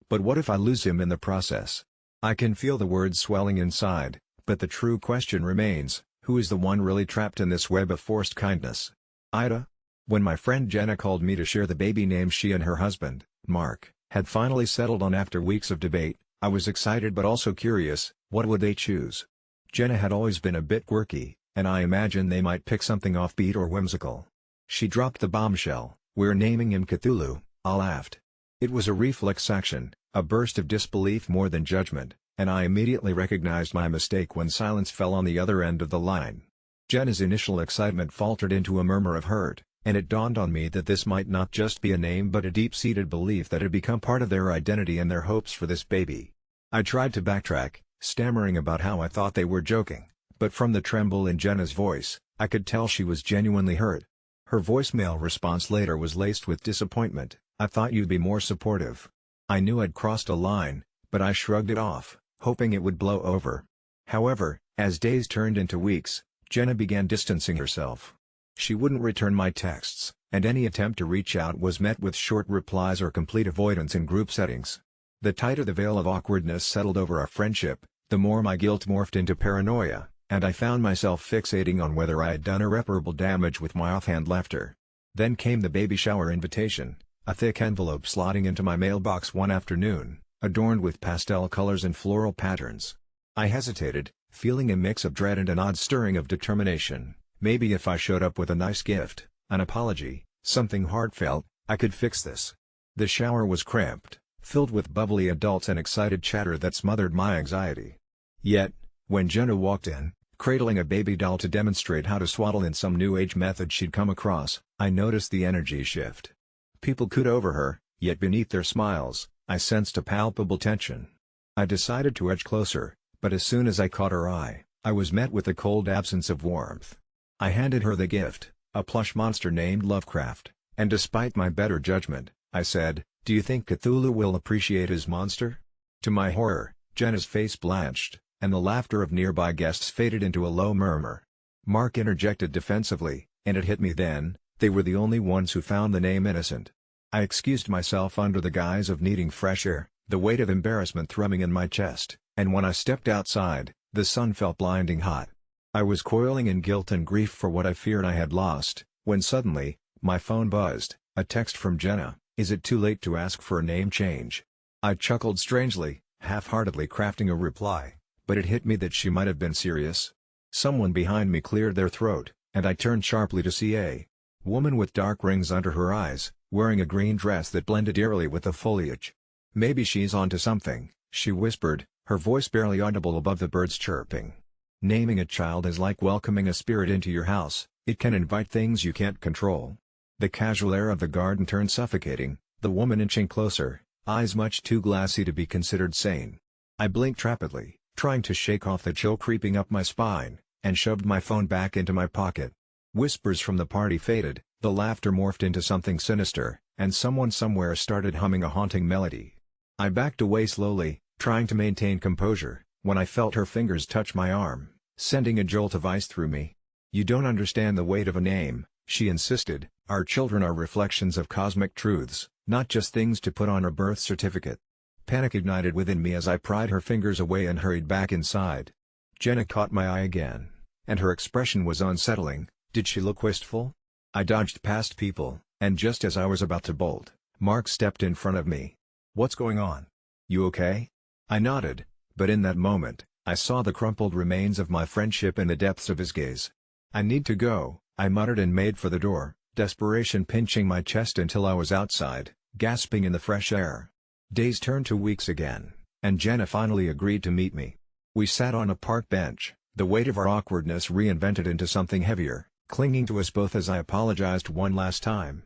But what if I lose him in the process? I can feel the words swelling inside, but the true question remains, who is the one really trapped in this web of forced kindness? AITA? When my friend Jenna called me to share the baby name she and her husband, Mark, had finally settled on after weeks of debate, I was excited but also curious. What would they choose? Jenna had always been a bit quirky, and I imagined they might pick something offbeat or whimsical. She dropped the bombshell, "We're naming him Cthulhu." I laughed. It was a reflex action, a burst of disbelief more than judgment, and I immediately recognized my mistake when silence fell on the other end of the line. Jenna's initial excitement faltered into a murmur of hurt, and it dawned on me that this might not just be a name but a deep-seated belief that had become part of their identity and their hopes for this baby. I tried to backtrack, stammering about how I thought they were joking, but from the tremble in Jenna's voice, I could tell she was genuinely hurt. Her voicemail response later was laced with disappointment. "I thought you'd be more supportive." I knew I'd crossed a line, but I shrugged it off, hoping it would blow over. However, as days turned into weeks, Jenna began distancing herself. She wouldn't return my texts, and any attempt to reach out was met with short replies or complete avoidance in group settings. The tighter the veil of awkwardness settled over our friendship, the more my guilt morphed into paranoia, and I found myself fixating on whether I had done irreparable damage with my offhand laughter. Then came the baby shower invitation, a thick envelope slotting into my mailbox one afternoon, adorned with pastel colors and floral patterns. I hesitated, feeling a mix of dread and an odd stirring of determination. Maybe if I showed up with a nice gift, an apology, something heartfelt, I could fix this. The shower was cramped, filled with bubbly adults and excited chatter that smothered my anxiety. Yet, when Jenna walked in, cradling a baby doll to demonstrate how to swaddle in some new age method she'd come across, I noticed the energy shift. People cooed over her, yet beneath their smiles, I sensed a palpable tension. I decided to edge closer, but as soon as I caught her eye, I was met with a cold absence of warmth. I handed her the gift, a plush monster named Lovecraft, and despite my better judgment, I said, "Do you think Cthulhu will appreciate his monster?" To my horror, Jenna's face blanched, and the laughter of nearby guests faded into a low murmur. Mark interjected defensively, and it hit me then, they were the only ones who found the name innocent. I excused myself under the guise of needing fresh air, the weight of embarrassment thrumming in my chest, and when I stepped outside, the sun felt blinding hot. I was coiling in guilt and grief for what I feared I had lost, when suddenly, my phone buzzed, a text from Jenna, "Is it too late to ask for a name change?" I chuckled strangely, half-heartedly crafting a reply, but it hit me that she might have been serious. Someone behind me cleared their throat, and I turned sharply to see a woman with dark rings under her eyes, wearing a green dress that blended eerily with the foliage. "Maybe she's onto something," she whispered, her voice barely audible above the birds chirping. "Naming a child is like welcoming a spirit into your house, it can invite things you can't control." The casual air of the garden turned suffocating, the woman inching closer, eyes much too glassy to be considered sane. I blinked rapidly, trying to shake off the chill creeping up my spine, and shoved my phone back into my pocket. Whispers from the party faded, the laughter morphed into something sinister, and someone somewhere started humming a haunting melody. I backed away slowly, trying to maintain composure, when I felt her fingers touch my arm, sending a jolt of ice through me. "You don't understand the weight of a name," She insisted, "Our children are reflections of cosmic truths, not just things to put on a birth certificate." Panic ignited within me as I pried her fingers away and hurried back inside. Jenna caught my eye again, and her expression was unsettling. Did she look wistful? I dodged past people, and just as I was about to bolt, Mark stepped in front of me. "What's going on? You okay?" I nodded, but in that moment, I saw the crumpled remains of my friendship in the depths of his gaze. "I need to go," I muttered and made for the door, desperation pinching my chest until I was outside, gasping in the fresh air. Days turned to weeks again, and Jenna finally agreed to meet me. We sat on a park bench, the weight of our awkwardness reinvented into something heavier, clinging to us both as I apologized one last time.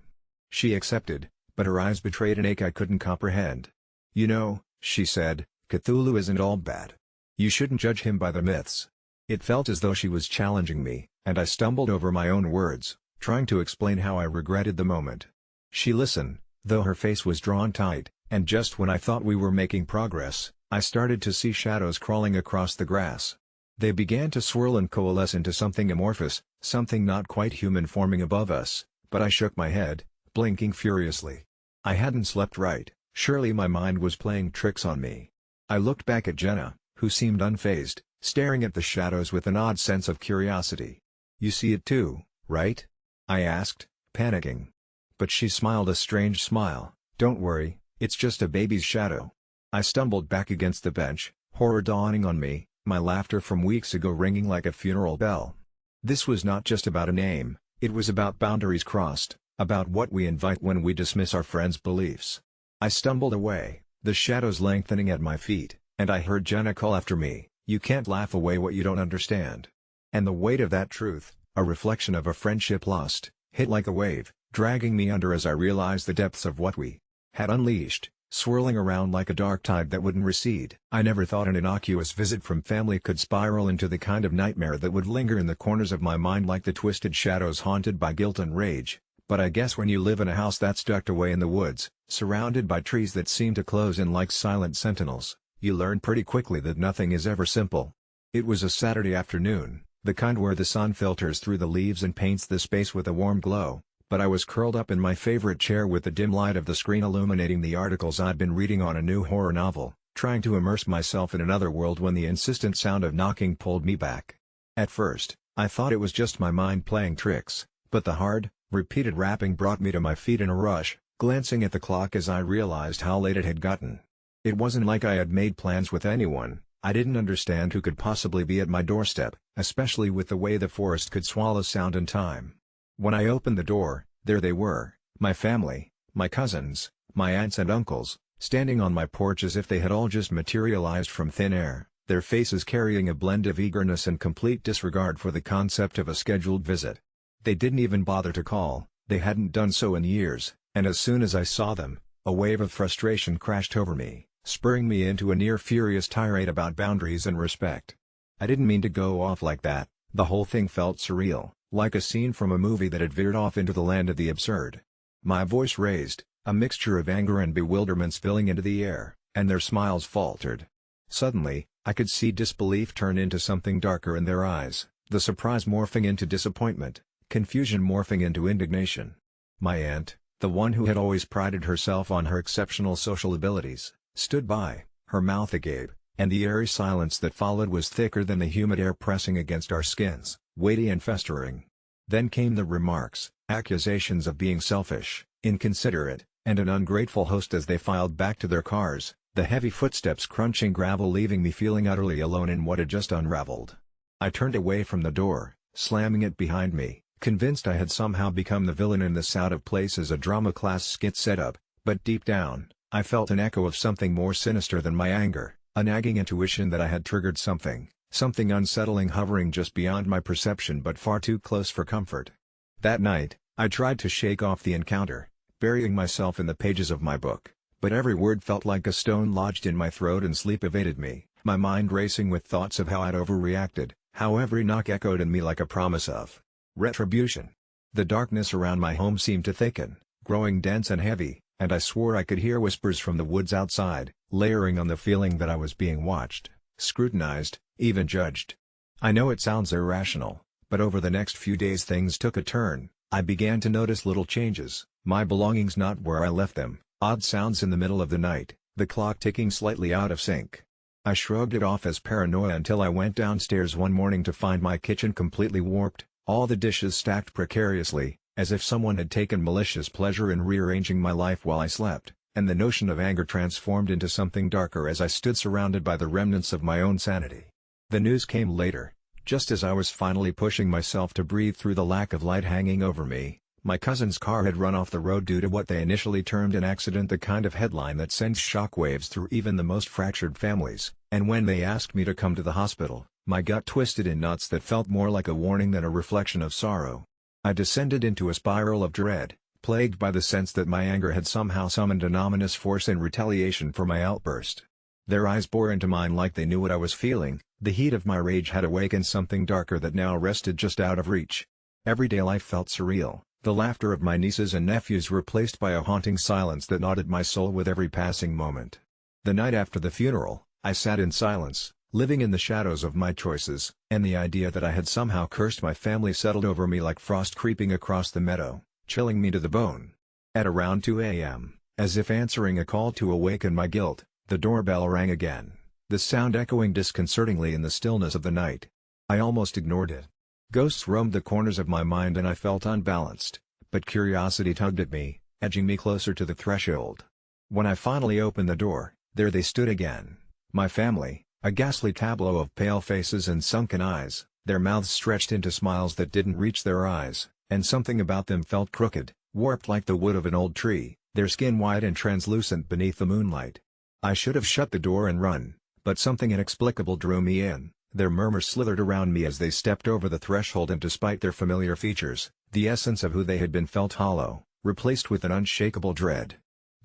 She accepted, but her eyes betrayed an ache I couldn't comprehend. "You know," she said, "Cthulhu isn't all bad. You shouldn't judge him by the myths." It felt as though she was challenging me, and I stumbled over my own words, trying to explain how I regretted the moment. She listened, though her face was drawn tight, and just when I thought we were making progress, I started to see shadows crawling across the grass. They began to swirl and coalesce into something amorphous, something not quite human forming above us, but I shook my head, blinking furiously. I hadn't slept right, surely my mind was playing tricks on me. I looked back at Jenna, who seemed unfazed, staring at the shadows with an odd sense of curiosity. "You see it too, right?" I asked, panicking. But she smiled a strange smile. "Don't worry, it's just a baby's shadow." I stumbled back against the bench, horror dawning on me, my laughter from weeks ago ringing like a funeral bell. This was not just about a name, it was about boundaries crossed, about what we invite when we dismiss our friends' beliefs. I stumbled away, the shadows lengthening at my feet, and I heard Jenna call after me, "You can't laugh away what you don't understand." And the weight of that truth, a reflection of a friendship lost, hit like a wave, dragging me under as I realized the depths of what we had unleashed, swirling around like a dark tide that wouldn't recede. I never thought an innocuous visit from family could spiral into the kind of nightmare that would linger in the corners of my mind like the twisted shadows haunted by guilt and rage. But I guess when you live in a house that's tucked away in the woods, surrounded by trees that seem to close in like silent sentinels, you learn pretty quickly that nothing is ever simple. It was a Saturday afternoon, the kind where the sun filters through the leaves and paints the space with a warm glow, but I was curled up in my favorite chair with the dim light of the screen illuminating the articles I'd been reading on a new horror novel, trying to immerse myself in another world when the insistent sound of knocking pulled me back. At first, I thought it was just my mind playing tricks, but the hard, repeated rapping brought me to my feet in a rush, glancing at the clock as I realized how late it had gotten. It wasn't like I had made plans with anyone. I didn't understand who could possibly be at my doorstep, especially with the way the forest could swallow sound and time. When I opened the door, there they were, my family, my cousins, my aunts and uncles, standing on my porch as if they had all just materialized from thin air, their faces carrying a blend of eagerness and complete disregard for the concept of a scheduled visit. They didn't even bother to call, they hadn't done so in years, and as soon as I saw them, a wave of frustration crashed over me, spurring me into a near-furious tirade about boundaries and respect. I didn't mean to go off like that, the whole thing felt surreal, like a scene from a movie that had veered off into the land of the absurd. My voice raised, a mixture of anger and bewilderment spilling into the air, and their smiles faltered. Suddenly, I could see disbelief turn into something darker in their eyes, the surprise morphing into disappointment, confusion morphing into indignation. My aunt, the one who had always prided herself on her exceptional social abilities, stood by, her mouth agape, and the airy silence that followed was thicker than the humid air pressing against our skins, weighty and festering. Then came the remarks, accusations of being selfish, inconsiderate, and an ungrateful host as they filed back to their cars, the heavy footsteps crunching gravel leaving me feeling utterly alone in what had just unraveled. I turned away from the door, slamming it behind me, convinced I had somehow become the villain in this out of place as a drama class skit setup, but deep down, I felt an echo of something more sinister than my anger, a nagging intuition that I had triggered something unsettling hovering just beyond my perception but far too close for comfort. That night, I tried to shake off the encounter, burying myself in the pages of my book, but every word felt like a stone lodged in my throat and sleep evaded me, my mind racing with thoughts of how I'd overreacted, how every knock echoed in me like a promise of retribution. The darkness around my home seemed to thicken, growing dense and heavy, and I swore I could hear whispers from the woods outside, layering on the feeling that I was being watched, scrutinized, even judged. I know it sounds irrational, but over the next few days things took a turn, I began to notice little changes, my belongings not where I left them, odd sounds in the middle of the night, the clock ticking slightly out of sync. I shrugged it off as paranoia until I went downstairs one morning to find my kitchen completely warped, all the dishes stacked precariously, as if someone had taken malicious pleasure in rearranging my life while I slept, and the notion of anger transformed into something darker as I stood surrounded by the remnants of my own sanity. The news came later, just as I was finally pushing myself to breathe through the lack of light hanging over me. My cousin's car had run off the road due to what they initially termed an accident, the kind of headline that sends shockwaves through even the most fractured families, and when they asked me to come to the hospital, my gut twisted in knots that felt more like a warning than a reflection of sorrow. I descended into a spiral of dread, plagued by the sense that my anger had somehow summoned an ominous force in retaliation for my outburst. Their eyes bore into mine like they knew what I was feeling. The heat of my rage had awakened something darker that now rested just out of reach. Everyday life felt surreal, the laughter of my nieces and nephews replaced by a haunting silence that gnawed at my soul with every passing moment. The night after the funeral, I sat in silence, living in the shadows of my choices, and the idea that I had somehow cursed my family settled over me like frost creeping across the meadow, chilling me to the bone. At around 2 a.m., as if answering a call to awaken my guilt, the doorbell rang again, the sound echoing disconcertingly in the stillness of the night. I almost ignored it. Ghosts roamed the corners of my mind and I felt unbalanced, but curiosity tugged at me, edging me closer to the threshold. When I finally opened the door, there they stood again, my family, a ghastly tableau of pale faces and sunken eyes, their mouths stretched into smiles that didn't reach their eyes, and something about them felt crooked, warped like the wood of an old tree, their skin white and translucent beneath the moonlight. I should have shut the door and run, but something inexplicable drew me in. Their murmurs slithered around me as they stepped over the threshold, and despite their familiar features, the essence of who they had been felt hollow, replaced with an unshakable dread.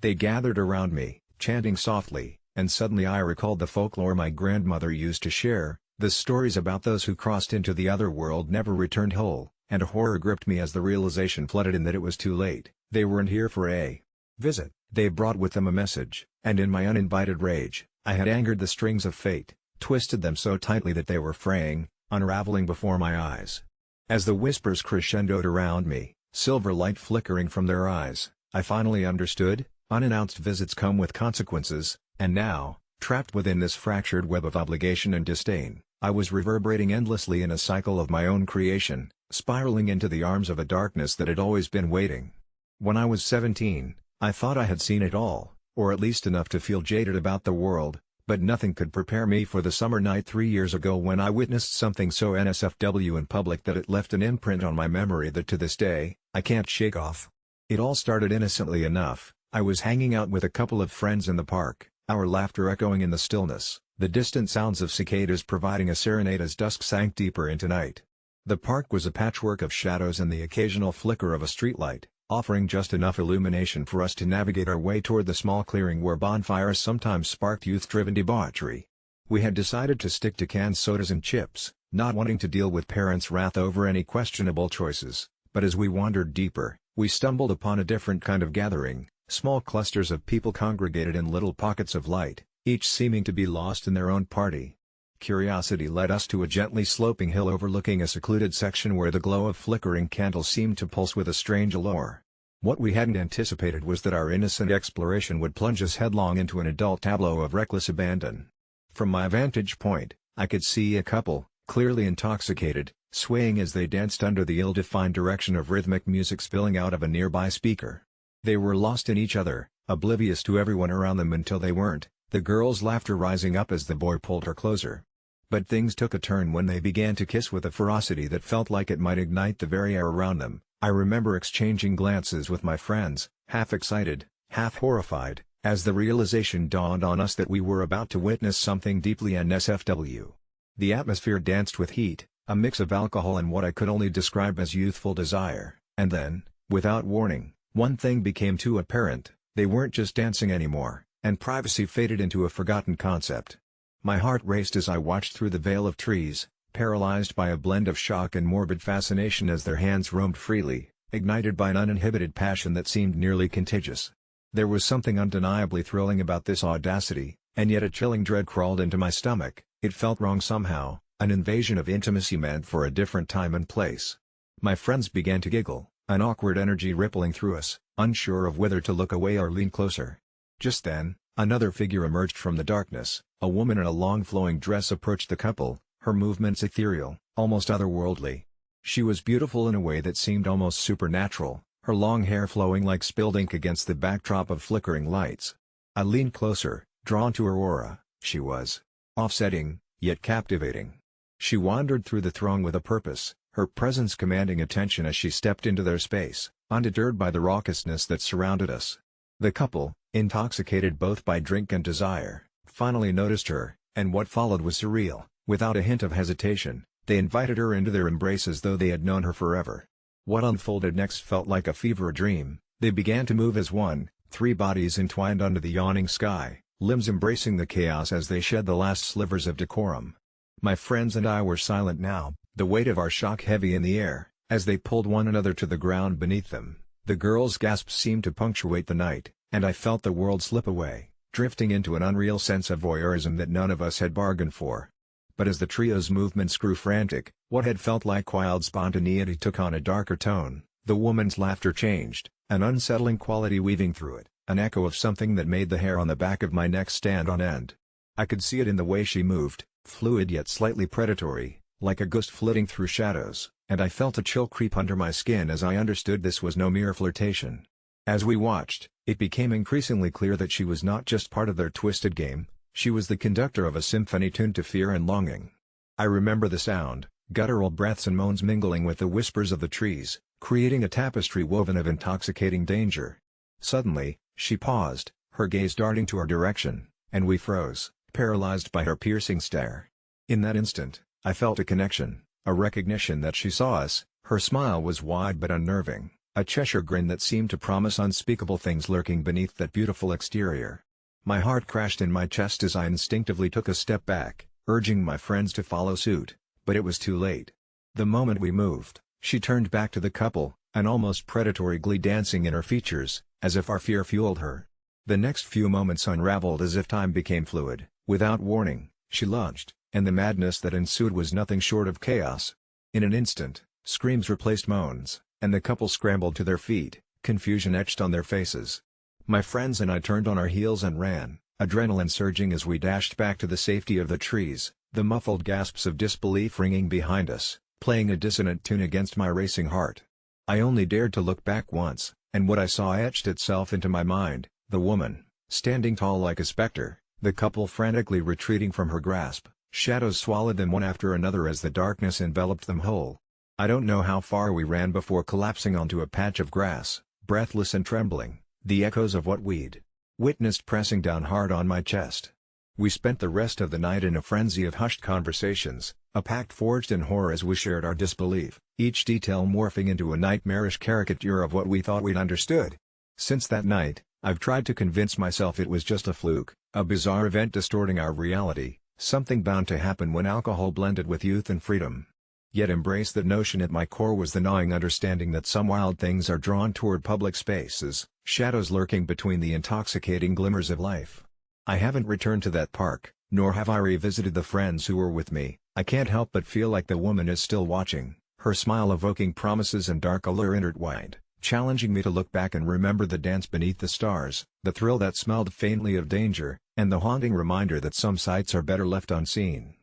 They gathered around me, chanting softly, and suddenly I recalled the folklore my grandmother used to share, the stories about those who crossed into the other world never returned whole, and horror gripped me as the realization flooded in that it was too late. They weren't here for a visit, they brought with them a message, and in my uninvited rage, I had angered the strings of fate, twisted them so tightly that they were fraying, unraveling before my eyes. As the whispers crescendoed around me, silver light flickering from their eyes, I finally understood. Unannounced visits come with consequences, and now, trapped within this fractured web of obligation and disdain, I was reverberating endlessly in a cycle of my own creation, spiraling into the arms of a darkness that had always been waiting. When I was 17, I thought I had seen it all, or at least enough to feel jaded about the world, but nothing could prepare me for the summer night 3 years ago when I witnessed something so NSFW in public that it left an imprint on my memory that to this day, I can't shake off. It all started innocently enough. I was hanging out with a couple of friends in the park, our laughter echoing in the stillness, the distant sounds of cicadas providing a serenade as dusk sank deeper into night. The park was a patchwork of shadows and the occasional flicker of a streetlight, offering just enough illumination for us to navigate our way toward the small clearing where bonfires sometimes sparked youth-driven debauchery. We had decided to stick to canned sodas and chips, not wanting to deal with parents' wrath over any questionable choices, but as we wandered deeper, we stumbled upon a different kind of gathering. Small clusters of people congregated in little pockets of light, each seeming to be lost in their own party. Curiosity led us to a gently sloping hill overlooking a secluded section where the glow of flickering candles seemed to pulse with a strange allure. What we hadn't anticipated was that our innocent exploration would plunge us headlong into an adult tableau of reckless abandon. From my vantage point, I could see a couple, clearly intoxicated, swaying as they danced under the ill-defined direction of rhythmic music spilling out of a nearby speaker. They were lost in each other, oblivious to everyone around them until they weren't, the girl's laughter rising up as the boy pulled her closer. But things took a turn when they began to kiss with a ferocity that felt like it might ignite the very air around them. I remember exchanging glances with my friends, half excited, half horrified, as the realization dawned on us that we were about to witness something deeply NSFW. The atmosphere danced with heat, a mix of alcohol and what I could only describe as youthful desire, and then, without warning, one thing became too apparent: they weren't just dancing anymore, and privacy faded into a forgotten concept. My heart raced as I watched through the veil of trees, paralyzed by a blend of shock and morbid fascination as their hands roamed freely, ignited by an uninhibited passion that seemed nearly contagious. There was something undeniably thrilling about this audacity, and yet a chilling dread crawled into my stomach. It felt wrong somehow, an invasion of intimacy meant for a different time and place. My friends began to giggle, an awkward energy rippling through us, unsure of whether to look away or lean closer. Just then, another figure emerged from the darkness. A woman in a long flowing dress approached the couple, her movements ethereal, almost otherworldly. She was beautiful in a way that seemed almost supernatural, her long hair flowing like spilled ink against the backdrop of flickering lights. I leaned closer, drawn to her aura. She was offsetting, yet captivating. She wandered through the throng with a purpose, her presence commanding attention as she stepped into their space, undeterred by the raucousness that surrounded us. The couple, intoxicated both by drink and desire, finally noticed her, and what followed was surreal. Without a hint of hesitation, they invited her into their embrace as though they had known her forever. What unfolded next felt like a fever dream. They began to move as one, 3 bodies entwined under the yawning sky, limbs embracing the chaos as they shed the last slivers of decorum. My friends and I were silent now, the weight of our shock heavy in the air, as they pulled one another to the ground beneath them. The girl's gasps seemed to punctuate the night, and I felt the world slip away, drifting into an unreal sense of voyeurism that none of us had bargained for. But as the trio's movements grew frantic, what had felt like wild spontaneity took on a darker tone. The woman's laughter changed, an unsettling quality weaving through it, an echo of something that made the hair on the back of my neck stand on end. I could see it in the way she moved, fluid yet slightly predatory, like a ghost flitting through shadows, and I felt a chill creep under my skin as I understood this was no mere flirtation. As we watched, it became increasingly clear that she was not just part of their twisted game. She was the conductor of a symphony tuned to fear and longing. I remember the sound, guttural breaths and moans mingling with the whispers of the trees, creating a tapestry woven of intoxicating danger. Suddenly, she paused, her gaze darting to our direction, and we froze, paralyzed by her piercing stare. In that instant, I felt a connection, a recognition that she saw us. Her smile was wide but unnerving, a Cheshire grin that seemed to promise unspeakable things lurking beneath that beautiful exterior. My heart crashed in my chest as I instinctively took a step back, urging my friends to follow suit, but it was too late. The moment we moved, she turned back to the couple, an almost predatory glee dancing in her features, as if our fear fueled her. The next few moments unraveled as if time became fluid. Without warning, she lunged, and the madness that ensued was nothing short of chaos. In an instant, screams replaced moans, and the couple scrambled to their feet, confusion etched on their faces. My friends and I turned on our heels and ran, adrenaline surging as we dashed back to the safety of the trees, the muffled gasps of disbelief ringing behind us, playing a dissonant tune against my racing heart. I only dared to look back once, and what I saw etched itself into my mind: the woman, standing tall like a specter, the couple frantically retreating from her grasp. Shadows swallowed them one after another as the darkness enveloped them whole. I don't know how far we ran before collapsing onto a patch of grass, breathless and trembling, the echoes of what we'd witnessed pressing down hard on my chest. We spent the rest of the night in a frenzy of hushed conversations, a pact forged in horror as we shared our disbelief, each detail morphing into a nightmarish caricature of what we thought we'd understood. Since that night, I've tried to convince myself it was just a fluke, a bizarre event distorting our reality, something bound to happen when alcohol blended with youth and freedom. Yet embrace that notion at my core was the gnawing understanding that some wild things are drawn toward public spaces, shadows lurking between the intoxicating glimmers of life. I haven't returned to that park, nor have I revisited the friends who were with me. I can't help but feel like the woman is still watching, her smile evoking promises and dark allure intertwined, challenging me to look back and remember the dance beneath the stars, the thrill that smelled faintly of danger, and the haunting reminder that some sights are better left unseen.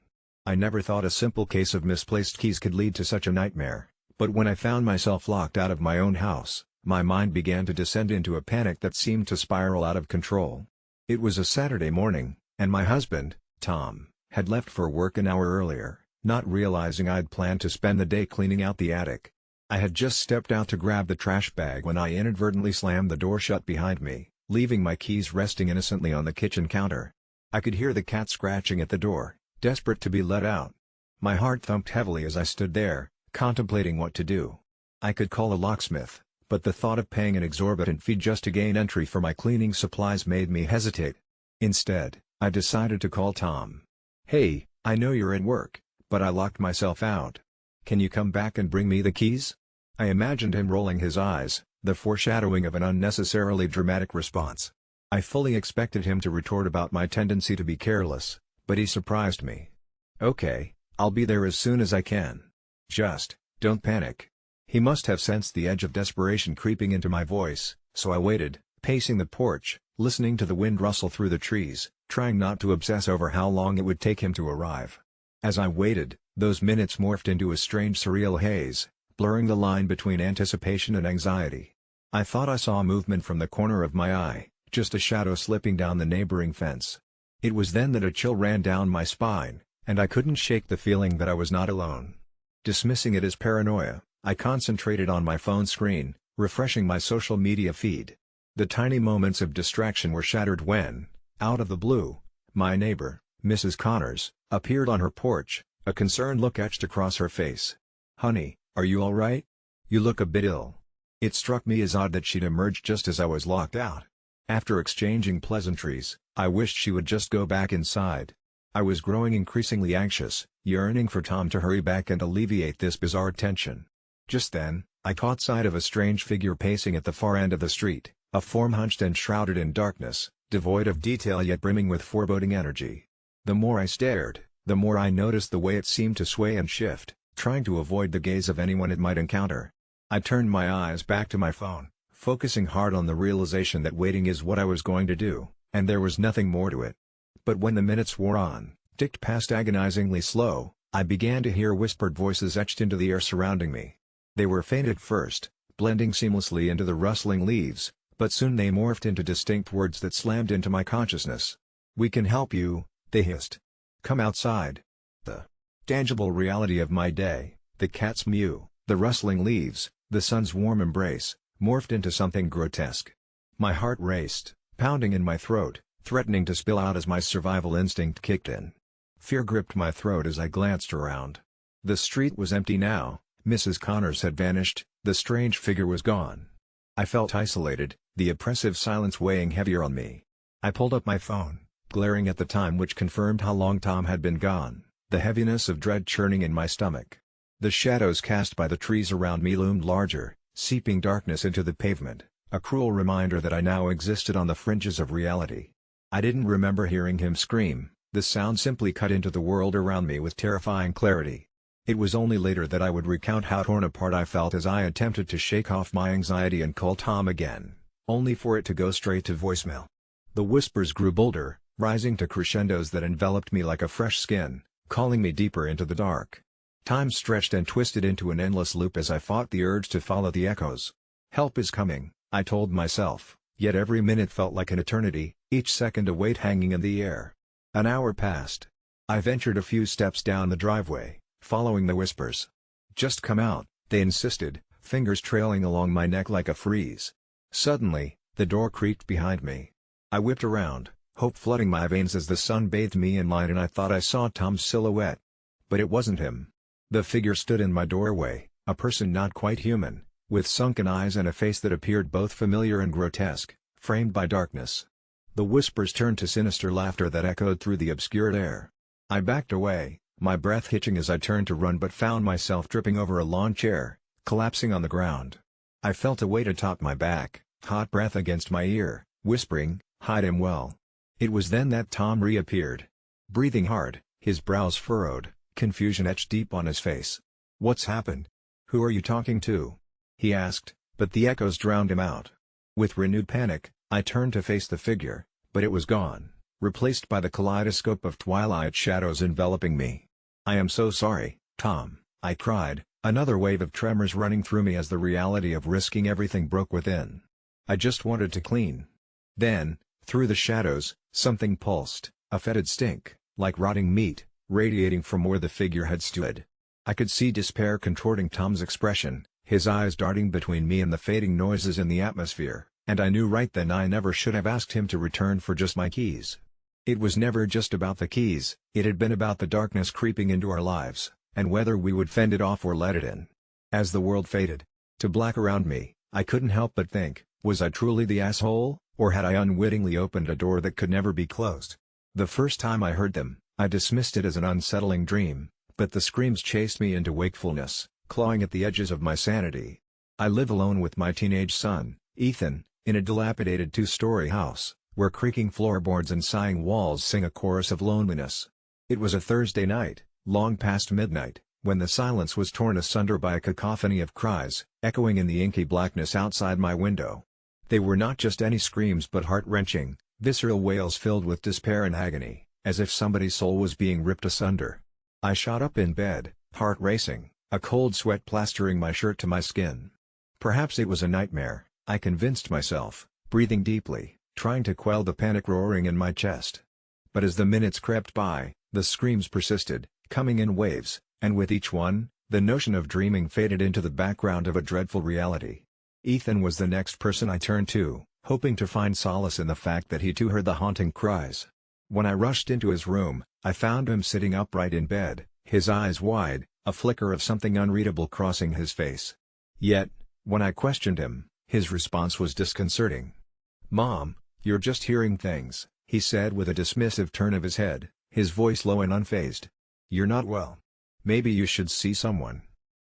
I never thought a simple case of misplaced keys could lead to such a nightmare, but when I found myself locked out of my own house, my mind began to descend into a panic that seemed to spiral out of control. It was a Saturday morning, and my husband, Tom, had left for work an hour earlier, not realizing I'd planned to spend the day cleaning out the attic. I had just stepped out to grab the trash bag when I inadvertently slammed the door shut behind me, leaving my keys resting innocently on the kitchen counter. I could hear the cat scratching at the door, desperate to be let out. My heart thumped heavily as I stood there, contemplating what to do. I could call a locksmith, but the thought of paying an exorbitant fee just to gain entry for my cleaning supplies made me hesitate. Instead, I decided to call Tom. "Hey, I know you're at work, but I locked myself out. Can you come back and bring me the keys?" I imagined him rolling his eyes, the foreshadowing of an unnecessarily dramatic response. I fully expected him to retort about my tendency to be careless, but he surprised me. "Okay, I'll be there as soon as I can. Just, don't panic." He must have sensed the edge of desperation creeping into my voice, so I waited, pacing the porch, listening to the wind rustle through the trees, trying not to obsess over how long it would take him to arrive. As I waited, those minutes morphed into a strange surreal haze, blurring the line between anticipation and anxiety. I thought I saw movement from the corner of my eye, just a shadow slipping down the neighboring fence. It was then that a chill ran down my spine, and I couldn't shake the feeling that I was not alone. Dismissing it as paranoia, I concentrated on my phone screen, refreshing my social media feed. The tiny moments of distraction were shattered when, out of the blue, my neighbor, Mrs. Connors, appeared on her porch, a concerned look etched across her face. "Honey, are you all right? You look a bit ill." It struck me as odd that she'd emerged just as I was locked out. After exchanging pleasantries, I wished she would just go back inside. I was growing increasingly anxious, yearning for Tom to hurry back and alleviate this bizarre tension. Just then, I caught sight of a strange figure pacing at the far end of the street, a form hunched and shrouded in darkness, devoid of detail yet brimming with foreboding energy. The more I stared, the more I noticed the way it seemed to sway and shift, trying to avoid the gaze of anyone it might encounter. I turned my eyes back to my phone, focusing hard on the realization that waiting is what I was going to do, and there was nothing more to it. But when the minutes wore on, ticked past agonizingly slow, I began to hear whispered voices etched into the air surrounding me. They were faint at first, blending seamlessly into the rustling leaves, but soon they morphed into distinct words that slammed into my consciousness. "We can help you," they hissed. "Come outside." The tangible reality of my day, the cat's mew, the rustling leaves, the sun's warm embrace, morphed into something grotesque. My heart raced, pounding in my throat, threatening to spill out as my survival instinct kicked in. Fear gripped my throat as I glanced around. The street was empty now, Mrs. Connors had vanished, the strange figure was gone. I felt isolated, the oppressive silence weighing heavier on me. I pulled up my phone, glaring at the time which confirmed how long Tom had been gone, the heaviness of dread churning in my stomach. The shadows cast by the trees around me loomed larger, seeping darkness into the pavement, a cruel reminder that I now existed on the fringes of reality. I didn't remember hearing him scream, the sound simply cut into the world around me with terrifying clarity. It was only later that I would recount how torn apart I felt as I attempted to shake off my anxiety and call Tom again, only for it to go straight to voicemail. The whispers grew bolder, rising to crescendos that enveloped me like a fresh skin, calling me deeper into the dark. Time stretched and twisted into an endless loop as I fought the urge to follow the echoes. "Help is coming," I told myself, yet every minute felt like an eternity, each second a weight hanging in the air. An hour passed. I ventured a few steps down the driveway, following the whispers. "Just come out," they insisted, fingers trailing along my neck like a freeze. Suddenly, the door creaked behind me. I whipped around, hope flooding my veins as the sun bathed me in light and I thought I saw Tom's silhouette. But it wasn't him. The figure stood in my doorway, a person not quite human, with sunken eyes and a face that appeared both familiar and grotesque, framed by darkness. The whispers turned to sinister laughter that echoed through the obscured air. I backed away, my breath hitching as I turned to run but found myself tripping over a lawn chair, collapsing on the ground. I felt a weight atop my back, hot breath against my ear, whispering, "Hide him well." It was then that Tom reappeared. Breathing hard, his brows furrowed, confusion etched deep on his face. "What's happened? Who are you talking to?" he asked, but the echoes drowned him out. With renewed panic, I turned to face the figure, but it was gone, replaced by the kaleidoscope of twilight shadows enveloping me. "I am so sorry, Tom," I cried, another wave of tremors running through me as the reality of risking everything broke within. "I just wanted to clean." Then, through the shadows, something pulsed, a fetid stink, like rotting meat, radiating from where the figure had stood. I could see despair contorting Tom's expression, his eyes darting between me and the fading noises in the atmosphere, and I knew right then I never should have asked him to return for just my keys. It was never just about the keys, it had been about the darkness creeping into our lives, and whether we would fend it off or let it in. As the world faded to black around me, I couldn't help but think, was I truly the asshole, or had I unwittingly opened a door that could never be closed? The first time I heard them, I dismissed it as an unsettling dream, but the screams chased me into wakefulness, clawing at the edges of my sanity. I live alone with my teenage son, Ethan, in a dilapidated two-story house, where creaking floorboards and sighing walls sing a chorus of loneliness. It was a Thursday night, long past midnight, when the silence was torn asunder by a cacophony of cries, echoing in the inky blackness outside my window. They were not just any screams but heart-wrenching, visceral wails filled with despair and agony, as if somebody's soul was being ripped asunder. I shot up in bed, heart racing, a cold sweat plastering my shirt to my skin. Perhaps it was a nightmare, I convinced myself, breathing deeply, trying to quell the panic roaring in my chest. But as the minutes crept by, the screams persisted, coming in waves, and with each one, the notion of dreaming faded into the background of a dreadful reality. Ethan was the next person I turned to, hoping to find solace in the fact that he too heard the haunting cries. When I rushed into his room, I found him sitting upright in bed, his eyes wide, a flicker of something unreadable crossing his face. Yet, when I questioned him, his response was disconcerting. "Mom, you're just hearing things," he said with a dismissive turn of his head, his voice low and unfazed. "You're not well. Maybe you should see someone."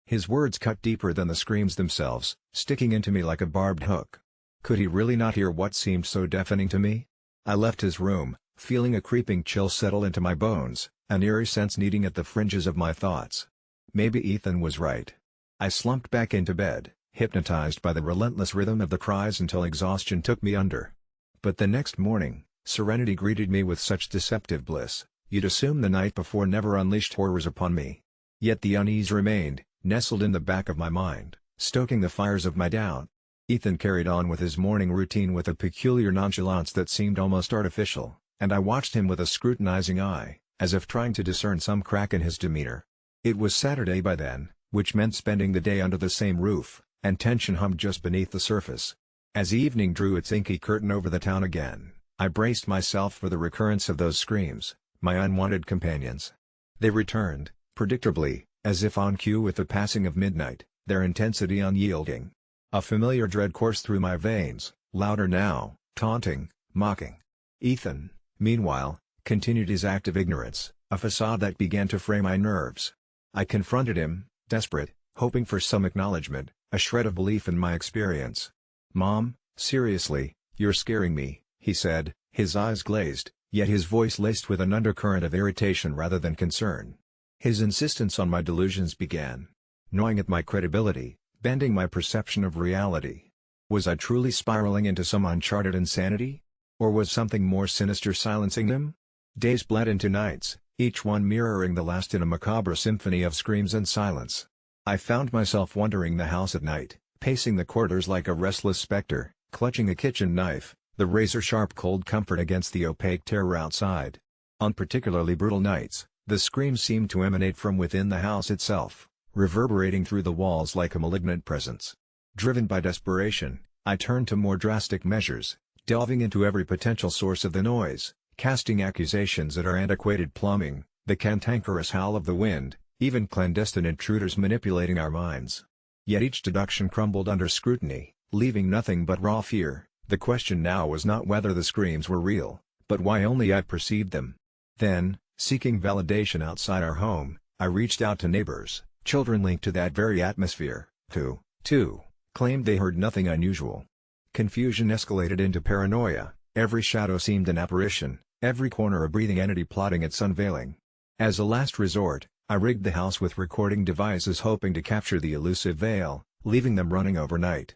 His words cut deeper than the screams themselves, sticking into me like a barbed hook. Could he really not hear what seemed so deafening to me? I left his room, feeling a creeping chill settle into my bones, an eerie sense kneading at the fringes of my thoughts. Maybe Ethan was right. I slumped back into bed, hypnotized by the relentless rhythm of the cries until exhaustion took me under. But the next morning, serenity greeted me with such deceptive bliss, you'd assume the night before never unleashed horrors upon me. Yet the unease remained, nestled in the back of my mind, stoking the fires of my doubt. Ethan carried on with his morning routine with a peculiar nonchalance that seemed almost artificial, and I watched him with a scrutinizing eye, as if trying to discern some crack in his demeanor. It was Saturday by then, which meant spending the day under the same roof, and tension hummed just beneath the surface. As evening drew its inky curtain over the town again, I braced myself for the recurrence of those screams, my unwanted companions. They returned, predictably, as if on cue with the passing of midnight, their intensity unyielding. A familiar dread coursed through my veins, louder now, taunting, mocking. Ethan, meanwhile, continued his act of ignorance, a facade that began to fray my nerves. I confronted him, desperate, hoping for some acknowledgement, a shred of belief in my experience. "Mom, seriously, you're scaring me," he said, his eyes glazed, yet his voice laced with an undercurrent of irritation rather than concern. His insistence on my delusions began gnawing at my credibility, bending my perception of reality. Was I truly spiraling into some uncharted insanity? Or was something more sinister silencing him? Days bled into nights, each one mirroring the last in a macabre symphony of screams and silence. I found myself wandering the house at night, pacing the corridors like a restless specter, clutching a kitchen knife, the razor-sharp cold comfort against the opaque terror outside. On particularly brutal nights, the screams seemed to emanate from within the house itself, reverberating through the walls like a malignant presence. Driven by desperation, I turned to more drastic measures, delving into every potential source of the noise, casting accusations at our antiquated plumbing, the cantankerous howl of the wind, even clandestine intruders manipulating our minds. Yet each deduction crumbled under scrutiny, leaving nothing but raw fear. The question now was not whether the screams were real, but why only I perceived them. Then, seeking validation outside our home, I reached out to neighbors, children linked to that very atmosphere, who, too, claimed they heard nothing unusual. Confusion escalated into paranoia, every shadow seemed an apparition, every corner a breathing entity plotting its unveiling. As a last resort, I rigged the house with recording devices hoping to capture the elusive veil, leaving them running overnight.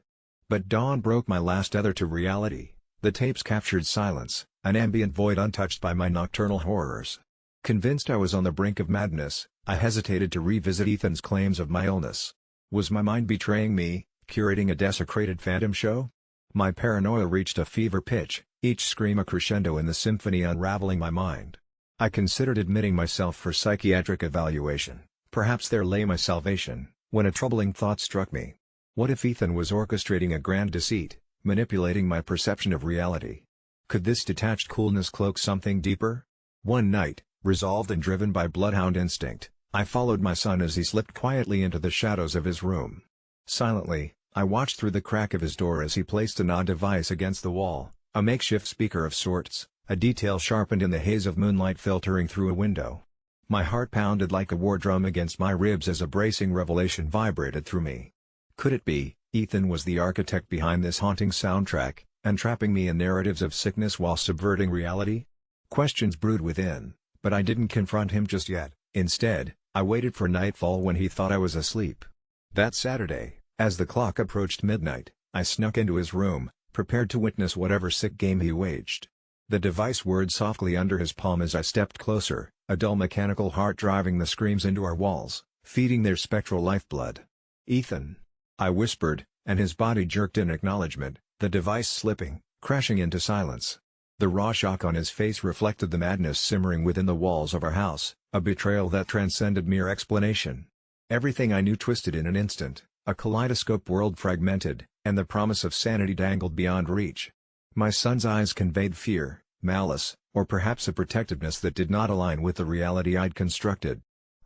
But dawn broke my last tether to reality. The tapes captured silence, an ambient void untouched by my nocturnal horrors. Convinced I was on the brink of madness, I hesitated to revisit Ethan's claims of my illness. Was my mind betraying me, curating a desecrated phantom show? My paranoia reached a fever pitch, each scream a crescendo in the symphony unraveling my mind. I considered admitting myself for psychiatric evaluation. Perhaps there lay my salvation, when a troubling thought struck me. What if Ethan was orchestrating a grand deceit, manipulating my perception of reality? Could this detached coolness cloak something deeper? One night, resolved and driven by bloodhound instinct, I followed my son as he slipped quietly into the shadows of his room. Silently, I watched through the crack of his door as he placed an odd device against the wall, a makeshift speaker of sorts, a detail sharpened in the haze of moonlight filtering through a window. My heart pounded like a war drum against my ribs as a bracing revelation vibrated through me. Could it be, Ethan was the architect behind this haunting soundtrack, entrapping me in narratives of sickness while subverting reality? Questions brewed within, but I didn't confront him just yet. Instead, I waited for nightfall when he thought I was asleep. That Saturday, as the clock approached midnight, I snuck into his room, prepared to witness whatever sick game he waged. The device whirred softly under his palm as I stepped closer, a dull mechanical heart driving the screams into our walls, feeding their spectral lifeblood. "Ethan," I whispered, and his body jerked in acknowledgement, the device slipping, crashing into silence. The raw shock on his face reflected the madness simmering within the walls of our house, a betrayal that transcended mere explanation. Everything I knew twisted in an instant, a kaleidoscope world fragmented, and the promise of sanity dangled beyond reach. My son's eyes conveyed fear, malice, or perhaps a protectiveness that did not align with the reality I'd constructed.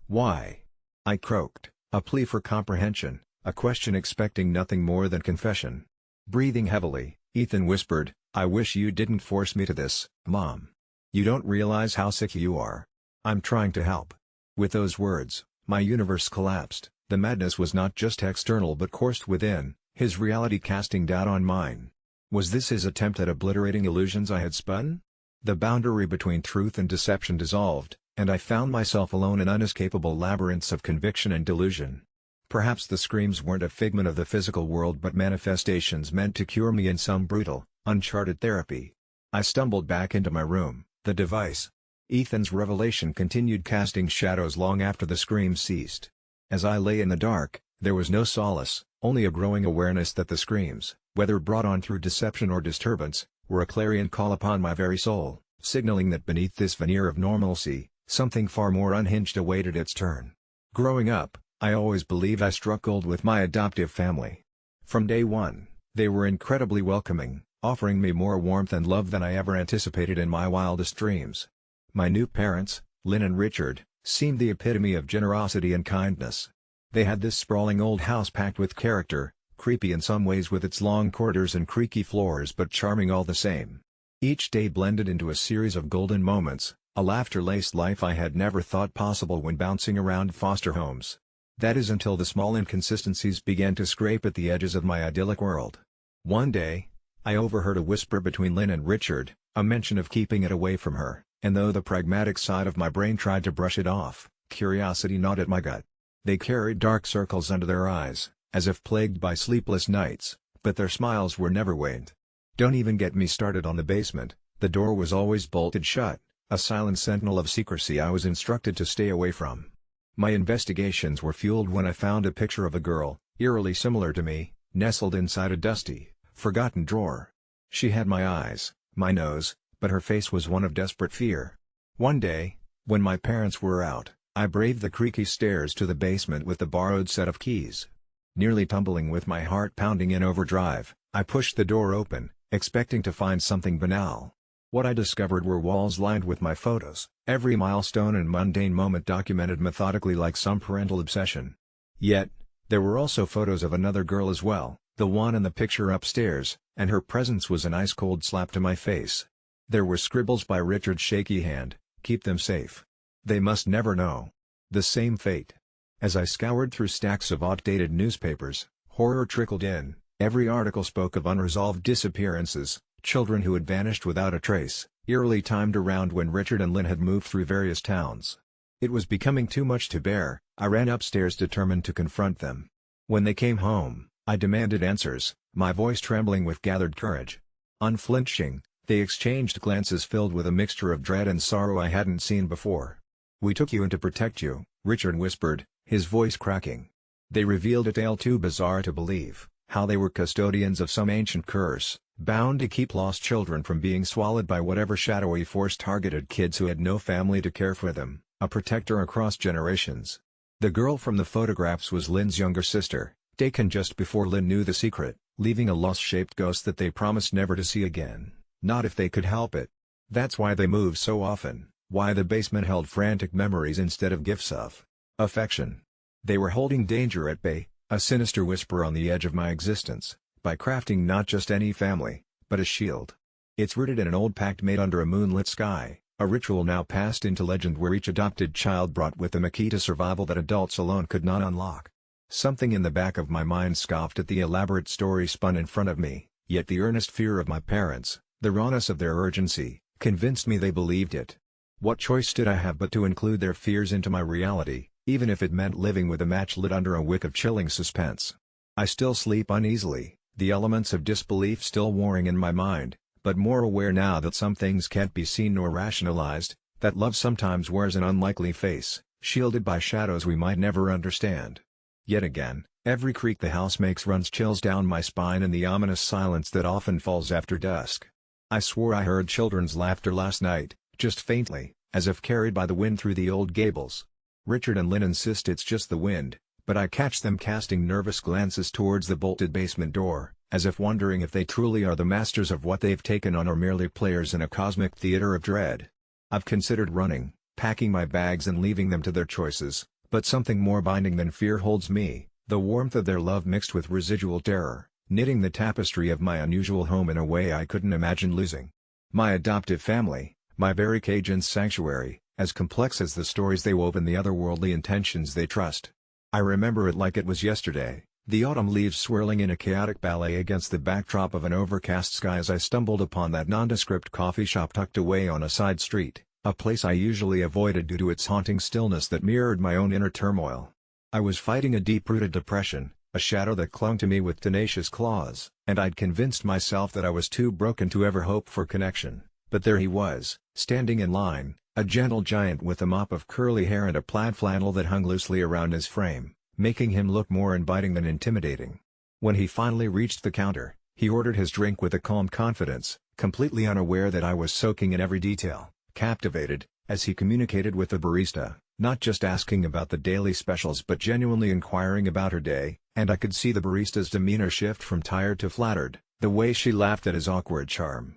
"Why?" I croaked, a plea for comprehension, a question expecting nothing more than confession. Breathing heavily, Ethan whispered, "I wish you didn't force me to this, Mom. You don't realize how sick you are. I'm trying to help." With those words, my universe collapsed. The madness was not just external but coursed within, his reality casting doubt on mine. Was this his attempt at obliterating illusions I had spun? The boundary between truth and deception dissolved, and I found myself alone in unescapable labyrinths of conviction and delusion. Perhaps the screams weren't a figment of the physical world but manifestations meant to cure me in some brutal, uncharted therapy. I stumbled back into my room, the device. Ethan's revelation continued casting shadows long after the screams ceased. As I lay in the dark, there was no solace, only a growing awareness that the screams, whether brought on through deception or disturbance, were a clarion call upon my very soul, signaling that beneath this veneer of normalcy, something far more unhinged awaited its turn. Growing up, I always believed I struck gold with my adoptive family. From day one, they were incredibly welcoming, offering me more warmth and love than I ever anticipated in my wildest dreams. My new parents, Lynn and Richard, seemed the epitome of generosity and kindness. They had this sprawling old house packed with character, creepy in some ways with its long corridors and creaky floors but charming all the same. Each day blended into a series of golden moments, a laughter-laced life I had never thought possible when bouncing around foster homes. That is until the small inconsistencies began to scrape at the edges of my idyllic world. One day, I overheard a whisper between Lynn and Richard, a mention of keeping it away from her, and though the pragmatic side of my brain tried to brush it off, curiosity gnawed at my gut. They carried dark circles under their eyes, as if plagued by sleepless nights, but their smiles were never waned. Don't even get me started on the basement. The door was always bolted shut, a silent sentinel of secrecy I was instructed to stay away from. My investigations were fueled when I found a picture of a girl, eerily similar to me, nestled inside a dusty, forgotten drawer. She had my eyes, my nose, but her face was one of desperate fear. One day, when my parents were out, I braved the creaky stairs to the basement with the borrowed set of keys. Nearly tumbling with my heart pounding in overdrive, I pushed the door open, expecting to find something banal. What I discovered were walls lined with my photos, every milestone and mundane moment documented methodically like some parental obsession. Yet, there were also photos of another girl as well, the one in the picture upstairs, and her presence was an ice-cold slap to my face. There were scribbles by Richard's shaky hand, "Keep them safe. They must never know." The same fate. As I scoured through stacks of outdated newspapers, horror trickled in. Every article spoke of unresolved disappearances, children who had vanished without a trace, eerily timed around when Richard and Lynn had moved through various towns. It was becoming too much to bear. I ran upstairs determined to confront them. When they came home, I demanded answers, my voice trembling with gathered courage. Unflinching, they exchanged glances filled with a mixture of dread and sorrow I hadn't seen before. "We took you in to protect you," Richard whispered, his voice cracking. They revealed a tale too bizarre to believe, how they were custodians of some ancient curse, bound to keep lost children from being swallowed by whatever shadowy force targeted kids who had no family to care for them, a protector across generations. The girl from the photographs was Lynn's younger sister, taken just before Lynn knew the secret, leaving a lost-shaped ghost that they promised never to see again, not if they could help it. That's why they moved so often, why the basement held frantic memories instead of gifts of affection. They were holding danger at bay, a sinister whisper on the edge of my existence, by crafting not just any family, but a shield. It's rooted in an old pact made under a moonlit sky, a ritual now passed into legend where each adopted child brought with them a key to survival that adults alone could not unlock. Something in the back of my mind scoffed at the elaborate story spun in front of me, yet the earnest fear of my parents, the rawness of their urgency, convinced me they believed it. What choice did I have but to include their fears into my reality, even if it meant living with a match lit under a wick of chilling suspense. I still sleep uneasily, the elements of disbelief still warring in my mind, but more aware now that some things can't be seen nor rationalized, that love sometimes wears an unlikely face, shielded by shadows we might never understand. Yet again, every creak the house makes runs chills down my spine in the ominous silence that often falls after dusk. I swore I heard children's laughter last night, just faintly, as if carried by the wind through the old gables. Richard and Lynn insist it's just the wind, but I catch them casting nervous glances towards the bolted basement door, as if wondering if they truly are the masters of what they've taken on or merely players in a cosmic theater of dread. I've considered running, packing my bags and leaving them to their choices, but something more binding than fear holds me, the warmth of their love mixed with residual terror, knitting the tapestry of my unusual home in a way I couldn't imagine losing. My adoptive family, my very Cajun sanctuary, as complex as the stories they wove and the otherworldly intentions they trust. I remember it like it was yesterday, the autumn leaves swirling in a chaotic ballet against the backdrop of an overcast sky as I stumbled upon that nondescript coffee shop tucked away on a side street, a place I usually avoided due to its haunting stillness that mirrored my own inner turmoil. I was fighting a deep-rooted depression, a shadow that clung to me with tenacious claws, and I'd convinced myself that I was too broken to ever hope for connection, but there he was, standing in line, a gentle giant with a mop of curly hair and a plaid flannel that hung loosely around his frame, making him look more inviting than intimidating. When he finally reached the counter, he ordered his drink with a calm confidence, completely unaware that I was soaking in every detail, captivated, as he communicated with the barista, not just asking about the daily specials but genuinely inquiring about her day, and I could see the barista's demeanor shift from tired to flattered, the way she laughed at his awkward charm.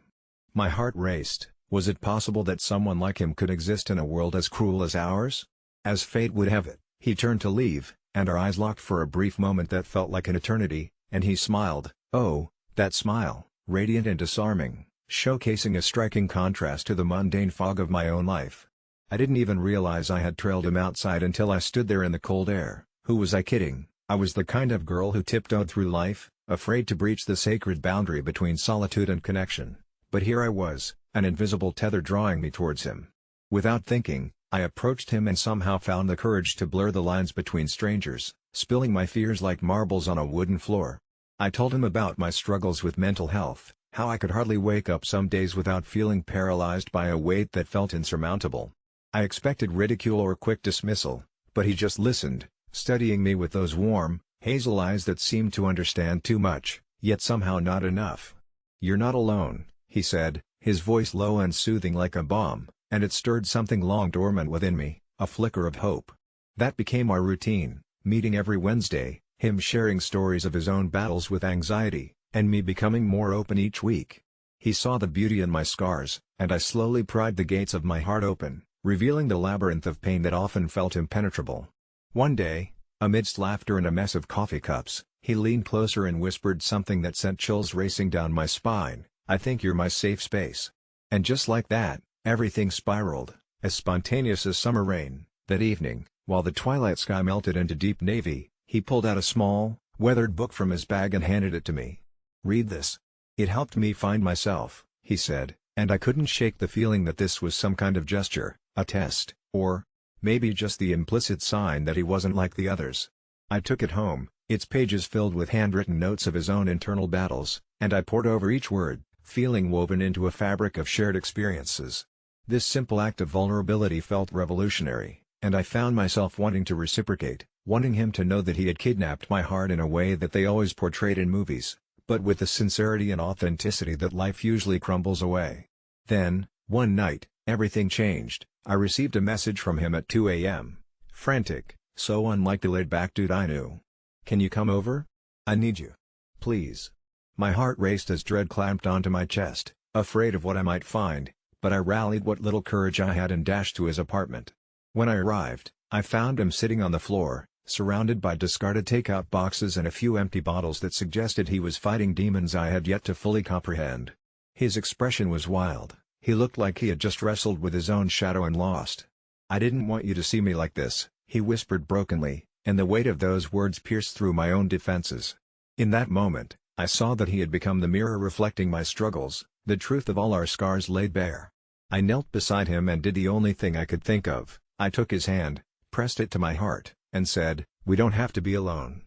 My heart raced. Was it possible that someone like him could exist in a world as cruel as ours? As fate would have it, he turned to leave, and our eyes locked for a brief moment that felt like an eternity, and he smiled, oh, that smile, radiant and disarming, showcasing a striking contrast to the mundane fog of my own life. I didn't even realize I had trailed him outside until I stood there in the cold air. Who was I kidding? I was the kind of girl who tiptoed through life, afraid to breach the sacred boundary between solitude and connection. But here I was, an invisible tether drawing me towards him. Without thinking, I approached him and somehow found the courage to blur the lines between strangers, spilling my fears like marbles on a wooden floor. I told him about my struggles with mental health, how I could hardly wake up some days without feeling paralyzed by a weight that felt insurmountable. I expected ridicule or quick dismissal, but he just listened, studying me with those warm, hazel eyes that seemed to understand too much, yet somehow not enough. "You're not alone," he said, his voice low and soothing like a balm, and it stirred something long dormant within me, a flicker of hope. That became our routine, meeting every Wednesday, him sharing stories of his own battles with anxiety, and me becoming more open each week. He saw the beauty in my scars, and I slowly pried the gates of my heart open, revealing the labyrinth of pain that often felt impenetrable. One day, amidst laughter and a mess of coffee cups, he leaned closer and whispered something that sent chills racing down my spine. "I think you're my safe space." And just like that, everything spiraled, as spontaneous as summer rain. That evening, while the twilight sky melted into deep navy, he pulled out a small, weathered book from his bag and handed it to me. "Read this. It helped me find myself," he said, and I couldn't shake the feeling that this was some kind of gesture, a test, or maybe just the implicit sign that he wasn't like the others. I took it home, its pages filled with handwritten notes of his own internal battles, and I pored over each word, feeling woven into a fabric of shared experiences. This simple act of vulnerability felt revolutionary, and I found myself wanting to reciprocate, wanting him to know that he had kidnapped my heart in a way that they always portrayed in movies, but with the sincerity and authenticity that life usually crumbles away. Then, one night, everything changed. I received a message from him at 2 a.m. Frantic, so unlike the laid-back dude I knew. "Can you come over? I need you. Please." My heart raced as dread clamped onto my chest, afraid of what I might find, but I rallied what little courage I had and dashed to his apartment. When I arrived, I found him sitting on the floor, surrounded by discarded takeout boxes and a few empty bottles that suggested he was fighting demons I had yet to fully comprehend. His expression was wild. He looked like he had just wrestled with his own shadow and lost. "I didn't want you to see me like this," he whispered brokenly, and the weight of those words pierced through my own defenses. In that moment, I saw that he had become the mirror reflecting my struggles, the truth of all our scars laid bare. I knelt beside him and did the only thing I could think of. I took his hand, pressed it to my heart, and said, "We don't have to be alone."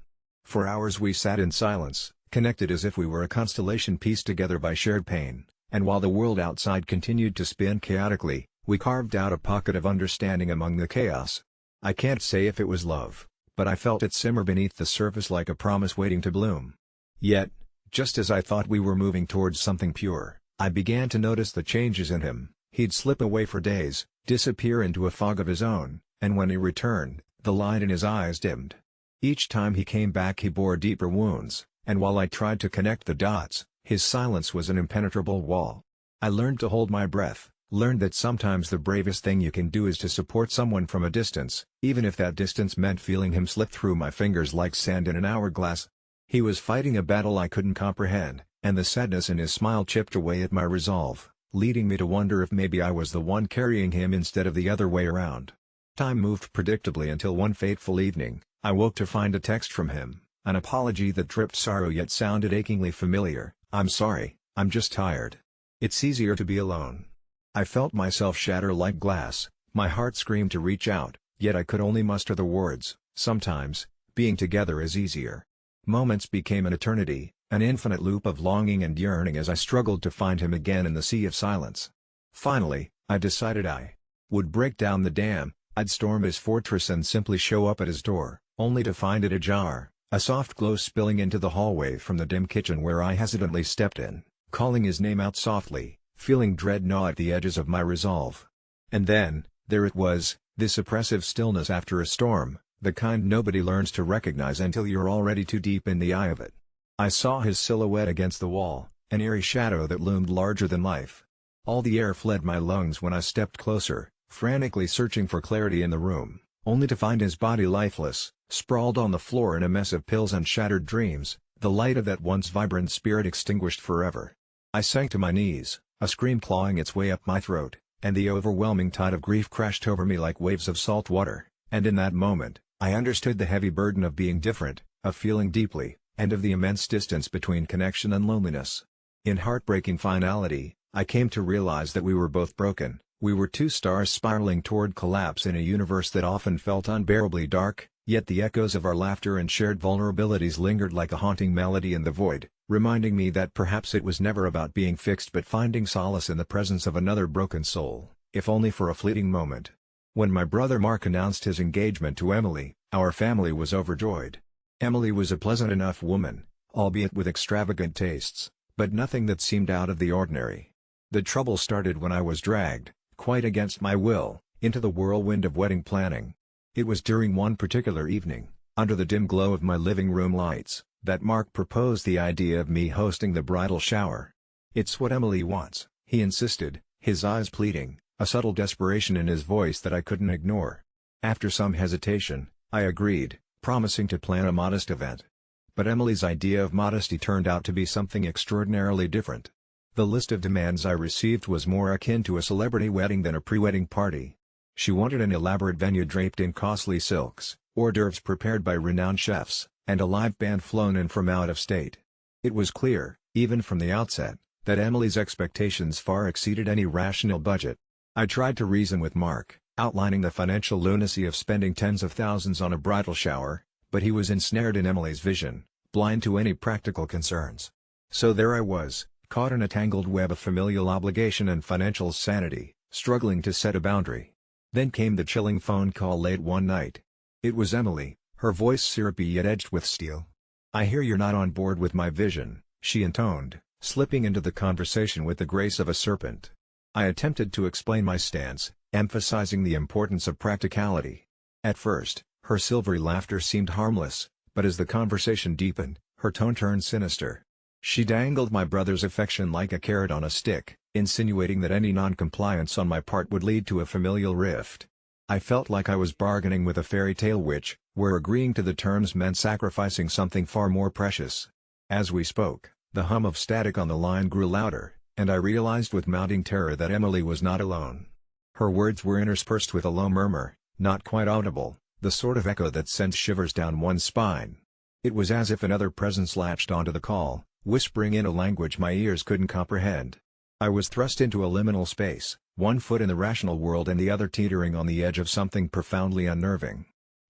For hours we sat in silence, connected as if we were a constellation pieced together by shared pain, and while the world outside continued to spin chaotically, we carved out a pocket of understanding among the chaos. I can't say if it was love, but I felt it simmer beneath the surface like a promise waiting to bloom. Yet, just as I thought we were moving towards something pure, I began to notice the changes in him. He'd slip away for days, disappear into a fog of his own, and when he returned, the light in his eyes dimmed. Each time he came back he bore deeper wounds, and while I tried to connect the dots, his silence was an impenetrable wall. I learned to hold my breath, learned that sometimes the bravest thing you can do is to support someone from a distance, even if that distance meant feeling him slip through my fingers like sand in an hourglass. He was fighting a battle I couldn't comprehend, and the sadness in his smile chipped away at my resolve, leading me to wonder if maybe I was the one carrying him instead of the other way around. Time moved predictably until one fateful evening, I woke to find a text from him, an apology that dripped sorrow yet sounded achingly familiar. "I'm sorry, I'm just tired. It's easier to be alone." I felt myself shatter like glass, my heart screamed to reach out, yet I could only muster the words, "Sometimes, being together is easier." Moments became an eternity, an infinite loop of longing and yearning as I struggled to find him again in the sea of silence. Finally, I decided I would break down the dam. I'd storm his fortress and simply show up at his door, only to find it ajar, a soft glow spilling into the hallway from the dim kitchen where I hesitantly stepped in, calling his name out softly, feeling dread gnaw at the edges of my resolve. And then, there it was, this oppressive stillness after a storm, the kind nobody learns to recognize until you're already too deep in the eye of it. I saw his silhouette against the wall, an eerie shadow that loomed larger than life. All the air fled my lungs when I stepped closer, frantically searching for clarity in the room, only to find his body lifeless, sprawled on the floor in a mess of pills and shattered dreams, the light of that once vibrant spirit extinguished forever. I sank to my knees, a scream clawing its way up my throat, and the overwhelming tide of grief crashed over me like waves of salt water, and in that moment, I understood the heavy burden of being different, of feeling deeply, and of the immense distance between connection and loneliness. In heartbreaking finality, I came to realize that we were both broken. We were two stars spiraling toward collapse in a universe that often felt unbearably dark, yet the echoes of our laughter and shared vulnerabilities lingered like a haunting melody in the void, reminding me that perhaps it was never about being fixed but finding solace in the presence of another broken soul, if only for a fleeting moment. When my brother Mark announced his engagement to Emily, our family was overjoyed. Emily was a pleasant enough woman, albeit with extravagant tastes, but nothing that seemed out of the ordinary. The trouble started when I was dragged, quite against my will, into the whirlwind of wedding planning. It was during one particular evening, under the dim glow of my living room lights, that Mark proposed the idea of me hosting the bridal shower. "It's what Emily wants," he insisted, his eyes pleading, a subtle desperation in his voice that I couldn't ignore. After some hesitation, I agreed, promising to plan a modest event. But Emily's idea of modesty turned out to be something extraordinarily different. The list of demands I received was more akin to a celebrity wedding than a pre-wedding party. She wanted an elaborate venue draped in costly silks, hors d'oeuvres prepared by renowned chefs, and a live band flown in from out of state. It was clear, even from the outset, that Emily's expectations far exceeded any rational budget. I tried to reason with Mark, outlining the financial lunacy of spending tens of thousands on a bridal shower, but he was ensnared in Emily's vision, blind to any practical concerns. So there I was, caught in a tangled web of familial obligation and financial sanity, struggling to set a boundary. Then came the chilling phone call late one night. It was Emily, her voice syrupy yet edged with steel. "I hear you're not on board with my vision," she intoned, slipping into the conversation with the grace of a serpent. I attempted to explain my stance, emphasizing the importance of practicality. At first, her silvery laughter seemed harmless, but as the conversation deepened, her tone turned sinister. She dangled my brother's affection like a carrot on a stick, insinuating that any non-compliance on my part would lead to a familial rift. I felt like I was bargaining with a fairy tale witch, where agreeing to the terms meant sacrificing something far more precious. As we spoke, the hum of static on the line grew louder, and I realized with mounting terror that Emily was not alone. Her words were interspersed with a low murmur, not quite audible, the sort of echo that sends shivers down one's spine. It was as if another presence latched onto the call, whispering in a language my ears couldn't comprehend. I was thrust into a liminal space, one foot in the rational world and the other teetering on the edge of something profoundly unnerving.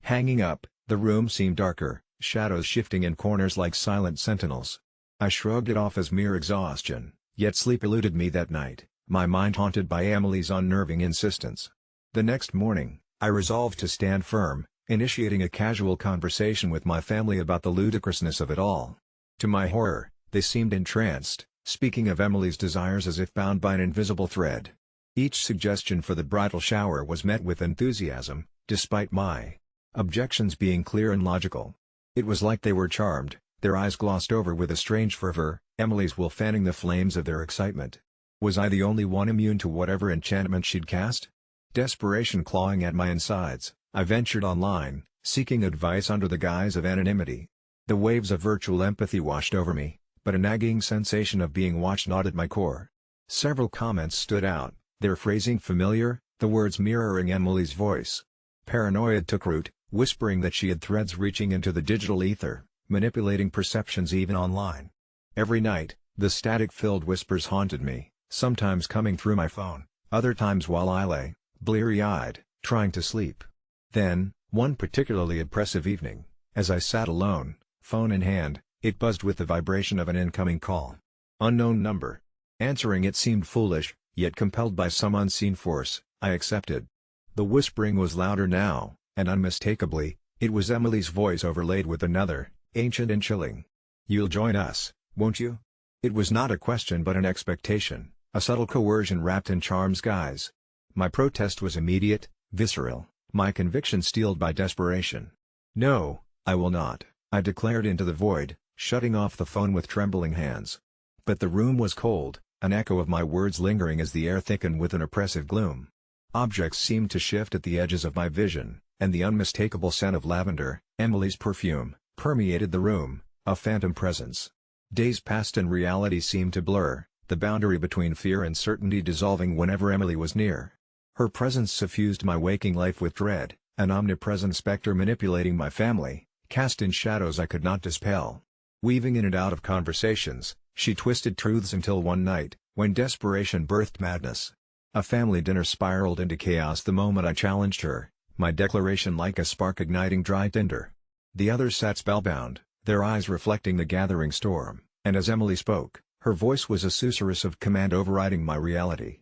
Hanging up, the room seemed darker, shadows shifting in corners like silent sentinels. I shrugged it off as mere exhaustion, yet sleep eluded me that night, my mind haunted by Emily's unnerving insistence. The next morning, I resolved to stand firm, initiating a casual conversation with my family about the ludicrousness of it all. To my horror, they seemed entranced, speaking of Emily's desires as if bound by an invisible thread. Each suggestion for the bridal shower was met with enthusiasm, despite my objections being clear and logical. It was like they were charmed, their eyes glossed over with a strange fervor, Emily's will fanning the flames of their excitement. Was I the only one immune to whatever enchantment she'd cast? Desperation clawing at my insides, I ventured online, seeking advice under the guise of anonymity. The waves of virtual empathy washed over me, but a nagging sensation of being watched gnawed at my core. Several comments stood out, their phrasing familiar, the words mirroring Emily's voice. Paranoia took root, whispering that she had threads reaching into the digital ether, manipulating perceptions even online. Every night, the static-filled whispers haunted me, sometimes coming through my phone, other times while I lay, bleary-eyed, trying to sleep. Then, one particularly oppressive evening, as I sat alone, phone in hand, it buzzed with the vibration of an incoming call. Unknown number. Answering it seemed foolish, yet compelled by some unseen force, I accepted. The whispering was louder now, and unmistakably, it was Emily's voice overlaid with another, ancient and chilling. "You'll join us, won't you?" It was not a question but an expectation, a subtle coercion wrapped in charm's guise. My protest was immediate, visceral, my conviction steeled by desperation. "No, I will not," I declared into the void, shutting off the phone with trembling hands. But the room was cold, an echo of my words lingering as the air thickened with an oppressive gloom. Objects seemed to shift at the edges of my vision, and the unmistakable scent of lavender, Emily's perfume, permeated the room, a phantom presence. Days passed and reality seemed to blur, the boundary between fear and certainty dissolving whenever Emily was near. Her presence suffused my waking life with dread, an omnipresent specter manipulating my family, cast in shadows I could not dispel. Weaving in and out of conversations, she twisted truths until one night, when desperation birthed madness. A family dinner spiraled into chaos the moment I challenged her, my declaration like a spark igniting dry tinder. The others sat spellbound, their eyes reflecting the gathering storm, and as Emily spoke, her voice was a susurrus of command overriding my reality.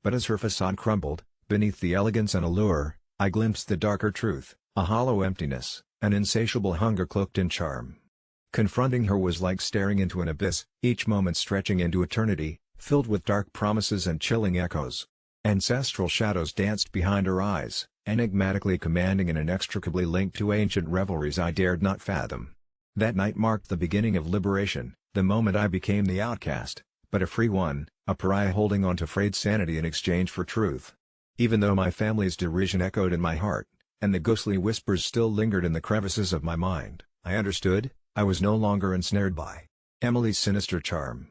But as her facade crumbled, beneath the elegance and allure, I glimpsed the darker truth, a hollow emptiness, an insatiable hunger cloaked in charm. Confronting her was like staring into an abyss, each moment stretching into eternity, filled with dark promises and chilling echoes. Ancestral shadows danced behind her eyes, enigmatically commanding and inextricably linked to ancient revelries I dared not fathom. That night marked the beginning of liberation, the moment I became the outcast, but a free one, a pariah holding on to frayed sanity in exchange for truth. Even though my family's derision echoed in my heart, and the ghostly whispers still lingered in the crevices of my mind, I understood, I was no longer ensnared by Emily's sinister charm.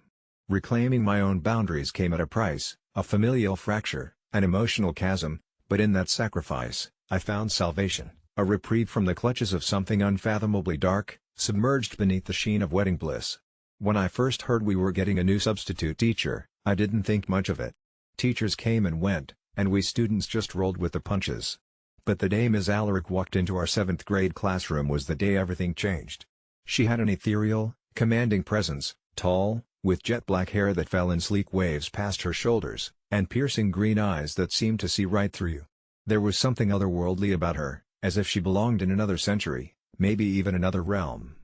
Reclaiming my own boundaries came at a price, a familial fracture, an emotional chasm, but in that sacrifice, I found salvation, a reprieve from the clutches of something unfathomably dark, submerged beneath the sheen of wedding bliss. When I first heard we were getting a new substitute teacher, I didn't think much of it. Teachers came and went, and we students just rolled with the punches. But the day Ms. Alaric walked into our 7th grade classroom was the day everything changed. She had an ethereal, commanding presence, tall, with jet black hair that fell in sleek waves past her shoulders, and piercing green eyes that seemed to see right through you. There was something otherworldly about her, as if she belonged in another century, maybe even another realm.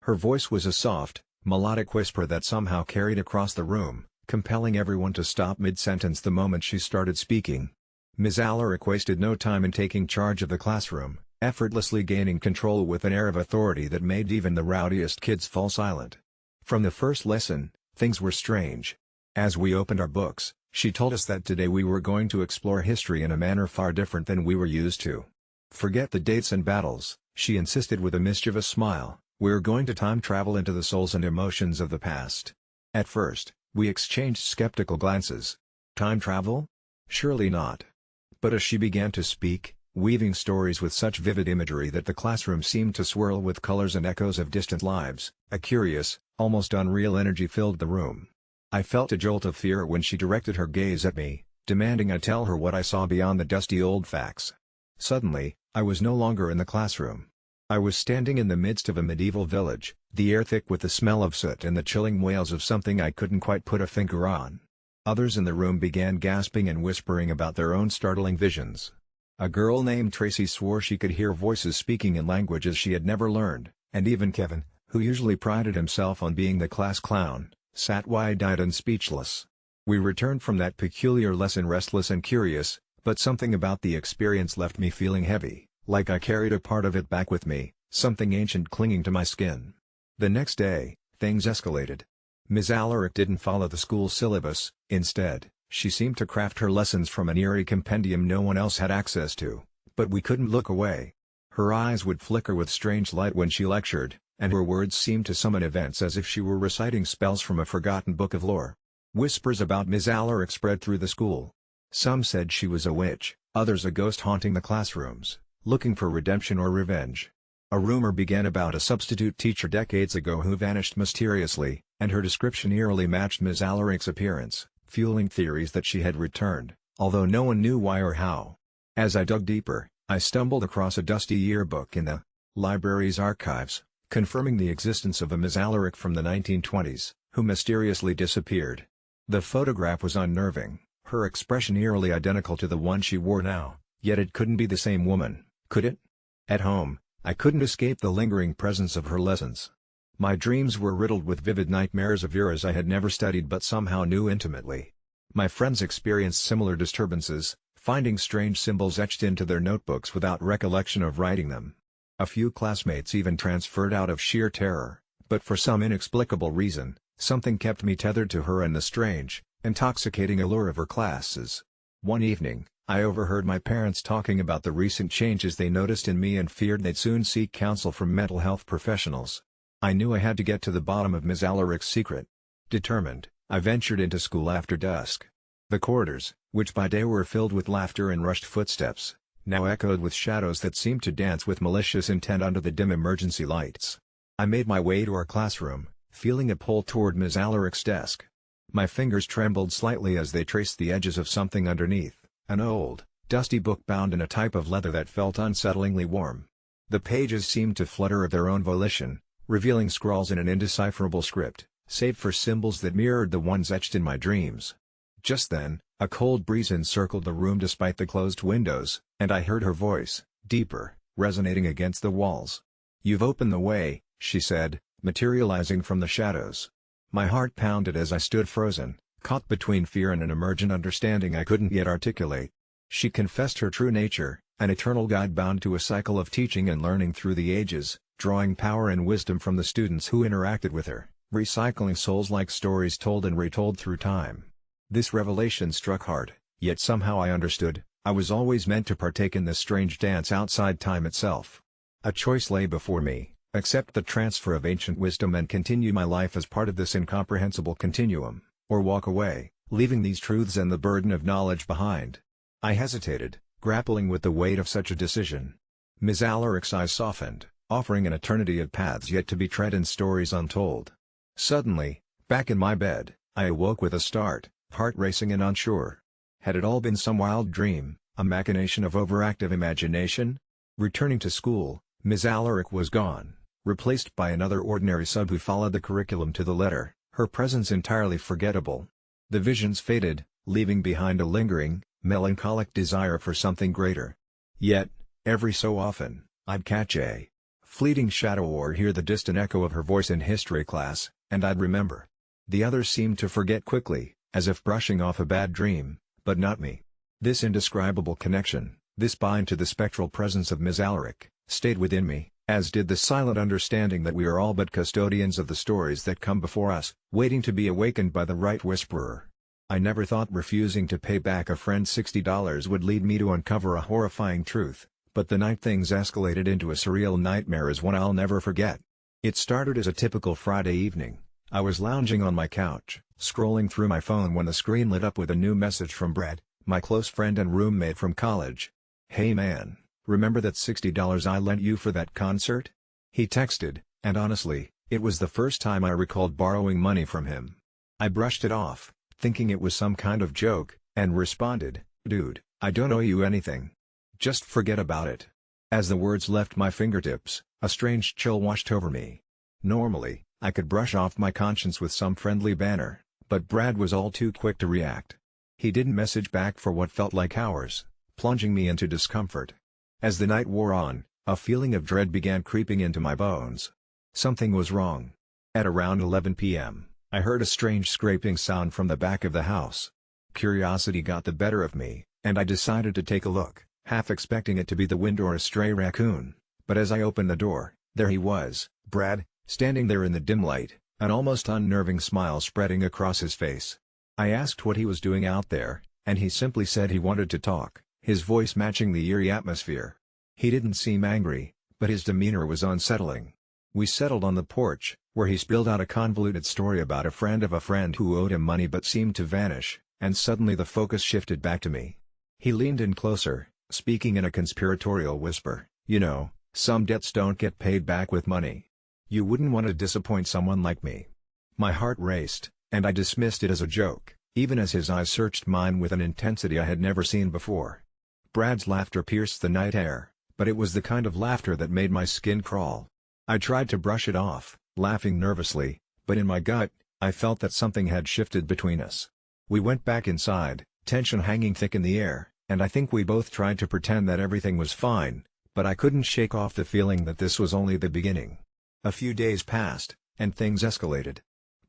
Her voice was a soft, melodic whisper that somehow carried across the room, compelling everyone to stop mid-sentence the moment she started speaking. Ms. Alaric wasted no time in taking charge of the classroom, effortlessly gaining control with an air of authority that made even the rowdiest kids fall silent. From the first lesson, things were strange. As we opened our books, she told us that today we were going to explore history in a manner far different than we were used to. Forget the dates and battles, she insisted with a mischievous smile, we're going to time travel into the souls and emotions of the past. At first, we exchanged skeptical glances. Time travel? Surely not. But as she began to speak, weaving stories with such vivid imagery that the classroom seemed to swirl with colors and echoes of distant lives, a curious, almost unreal energy filled the room. I felt a jolt of fear when she directed her gaze at me, demanding I tell her what I saw beyond the dusty old facts. Suddenly, I was no longer in the classroom. I was standing in the midst of a medieval village, the air thick with the smell of soot and the chilling wails of something I couldn't quite put a finger on. Others in the room began gasping and whispering about their own startling visions. A girl named Tracy swore she could hear voices speaking in languages she had never learned, and even Kevin, who usually prided himself on being the class clown, sat wide-eyed and speechless. We returned from that peculiar lesson restless and curious, but something about the experience left me feeling heavy, like I carried a part of it back with me, something ancient clinging to my skin. The next day, things escalated. Ms. Alaric didn't follow the school syllabus. Instead, she seemed to craft her lessons from an eerie compendium no one else had access to, but we couldn't look away. Her eyes would flicker with strange light when she lectured, and her words seemed to summon events as if she were reciting spells from a forgotten book of lore. Whispers about Ms. Alaric spread through the school. Some said she was a witch, others a ghost haunting the classrooms, looking for redemption or revenge. A rumor began about a substitute teacher decades ago who vanished mysteriously, and her description eerily matched Ms. Alaric's appearance, fueling theories that she had returned, although no one knew why or how. As I dug deeper, I stumbled across a dusty yearbook in the library's archives, confirming the existence of a Ms. Alaric from the 1920s, who mysteriously disappeared. The photograph was unnerving, her expression eerily identical to the one she wore now, yet it couldn't be the same woman, could it? At home, I couldn't escape the lingering presence of her lessons. My dreams were riddled with vivid nightmares of eras I had never studied but somehow knew intimately. My friends experienced similar disturbances, finding strange symbols etched into their notebooks without recollection of writing them. A few classmates even transferred out of sheer terror, but for some inexplicable reason, something kept me tethered to her and the strange, intoxicating allure of her classes. One evening, I overheard my parents talking about the recent changes they noticed in me and feared they'd soon seek counsel from mental health professionals. I knew I had to get to the bottom of Ms. Alaric's secret. Determined, I ventured into school after dusk. The corridors, which by day were filled with laughter and rushed footsteps, now echoed with shadows that seemed to dance with malicious intent under the dim emergency lights. I made my way to our classroom, feeling a pull toward Ms. Alaric's desk. My fingers trembled slightly as they traced the edges of something underneath, an old, dusty book bound in a type of leather that felt unsettlingly warm. The pages seemed to flutter of their own volition, revealing scrawls in an indecipherable script, save for symbols that mirrored the ones etched in my dreams. Just then, a cold breeze encircled the room despite the closed windows, and I heard her voice, deeper, resonating against the walls. "You've opened the way," she said, materializing from the shadows. My heart pounded as I stood frozen, caught between fear and an emergent understanding I couldn't yet articulate. She confessed her true nature, an eternal guide bound to a cycle of teaching and learning through the ages, drawing power and wisdom from the students who interacted with her, recycling souls like stories told and retold through time. This revelation struck hard, yet somehow I understood, I was always meant to partake in this strange dance outside time itself. A choice lay before me: accept the transfer of ancient wisdom and continue my life as part of this incomprehensible continuum, or walk away, leaving these truths and the burden of knowledge behind. I hesitated, grappling with the weight of such a decision. Ms. Alaric's eyes softened, offering an eternity of paths yet to be tread and stories untold. Suddenly, back in my bed, I awoke with a start, heart racing and unsure. Had it all been some wild dream, a machination of overactive imagination? Returning to school, Ms. Alaric was gone, replaced by another ordinary sub who followed the curriculum to the letter, her presence entirely forgettable. The visions faded, leaving behind a lingering, melancholic desire for something greater. Yet, every so often, I'd catch a fleeting shadow or hear the distant echo of her voice in history class, and I'd remember. The others seemed to forget quickly, as if brushing off a bad dream, but not me. This indescribable connection, this bind to the spectral presence of Ms. Alaric, stayed within me, as did the silent understanding that we are all but custodians of the stories that come before us, waiting to be awakened by the right whisperer. I never thought refusing to pay back a friend $60 would lead me to uncover a horrifying truth, but the night things escalated into a surreal nightmare is one I'll never forget. It started as a typical Friday evening. I was lounging on my couch, scrolling through my phone when the screen lit up with a new message from Brett, my close friend and roommate from college. "Hey man, remember that $60 I lent you for that concert?" He texted, and honestly, it was the first time I recalled borrowing money from him. I brushed it off, thinking it was some kind of joke, and responded, "Dude, I don't owe you anything. Just forget about it." As the words left my fingertips, a strange chill washed over me. Normally, I could brush off my conscience with some friendly banter, but Brad was all too quick to react. He didn't message back for what felt like hours, plunging me into discomfort. As the night wore on, a feeling of dread began creeping into my bones. Something was wrong. At around 11 p.m., I heard a strange scraping sound from the back of the house. Curiosity got the better of me, and I decided to take a look, half expecting it to be the wind or a stray raccoon. But as I opened the door, there he was, Brad, standing there in the dim light, an almost unnerving smile spreading across his face. I asked what he was doing out there, and he simply said he wanted to talk, his voice matching the eerie atmosphere. He didn't seem angry, but his demeanor was unsettling. We settled on the porch, where he spilled out a convoluted story about a friend of a friend who owed him money but seemed to vanish, and suddenly the focus shifted back to me. He leaned in closer, speaking in a conspiratorial whisper, "You know, some debts don't get paid back with money. You wouldn't want to disappoint someone like me." My heart raced, and I dismissed it as a joke, even as his eyes searched mine with an intensity I had never seen before. Brad's laughter pierced the night air, but it was the kind of laughter that made my skin crawl. I tried to brush it off, laughing nervously, but in my gut, I felt that something had shifted between us. We went back inside, tension hanging thick in the air, and I think we both tried to pretend that everything was fine, but I couldn't shake off the feeling that this was only the beginning. A few days passed, and things escalated.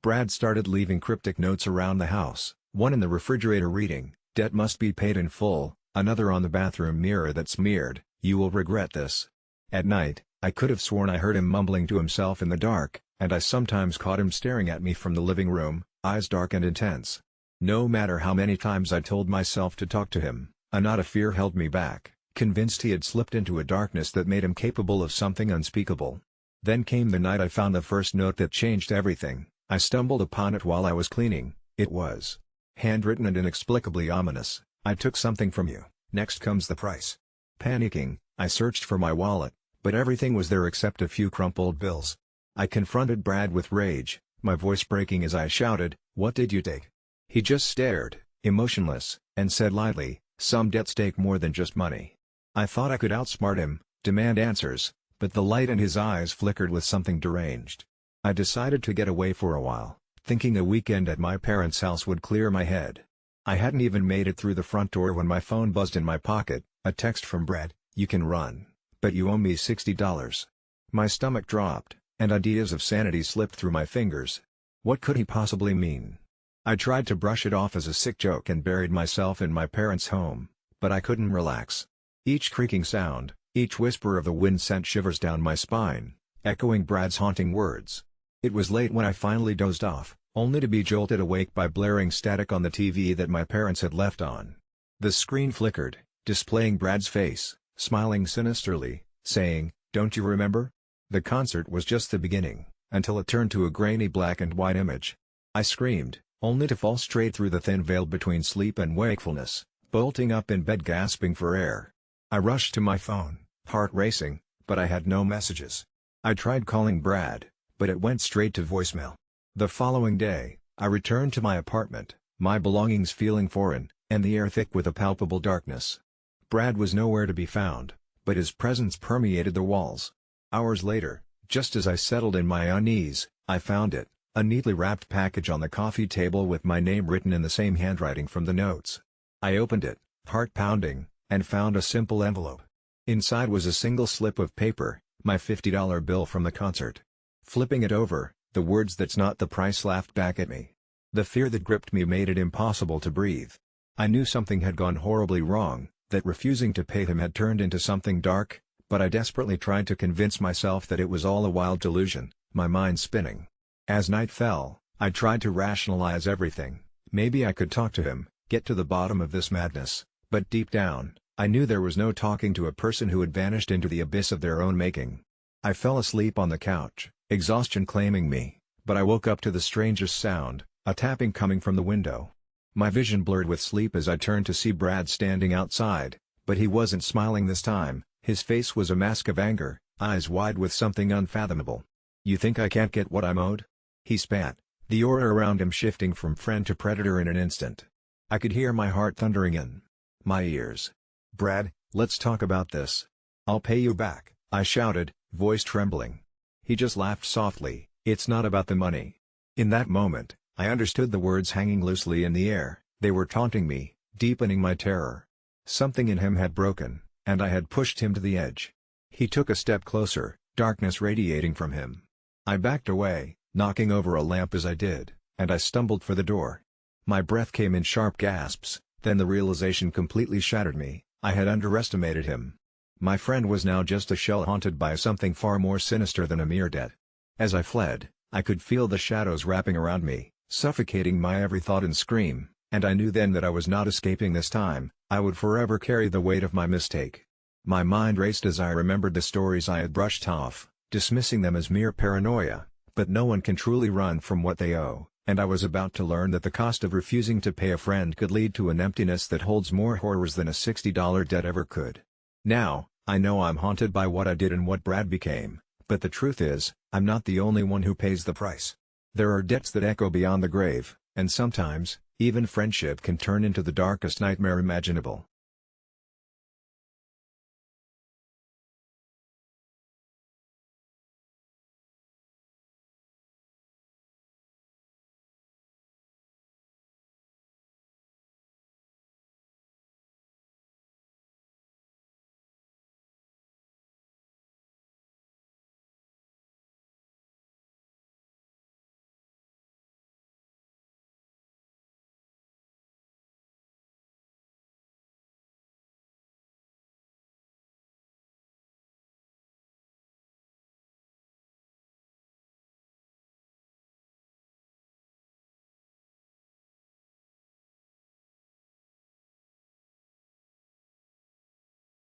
Brad started leaving cryptic notes around the house, one in the refrigerator reading, "Debt must be paid in full," another on the bathroom mirror that smeared, "You will regret this." At night, I could have sworn I heard him mumbling to himself in the dark, and I sometimes caught him staring at me from the living room, eyes dark and intense. No matter how many times I told myself to talk to him, a knot of fear held me back, convinced he had slipped into a darkness that made him capable of something unspeakable. Then came the night I found the first note that changed everything. I stumbled upon it while I was cleaning. It was handwritten and inexplicably ominous. "I took something from you, next comes the price." Panicking, I searched for my wallet, but everything was there except a few crumpled bills. I confronted Brad with rage, my voice breaking as I shouted, "What did you take?" He just stared, emotionless, and said lightly, "Some debts take more than just money." I thought I could outsmart him, demand answers, but the light in his eyes flickered with something deranged. I decided to get away for a while, thinking a weekend at my parents' house would clear my head. I hadn't even made it through the front door when my phone buzzed in my pocket, a text from Brad, "You can run, but you owe me $60. My stomach dropped, and ideas of sanity slipped through my fingers. What could he possibly mean? I tried to brush it off as a sick joke and buried myself in my parents' home, but I couldn't relax. Each creaking sound, each whisper of the wind sent shivers down my spine, echoing Brad's haunting words. It was late when I finally dozed off, only to be jolted awake by blaring static on the TV that my parents had left on. The screen flickered, displaying Brad's face, smiling sinisterly, saying, "Don't you remember?" The concert was just the beginning, until it turned to a grainy black and white image. I screamed, only to fall straight through the thin veil between sleep and wakefulness, bolting up in bed gasping for air. I rushed to my phone, heart racing, but I had no messages. I tried calling Brad, but it went straight to voicemail. The following day, I returned to my apartment, my belongings feeling foreign, and the air thick with a palpable darkness. Brad was nowhere to be found, but his presence permeated the walls. Hours later, just as I settled in my unease, I found it, a neatly wrapped package on the coffee table with my name written in the same handwriting from the notes. I opened it, heart pounding, and found a simple envelope. Inside was a single slip of paper, my $50 bill from the concert. Flipping it over, the words "That's not the price" laughed back at me. The fear that gripped me made it impossible to breathe. I knew something had gone horribly wrong, that refusing to pay him had turned into something dark, but I desperately tried to convince myself that it was all a wild delusion, my mind spinning. As night fell, I tried to rationalize everything. Maybe I could talk to him, get to the bottom of this madness, but deep down, I knew there was no talking to a person who had vanished into the abyss of their own making. I fell asleep on the couch, exhaustion claiming me, but I woke up to the strangest sound, a tapping coming from the window. My vision blurred with sleep as I turned to see Brad standing outside, but he wasn't smiling this time, his face was a mask of anger, eyes wide with something unfathomable. "You think I can't get what I'm owed?" He spat, the aura around him shifting from friend to predator in an instant. I could hear my heart thundering in my ears. "Brad, let's talk about this. I'll pay you back," I shouted, voice trembling. He just laughed softly. "It's not about the money." In that moment, I understood the words hanging loosely in the air. They were taunting me, deepening my terror. Something in him had broken, and I had pushed him to the edge. He took a step closer, darkness radiating from him. I backed away, knocking over a lamp as I did, and I stumbled for the door. My breath came in sharp gasps, then the realization completely shattered me. I had underestimated him. My friend was now just a shell haunted by something far more sinister than a mere debt. As I fled, I could feel the shadows wrapping around me, suffocating my every thought and scream, and I knew then that I was not escaping this time. I would forever carry the weight of my mistake. My mind raced as I remembered the stories I had brushed off, dismissing them as mere paranoia, but no one can truly run from what they owe, and I was about to learn that the cost of refusing to pay a friend could lead to an emptiness that holds more horrors than a $60 debt ever could. Now, I know I'm haunted by what I did and what Brad became, but the truth is, I'm not the only one who pays the price. There are debts that echo beyond the grave, and sometimes, even friendship can turn into the darkest nightmare imaginable.